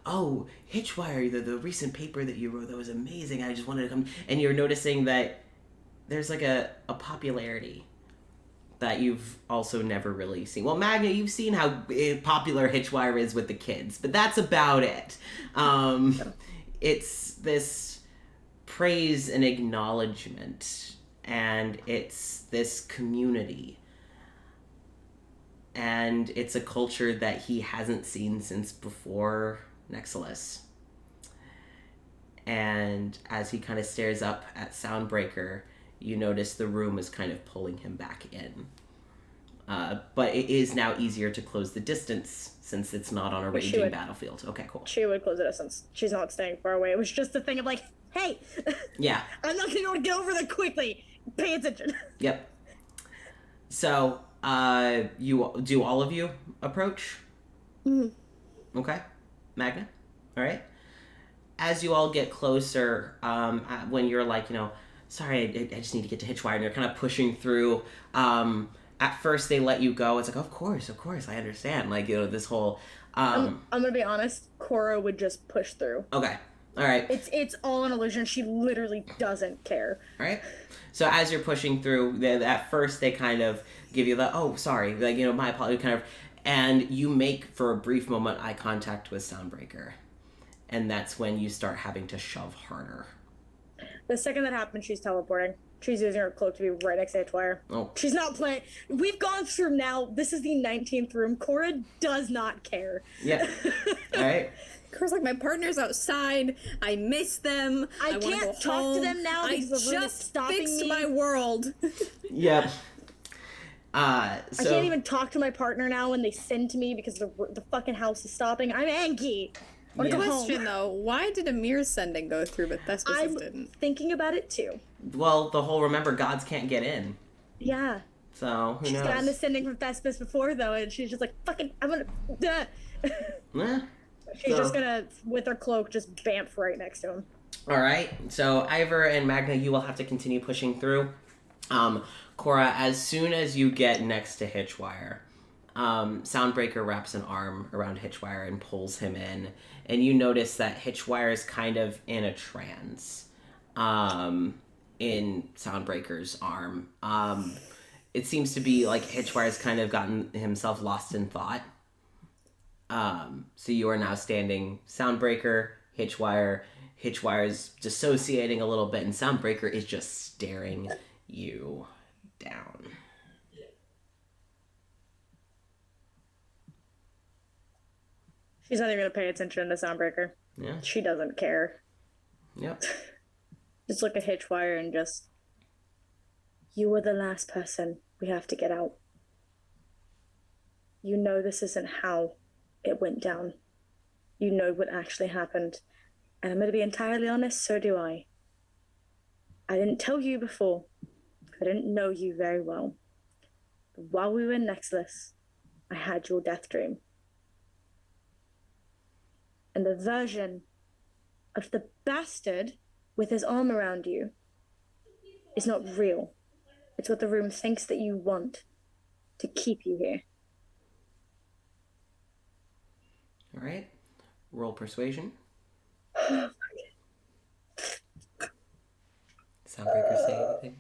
oh, Hitchwire, the recent paper that you wrote, that was amazing. I just wanted to come. And you're noticing that there's like a popularity that you've also never really seen. Well, Magna, you've seen how popular Hitchwire is with the kids, but that's about it. It's this praise and acknowledgement, and it's this community. And it's a culture that he hasn't seen since before Nexilis. And as he kind of stares up at Soundbreaker, you notice the room is kind of pulling him back in. But it is now easier to close the distance since it's not on a raging battlefield. Okay, cool. She would close the distance. She's not staying far away. It was just a thing of like, hey, Yeah. I'm not going to be able to get over there quickly. Pay attention. Yep. So, all of you approach? Mm-hmm. Okay. Magna? All right. As you all get closer, when you're like, sorry, I just need to get to Hitchwire, and you're kind of pushing through, at first they let you go. It's like, of course, I understand. Like, this whole... I'm going to be honest. Cora would just push through. Okay. All right. It's all an illusion. She literally doesn't care. All right. So as you're pushing through, at first they kind of give you the, oh, sorry, like, my apology, kind of, and you make, for a brief moment, eye contact with Soundbreaker. And that's when you start having to shove harder. The second that happens, she's teleporting. She's using her cloak to be right next to Hitchwire. Oh. She's not playing. We've gone through now. This is the 19th room. Cora does not care. Yeah. All right. Cora's like, my partner's outside. I miss them. I wanna can't go talk home. to them now because the room is stopping fixed me. my world. Yep. So, I can't even talk to my partner now when they send to me because the fucking house is stopping. I'm angry. I want to go Question home. though, why did Amir's sending go through but Thespis I'm didn't? thinking about it too. well, the whole remember gods can't get in. Yeah. So who She's knows? gotten the sending from Thespis before though, and she's just like, fucking, I'm gonna. Duh. Eh. She's just gonna, with her cloak, just bamf right next to him. All right. So Ivor and Magna, you will have to continue pushing through. Cora, as soon as you get next to Hitchwire, Soundbreaker wraps an arm around Hitchwire and pulls him in, and you notice that Hitchwire is kind of in a trance in Soundbreaker's arm. It seems to be like Hitchwire's kind of gotten himself lost in thought. So you are now standing Soundbreaker, Hitchwire. Hitchwire's dissociating a little bit, and Soundbreaker is just staring you down. She's not even gonna pay attention to Soundbreaker. Yeah. She doesn't care. Yep. Just look at Hitchwire and just... You were the last person. We have to get out. You know this isn't how it went down. you know what actually happened. And I'm going to be entirely honest, so do I. I didn't tell you before. I didn't know you very well. But while we were in Nexilis, I had your death dream. And the version of the bastard with his arm around you is not real. It's what the room thinks that you want to keep you here. All right. Roll persuasion. Soundbreaker say anything?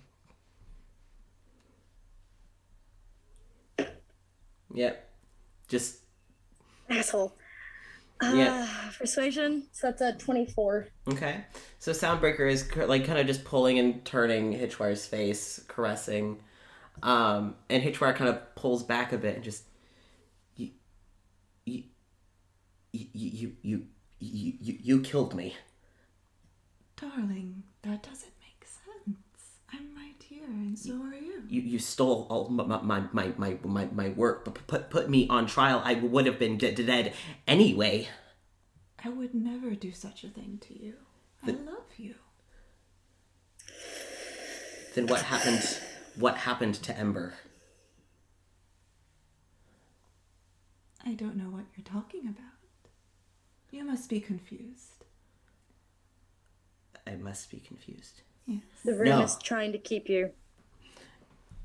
Yep. Just. Asshole. Yeah. Persuasion. So that's a 24. Okay. So Soundbreaker is like kind of just pulling and turning Hitchwire's face, caressing. And Hitchwire kind of pulls back a bit and just. You killed me. Darling, that doesn't make sense. I'm right here, and so are you. You stole all my work, but put me on trial. I would have been dead anyway. I would never do such a thing to you. I love you. Then what happened? What happened to Ember? I don't know what you're talking about. You must be confused. I must be confused. Yes. The room No. is trying to keep you.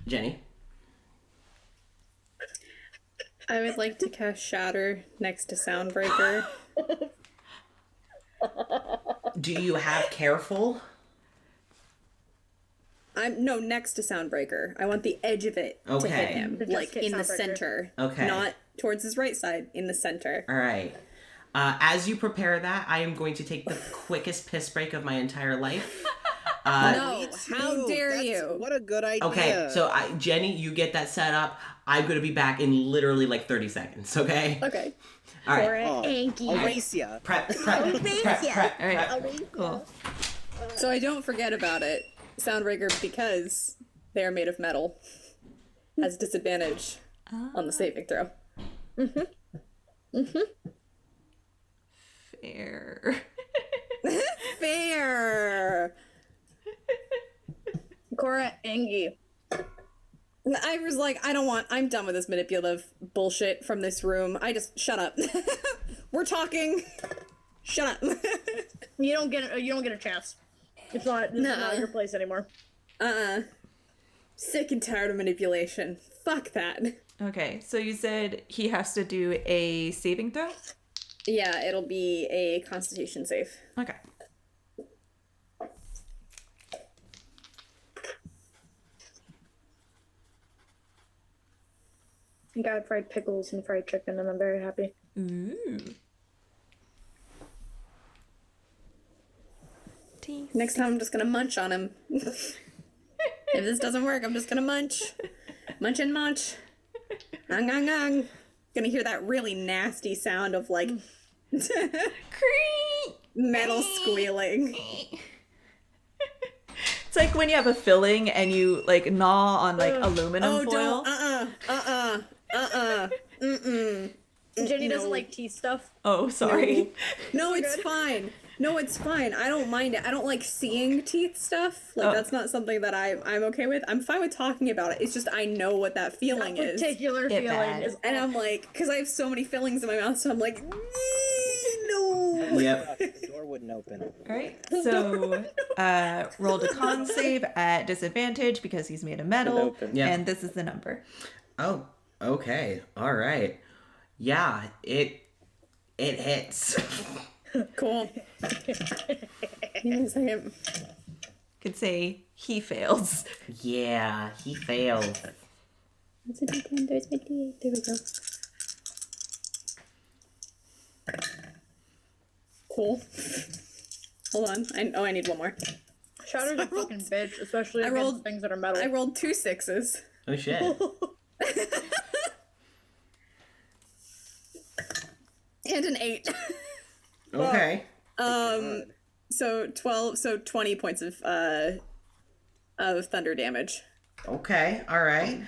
Jenny? I would like to cast Shatter next to Soundbreaker. Do you have Careful? No, next to Soundbreaker. I want the edge of it to Okay. hit him, Just like hit in the Soundbreaker. center. Okay. Not towards his right side, in the center. All right. As you prepare that, I am going to take the quickest piss break of my entire life. No, how Dude, dare that's- you? What a good idea. Okay, so Jenny, you get that set up. I'm going to be back in literally like 30 seconds, okay? Okay. All right. Or an Anky. I'll race ya. Prep. All right. Cool. So I don't forget about it, Soundbreaker, because they are made of metal, has disadvantage on the saving throw. Fair. Fair. Cora Angy. I was like, I'm done with this manipulative bullshit from this room. Shut up. We're talking. Shut up. You don't get a chance. It's not your place anymore. Sick and tired of manipulation. Fuck that. Okay, so you said he has to do a saving throw? Yeah, it'll be a Constitution save. Okay. I got fried pickles and fried chicken, and I'm very happy. Ooh. Teeth. Next time I'm just gonna munch on him. If this doesn't work, I'm just gonna munch. Munch and munch. Ang, ang, ang. Gonna hear that really nasty sound of like metal squealing. It's like when you have a filling and you like gnaw on like aluminum Oh, foil. don't. Jenny doesn't like teeth stuff. Oh, sorry. No, it's fine. No, it's fine. I don't mind it. I don't like seeing teeth stuff. Like, that's not something that I'm okay with. I'm fine with talking about it. It's just I know what that feeling is. Particular Get feeling bad. is And I'm like, because I have so many fillings in my mouth, so I'm like, no. Yep. The door wouldn't open. All right. So, rolled a con save at disadvantage because he's made of metal, open. Yeah. and this is the number. Oh, okay. All right. Yeah, it hits. Cool. Give me a second. Could say he fails. Yeah, he failed. There's a D10, there's my D8. There we go. Cool. Hold on. I need one more. Shatter's a fucking bitch, especially I against rolled- things that are metal. I rolled 2 6s. Oh shit. And an 8. Okay. So 20 points of thunder damage. Okay. All right.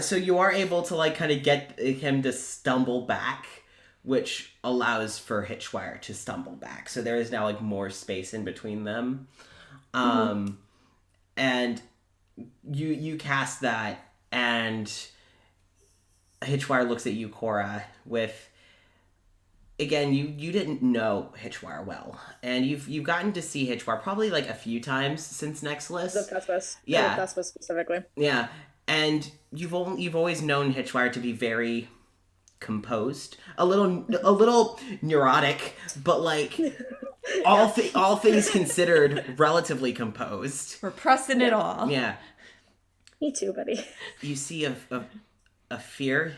So you are able to like kind of get him to stumble back which allows for Hitchwire to stumble back. So there is now like more space in between them. And you cast that, and Hitchwire looks at you, Cora, with, again, you didn't know Hitchwire well, and you've gotten to see Hitchwire probably like a few times since Nexilis. The Thespis. Yeah. The Thespis specifically. Yeah, and you've always known Hitchwire to be very composed, a little neurotic, but like all things considered, relatively composed. We're pressing it all. Yeah. Me too, buddy. You see a fear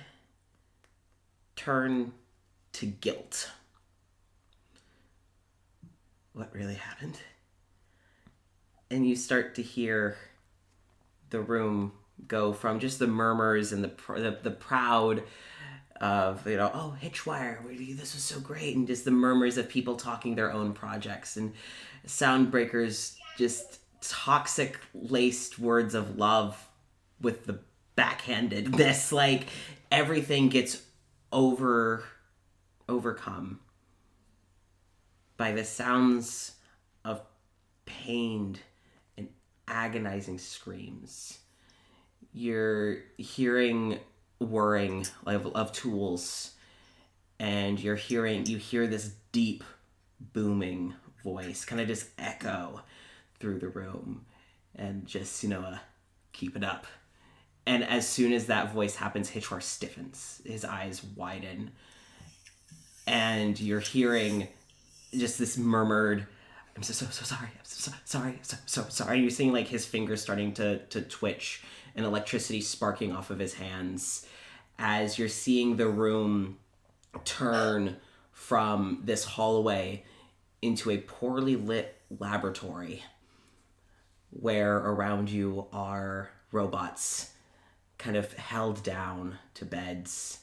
turn to guilt. What really happened? And you start to hear the room go from just the murmurs and the proud of, oh, Hitchwire, this was so great, and just the murmurs of people talking their own projects, and Soundbreaker's just toxic laced words of love with the backhandedness. Like, everything gets overcome by the sounds of pained and agonizing screams. You're hearing whirring of tools, and you hear this deep booming voice kind of just echo through the room, and just keep it up. And as soon as that voice happens, Hitchwire stiffens, his eyes widen, and you're hearing just this murmured, "I'm so sorry, I'm so sorry." You're seeing like his fingers starting to twitch, and electricity sparking off of his hands, as you're seeing the room turn from this hallway into a poorly lit laboratory, where around you are robots kind of held down to beds,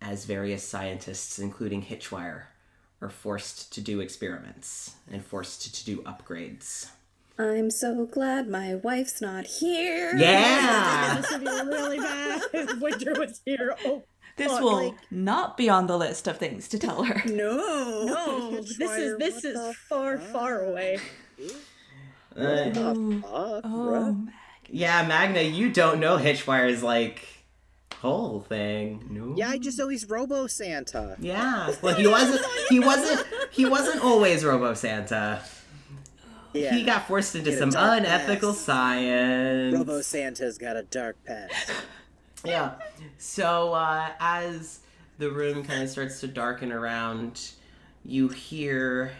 as various scientists, including Hitchwire, are forced to do experiments and forced to do upgrades. I'm so glad my wife's not here. Yeah! This would be really bad if Winter was here. Oh, This will not be on the list of things to tell her. no, this is far away. Yeah, Magna, you don't know Hitchwire's like whole thing. No. Yeah, I just know he's Robo Santa. Yeah. Well, he wasn't always Robo Santa. Yeah. He got forced into Get a some dark unethical past. science. Robo Santa's got a dark past. Yeah. So as the room kind of starts to darken around, you hear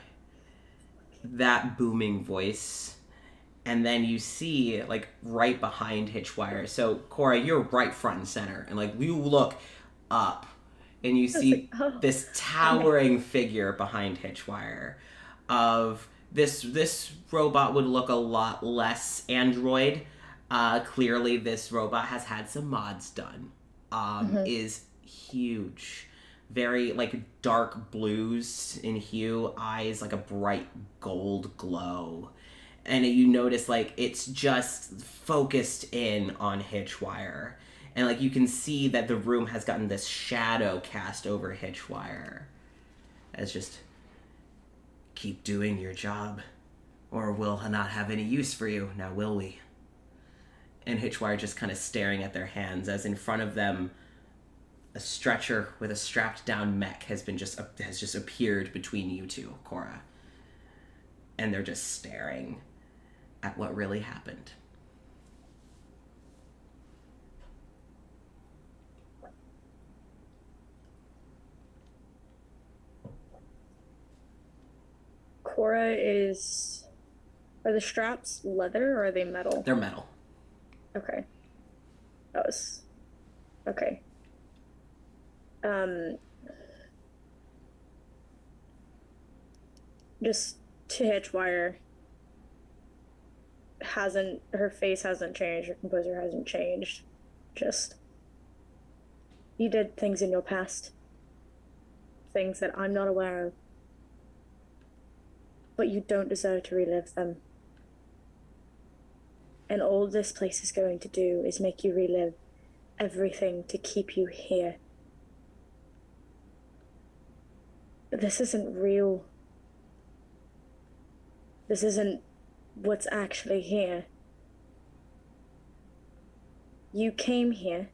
that booming voice, and then you see like right behind Hitchwire. So Cora, you're right front and center, and like you look up, and you see this towering figure behind Hitchwire. Of this robot would look a lot less android. Clearly, this robot has had some mods done. Is huge. Very, like, dark blues in hue. Eyes, like, a bright gold glow. And you notice, like, it's just focused in on Hitchwire. And, like, you can see that the room has gotten this shadow cast over Hitchwire. As just, keep doing your job, or we'll not have any use for you, now will we? And Hitchwire just kind of staring at their hands, as in front of them, a stretcher with a strapped down mech has just appeared between you two, Cora. And they're just staring at what really happened. Cora is... Are the straps leather or are they metal? They're metal. Okay. That was... Okay. Just to Hitchwire, her face hasn't changed, her composure hasn't changed. Just, you did things in your past. Things that I'm not aware of. But you don't deserve to relive them. And all this place is going to do is make you relive everything to keep you here. this isn't real. This isn't what's actually here. You came here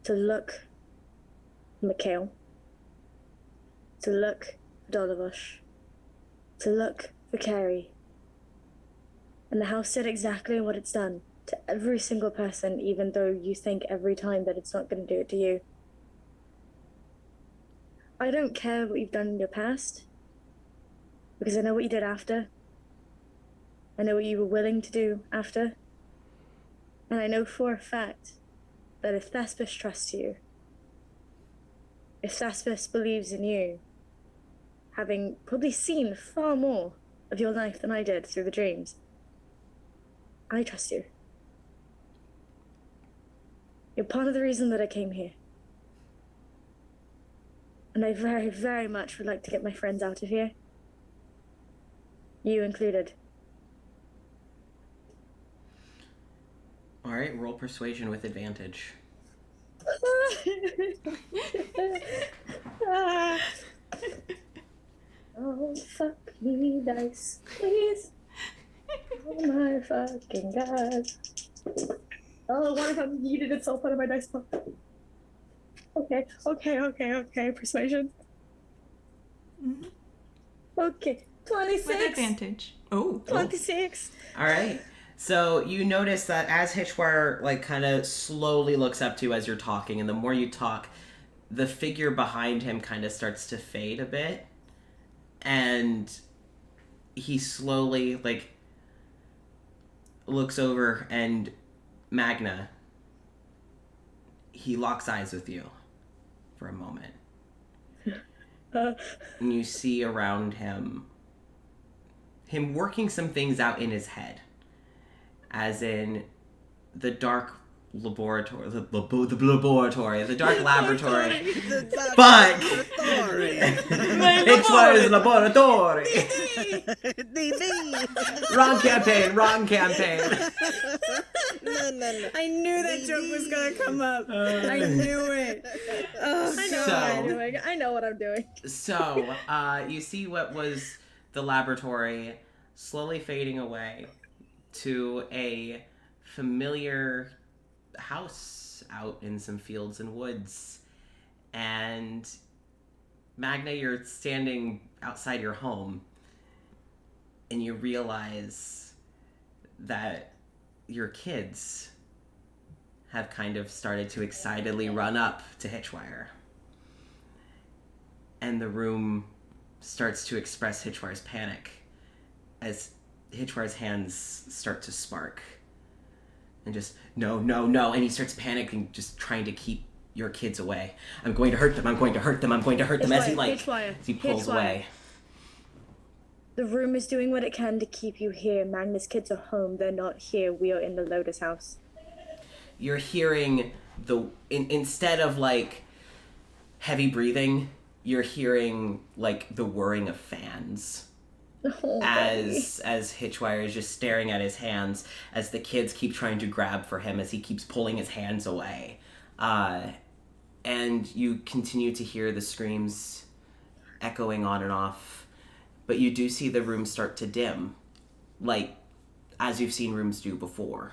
to look for Mikhail, to look for Dolovosh, to look for Carrie. And the house did exactly what it's done to every single person, even though you think every time that it's not going to do it to you. I don't care what you've done in your past, because I know what you did after. I know what you were willing to do after. And I know for a fact that if Thespis trusts you, if Thespis believes in you, having probably seen far more of your life than I did through the dreams, I trust you. You're part of the reason that I came here. And I very, very much would like to get my friends out of here. You included. All right, roll persuasion with advantage. Oh, fuck me, dice, please. Oh my fucking god. Oh, one of them yeeted itself out of my dice book. Okay. Persuasion. Mm-hmm. Okay, 26. With advantage. Oh. 26. All right. So you notice that as Hitchwire like kind of slowly looks up to you as you're talking, and the more you talk, the figure behind him kind of starts to fade a bit, and he slowly like looks over, and Magna, he locks eyes with you for a moment. And you see around him working some things out in his head. As in the dark laboratory, the dark laboratory. Fuck! Hitchwire's laboratory! Wrong campaign. No. I knew that joke was gonna come up. I knew it. I know what I'm doing. So, you see what was the laboratory slowly fading away to a familiar house out in some fields and woods. And Magna, you're standing outside your home, and you realize that your kids have kind of started to excitedly run up to Hitchwire. And the room starts to express Hitchwire's panic as Hitchwire's hands start to spark. And just, no. And he starts panicking, just trying to keep your kids away. I'm going to hurt them as he pulls away. The room is doing what it can to keep you here. Magna's kids are home. They're not here. We are in the Lotus house. You're hearing instead of like heavy breathing, you're hearing like the whirring of fans. Oh, as Hitchwire is just staring at his hands as the kids keep trying to grab for him as he keeps pulling his hands away. And you continue to hear the screams echoing on and off, but you do see the room start to dim, like as you've seen rooms do before.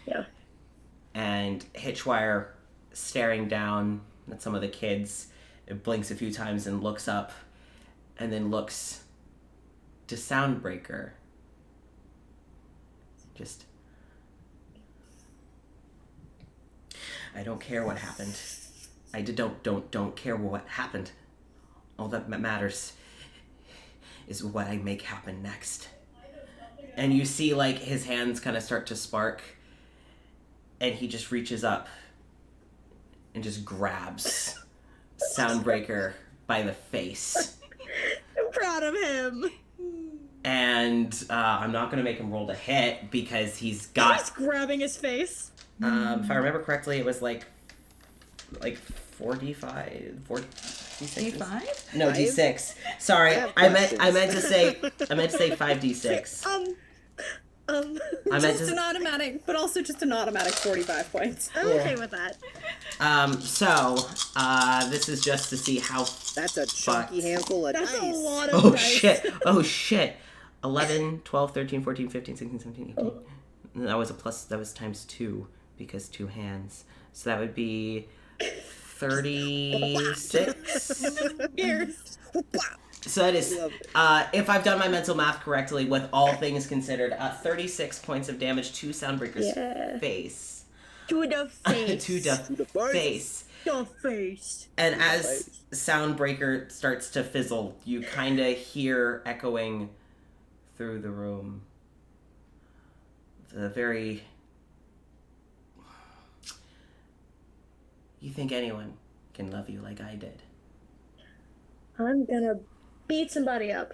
Yeah. And Hitchwire, staring down at some of the kids, it blinks a few times and looks up, and then looks to Soundbreaker. Just, I don't care what happened. I don't care what happened. All that matters is what I make happen next. And you see like his hands kind of start to spark, and he just reaches up and just grabs Soundbreaker by the face. I'm proud of him. And I'm not going to make him roll to hit because he's got... He's grabbing his face. If I remember correctly, it was like 4d5, 4d6? D5? No, d6. Sorry, I meant to say 5d6. Just an automatic, but also just an automatic 45 points. I'm okay with that. This is just to see how... That's a chunky handful of That's dice. a lot of Oh, dice. shit. Oh, shit. 11, 12, 13, 14, 15, 16, 17, 18. That was a plus, that was times 2, because 2 hands. So that would be 36. Ears. So that is, if I've done my mental math correctly, with all things considered, 36 points of damage to Soundbreaker's face. To the face. to the face. The face. And as Soundbreaker starts to fizzle, you kind of hear echoing through the room the very... You think anyone can love you like I did? I'm gonna beat somebody up.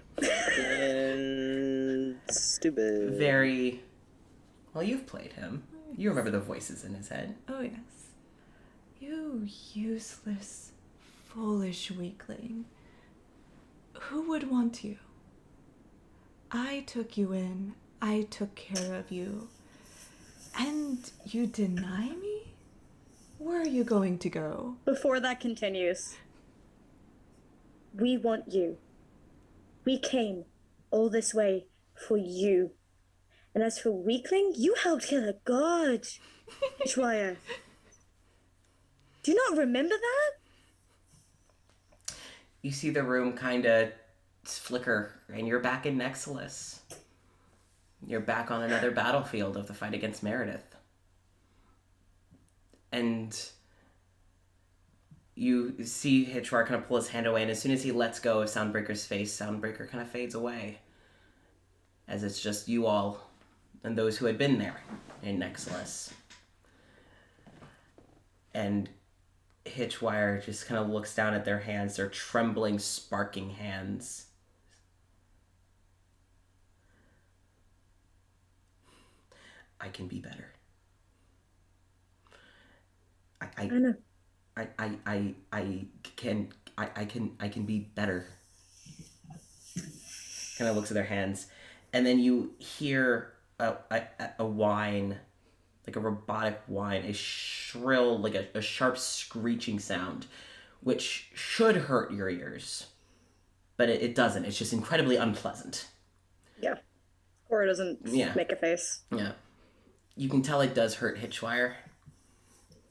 And stupid. Very... Well, you've played him. You remember the voices in his head. Oh, yes. You useless, foolish weakling. Who would want you? I took you in. I took care of you. And you deny me? Where are you going to go? Before that continues, we want you. We came all this way for you. And as for weakling, you helped kill a god. Schweier. Do you not remember that? You see the room kind of flicker, and you're back in Nexilis. You're back on another battlefield of the fight against Meredith. And you see Hitchwar kind of pull his hand away, and as soon as he lets go of Soundbreaker's face, Soundbreaker kind of fades away. As it's just you all and those who had been there in Nexilis. And Hitchwire just kind of looks down at their hands, their trembling, sparking hands. I can be better. I know. I can be better. Kind of looks at their hands, and then you hear a whine, like a robotic whine, a shrill, like a sharp screeching sound, which should hurt your ears, but it doesn't. It's just incredibly unpleasant. Yeah. Cora doesn't make a face. Yeah. You can tell it does hurt Hitchwire.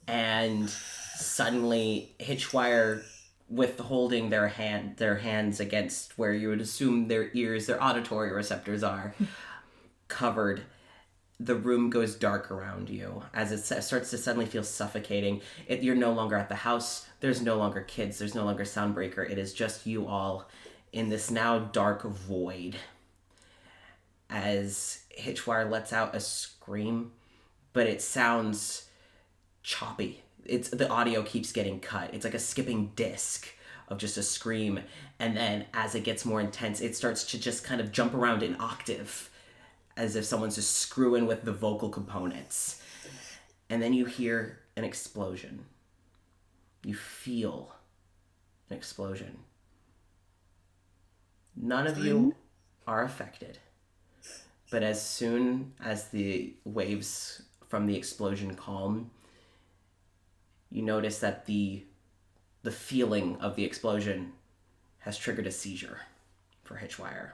And suddenly Hitchwire, with holding their hands against where you would assume their ears, their auditory receptors are, covered, the room goes dark around you as it starts to suddenly feel suffocating. You're no longer at the house. There's no longer kids. There's no longer Soundbreaker. It is just you all in this now dark void. As Hitchwire lets out a scream, but it sounds choppy. The audio keeps getting cut. It's like a skipping disc of just a scream. And then as it gets more intense, it starts to just kind of jump around in octave, as if someone's just screwing with the vocal components. And then you hear an explosion. You feel an explosion. None of you are affected. But as soon as the waves from the explosion calm, you notice that the feeling of the explosion has triggered a seizure for Hitchwire.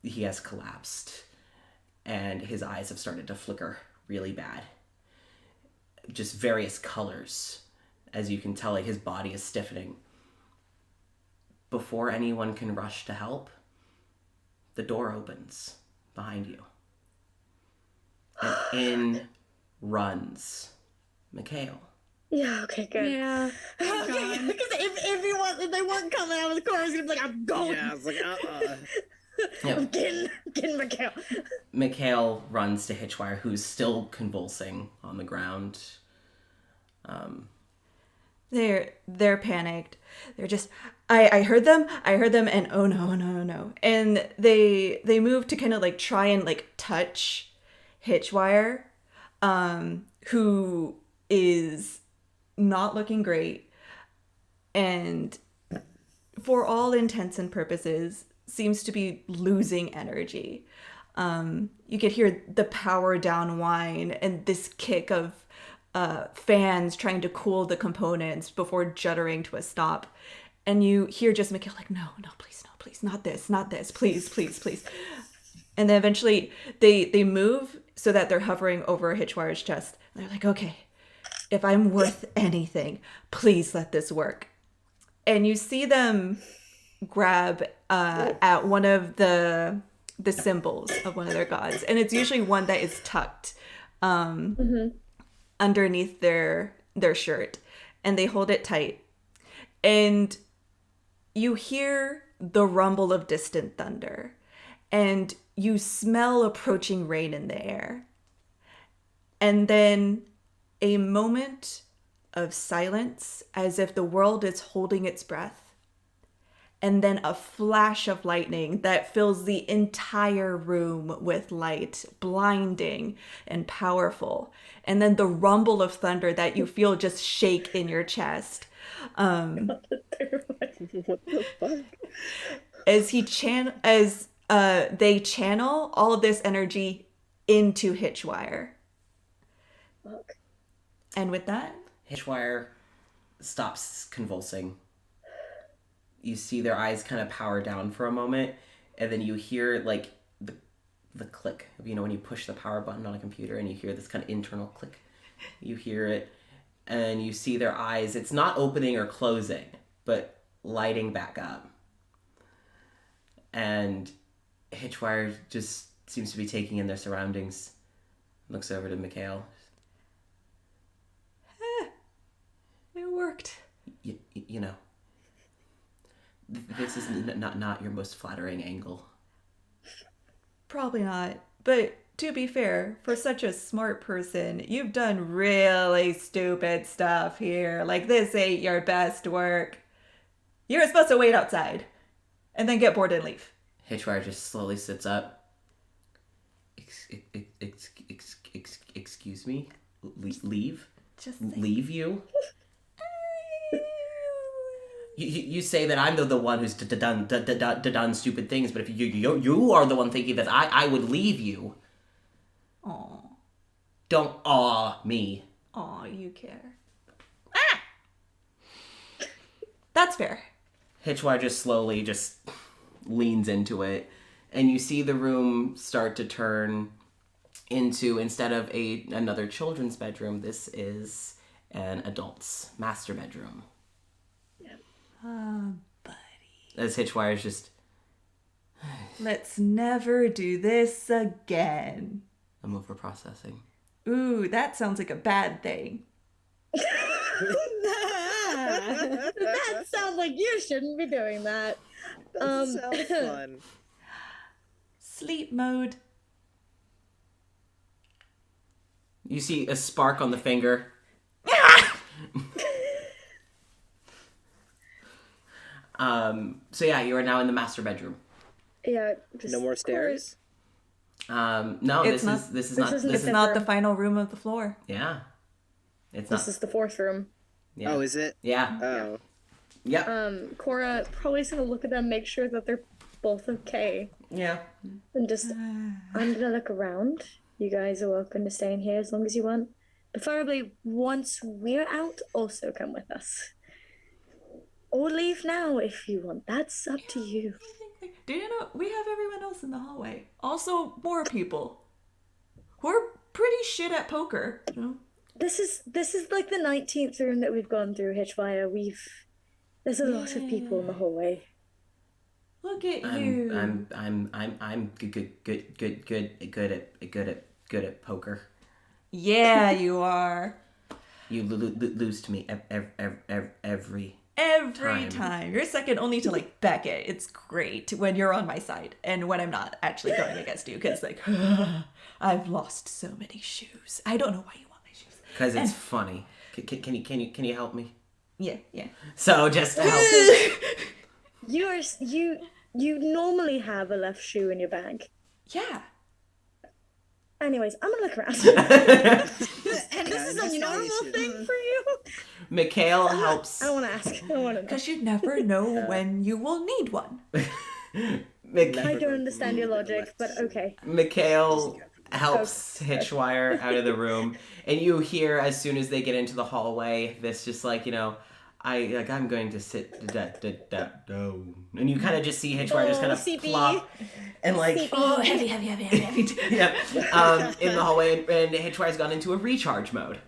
He has collapsed, and his eyes have started to flicker really bad. Just various colors, as you can tell, like his body is stiffening. Before anyone can rush to help, the door opens behind you. And in runs Mikhail. Yeah, okay, good. Yeah. Okay, because if they weren't coming out of the car, I was gonna be like, I'm going. Yeah, it's like, Yep. I'm getting Mikhail. Mikhail runs to Hitchwire, who's still convulsing on the ground. They're panicked. They're just, I heard them, and oh no. And they move to kind of like try and like touch Hitchwire, who is not looking great, and for all intents and purposes seems to be losing energy. You could hear the power down whine and this kick of fans trying to cool the components before juddering to a stop. And you hear just Mikhail like, no, please, not this, please. And then eventually they move so that they're hovering over Hitchwire's chest. And they're like, okay, if I'm worth anything, please let this work. And you see them grab at one of the symbols of one of their gods. And it's usually one that is tucked underneath their shirt. And they hold it tight. And you hear the rumble of distant thunder. And you smell approaching rain in the air. And then a moment of silence, as if the world is holding its breath. And then a flash of lightning that fills the entire room with light, blinding and powerful. And then the rumble of thunder that you feel just shake in your chest. What the fuck? As they channel all of this energy into Hitchwire. Fuck. And with that, Hitchwire stops convulsing. You see their eyes kind of power down for a moment, and then you hear like the click of, when you push the power button on a computer and you hear this kind of internal click. You hear it, and you see their eyes. It's not opening or closing, but lighting back up. And Hitchwire just seems to be taking in their surroundings. Looks over to Mikhail. it worked. You know, this is not your most flattering angle. Probably not. But to be fair, for such a smart person, you've done really stupid stuff here. Like, this ain't your best work. You're supposed to wait outside and then get bored and leave. Hitchwire just slowly sits up. Excuse me? Leave? Just Leave you? You say that I'm the one who's done stupid things, but if you are the one thinking that I would leave you. Aw. Don't aw me. Aw, you care. Ah! That's fair. Hitchwire just slowly just leans into it, and you see the room start to turn into, instead of another children's bedroom, this is an adult's master bedroom. Buddy. As Hitchwire's just... Let's never do this again. I'm over processing. Ooh, that sounds like a bad thing. That sounds like you shouldn't be doing that. Doesn't sound fun. Sleep mode. You see a spark on the finger. So yeah, you are now in the master bedroom. Yeah. Just No more stairs? No, It's this is not It's not the final room of the floor. yeah. It's This not. is the fourth room. Yeah. Oh, is it? Yeah. Oh. Yeah. Cora probably's gonna look at them, make sure that they're both okay, Yeah. and just I'm gonna look around. You guys are welcome to stay in here as long as you want. Preferably once we're out, also come with us. Or leave now if you want. That's up to you. Do you know, we have everyone else in the hallway. Also, more people. We're pretty shit at poker. You know? This is like the 19th room that we've gone through, Hitchwire. There's a lot of people in the hallway. Look at you. I'm good at poker. Yeah, you are. You lose to me every Every time. You're second only to, like, Beckett. It's great when you're on my side and when I'm not actually going against you, because, like, I've lost so many shoes. I don't know why you want my shoes. Because it's funny. Can you help me? Yeah. So just to help. You normally have a left shoe in your bag. Yeah. Anyways, I'm gonna look around. And this is a normal thing for you? Mikhail helps. I don't want to ask. I don't want to know. Because you never know when you will need one. I don't understand your logic, but okay. Mikhail helps Hitchwire out of the room, and you hear as soon as they get into the hallway, this just like, you know, I'm going to sit down, and you kind of just see Hitchwire just kind of CP. plop and like Oh, heavy. yeah, in the hallway, and Hitchwire's gone into a recharge mode.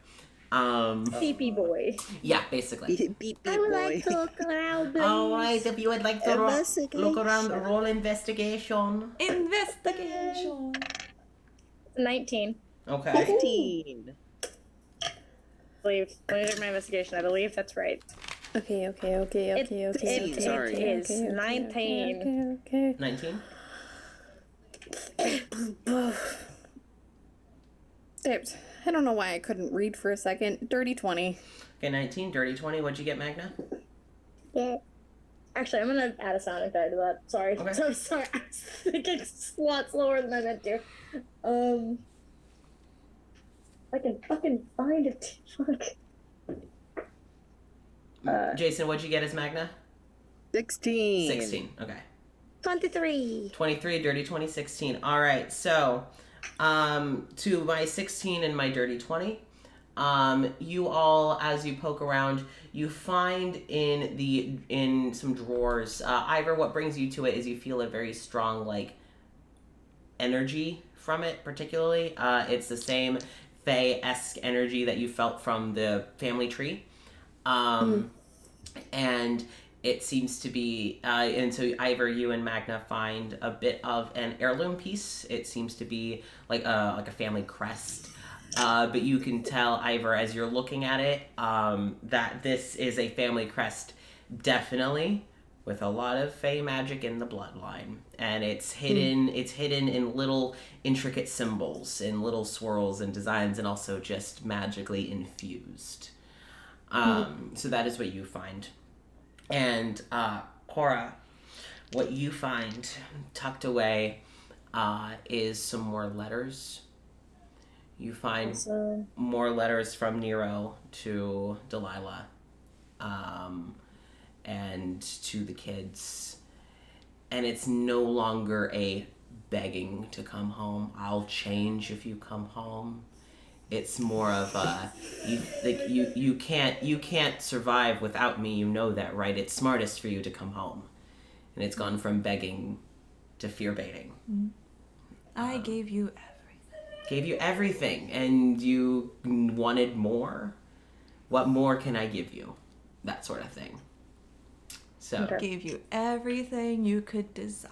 CP boy. Yeah, basically. Beep, beep, I would boy. like to look around, please. All right, if you would like to look around, roll investigation. Investigation. 19. Okay. 15. Believe. Let me check my investigation. I believe that's right. Okay. It Sorry. is 19. Okay. 19. I don't know why I couldn't read for a second. Dirty 20. Okay, 19, dirty 20. What'd you get, Magna? Yeah. Actually, I'm gonna add a sound effect to that. Sorry. Okay. So sorry. I was thinking a lot slower than I meant to. I can fucking find it. Fuck. Jason, what'd you get as Magna? 16. 16. Okay. 23. 23, dirty 20, 16. All right, so to my 16 and my dirty 20, you all, as you poke around, you find in some drawers. Ivor, what brings you to it is you feel a very strong like energy from it. Particularly, it's the same Fae-esque energy that you felt from the family tree, and it seems to be. And so Ivor, you and Magna find a bit of an heirloom piece. It seems to be like a family crest. But you can tell, Ivor, as you're looking at it, that this is a family crest, definitely, with a lot of Fae magic in the bloodline. And it's hidden in little intricate symbols, in little swirls and designs, and also just magically infused. So that is what you find. And Cora, what you find tucked away is some more letters. You find more letters from Nero to Delilah, and to the kids. And it's no longer a begging to come home. I'll change if you come home. It's more of a you can't survive without me. You know that, right? It's smartest for you to come home. And it's gone from begging to fear baiting. I gave you Gave you everything, and you wanted more. What more can I give you? That sort of thing. So gave you everything you could desire.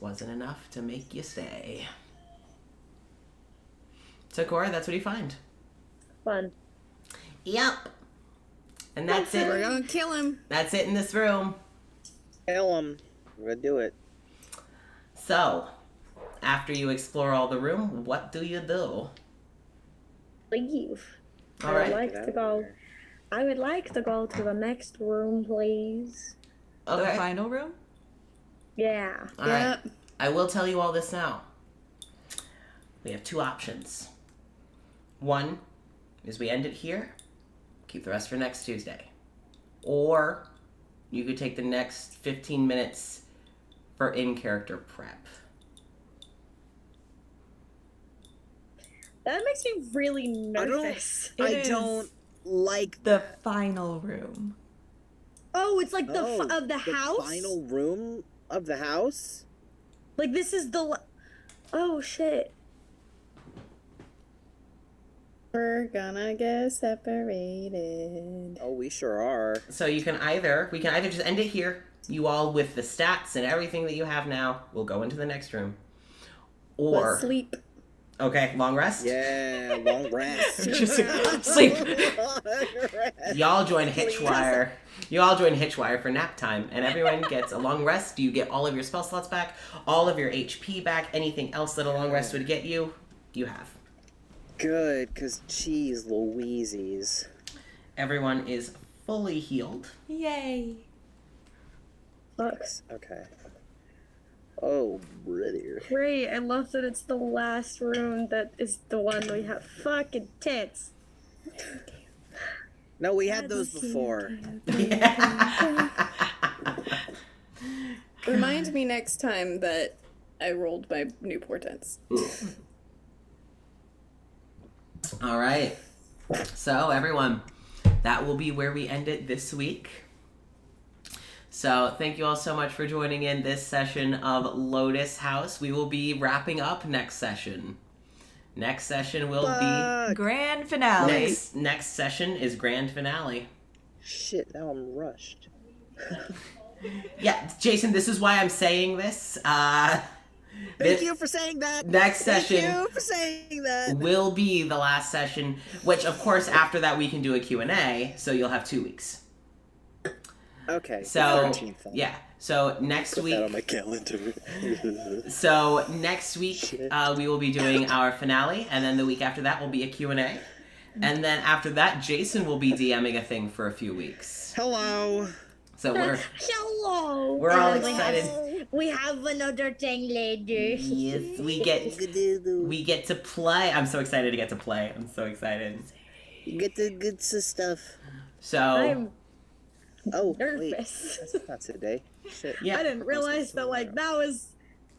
Wasn't enough to make you stay. So Cora, that's what you find. Fun. Yep. And that's it. We're gonna kill him. That's it in this room. Kill him. We're gonna do it. So, after you explore all the room, what do you do? Leave. All I right. would like to go. I would like to go to the next room, please. The Okay. final room? Yeah. All right. I will tell you all this now. We have two options. One is we end it here, keep the rest for next Tuesday. Or you could take the next 15 minutes for in-character prep. That makes me really nervous. It I is don't like the final room. Oh, it's like Oh, of the house. Final room of the house? Like this is the. Oh shit. We're gonna get separated. Oh, we sure are. So we can either just end it here. You all, with the stats and everything that you have now, will go into the next room. Or Let's sleep. okay, long rest. Yeah, long rest. Just sleep. Long rest. Y'all join Hitchwire. You all join Hitchwire for nap time, and everyone gets a long rest. You get all of your spell slots back, all of your HP back. Anything else that a long rest would get you, you have. Good, because geez Louises. Everyone is fully healed. Yay. Sucks. Okay. Oh, brother. Great. I love that it's the last room that is the one we have fucking tits. No, we had those before. Remind me next time that I rolled my new portents. All right. So, everyone, that will be where we end it this week. So, thank you all so much for joining in this session of Lotus House. We will be wrapping up next session. Next session will be... Grand finale. Next session is grand finale. Shit, now I'm rushed. Yeah, Jason, this is why I'm saying this. Thank you for saying that. Next session Thank you for saying that. will be the last session, which, of course, after that we can do a Q&A, so you'll have 2 weeks. Okay. So, 13th then. yeah. So, next Put week... that on my calendar. So, next week, Shit. we will be doing our finale, and then the week after that will be a Q&A. And then after that, Jason will be DMing a thing for a few weeks. Hello. So Hello. we're all And excited. We have another thing later. Yes, we get to play. I'm so excited to get to play. I'm so excited. You get the good stuff. So I'm Oh, nervous. wait. That's not today. Shit. yeah. I didn't realize that that was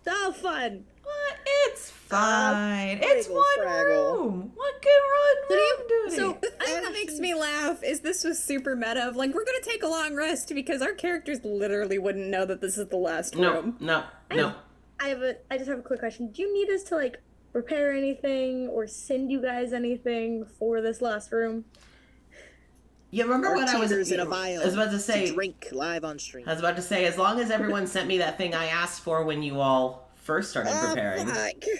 so fun. What? It's fine. It's Fraggle, one Fraggle. room. What can run room duty? So the thing that makes me laugh is this was super meta of like, we're gonna take a long rest because our characters literally wouldn't know that this is the last room. No. I just have a quick question. Do you need us to like prepare anything or send you guys anything for this last room? You remember what I was in a vial. I was about to say. Drink live on stream. I was about to say, as long as everyone sent me that thing I asked for when you all first started preparing. Fuck.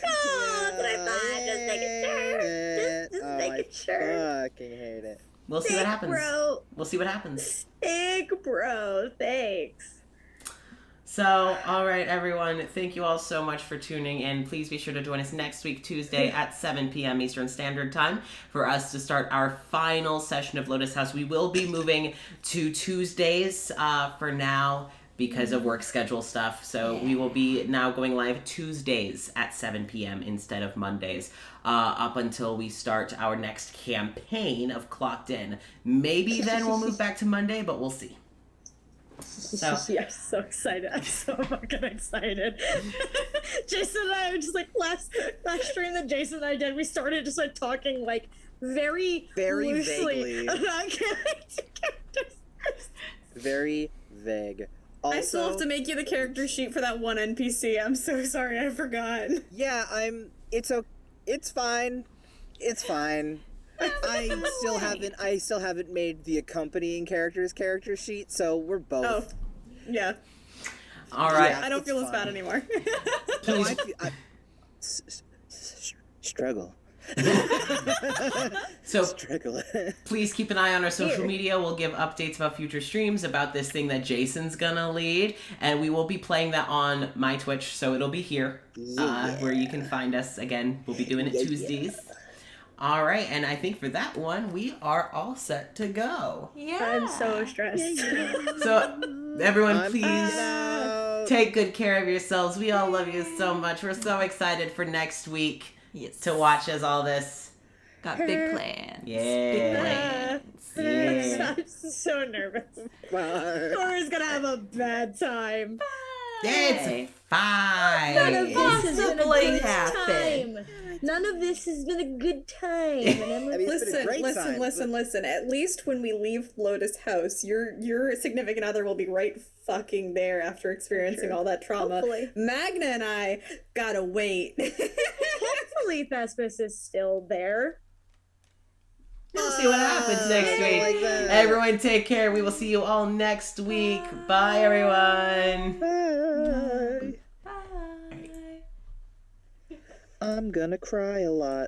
Oh, that's what I thought. Just making sure. Just making sure. I fucking hate it. We'll see what Sick, happens. bro. We'll see what happens. Sick, bro. Thanks. So, all right, everyone. Thank you all so much for tuning in. Please be sure to join us next week, Tuesday at 7 p.m. Eastern Standard Time for us to start our final session of Lotus House. We will be moving to Tuesdays for now because of work schedule stuff. So we will be now going live Tuesdays at 7 p.m. instead of Mondays up until we start our next campaign of Clocked In. Maybe then we'll move back to Monday, but we'll see. So, Yeah, I'm so excited. I'm so fucking excited. Jason and I were just like last stream that Jason and I did, we started just like talking like very loosely vaguely. about characters. Very vague. Also, I still have to make you the character sheet for that one NPC. I'm so sorry, I forgot. yeah, it's fine. It's fine. I still haven't made the accompanying character sheet, so we're both. Oh, yeah. all right. Yeah. I don't It's feel as fine. bad anymore. No, struggle. So Struggle. please keep an eye on our social media. We'll give updates about future streams, about this thing that Jason's gonna lead, and we will be playing that on my Twitch, so it'll be here where you can find us. Again, we'll be doing it Tuesdays. All right, and I think for that one, we are all set to go. Yeah. I'm so stressed. So, everyone, please out. take good care of yourselves. We all love you so much. We're so excited for next week Yes. to watch as all this. Got big plans. Big Yeah. plans. Yeah. I'm so nervous. Fuck. Cora's gonna have a bad time. It's fine. None of this has been a Possibly good happen. time. None of this has been a good time. And I'm I mean, it's been a great time, Listen. At least when we leave Lotus House, your significant other will be right fucking there after experiencing all that trauma. Hopefully. Magna and I gotta wait. Hopefully Thespis is still there. We'll see what happens next I don't week. like that. Everyone take care. We will see you all next week. Bye, everyone. Bye. Bye. I'm gonna cry a lot.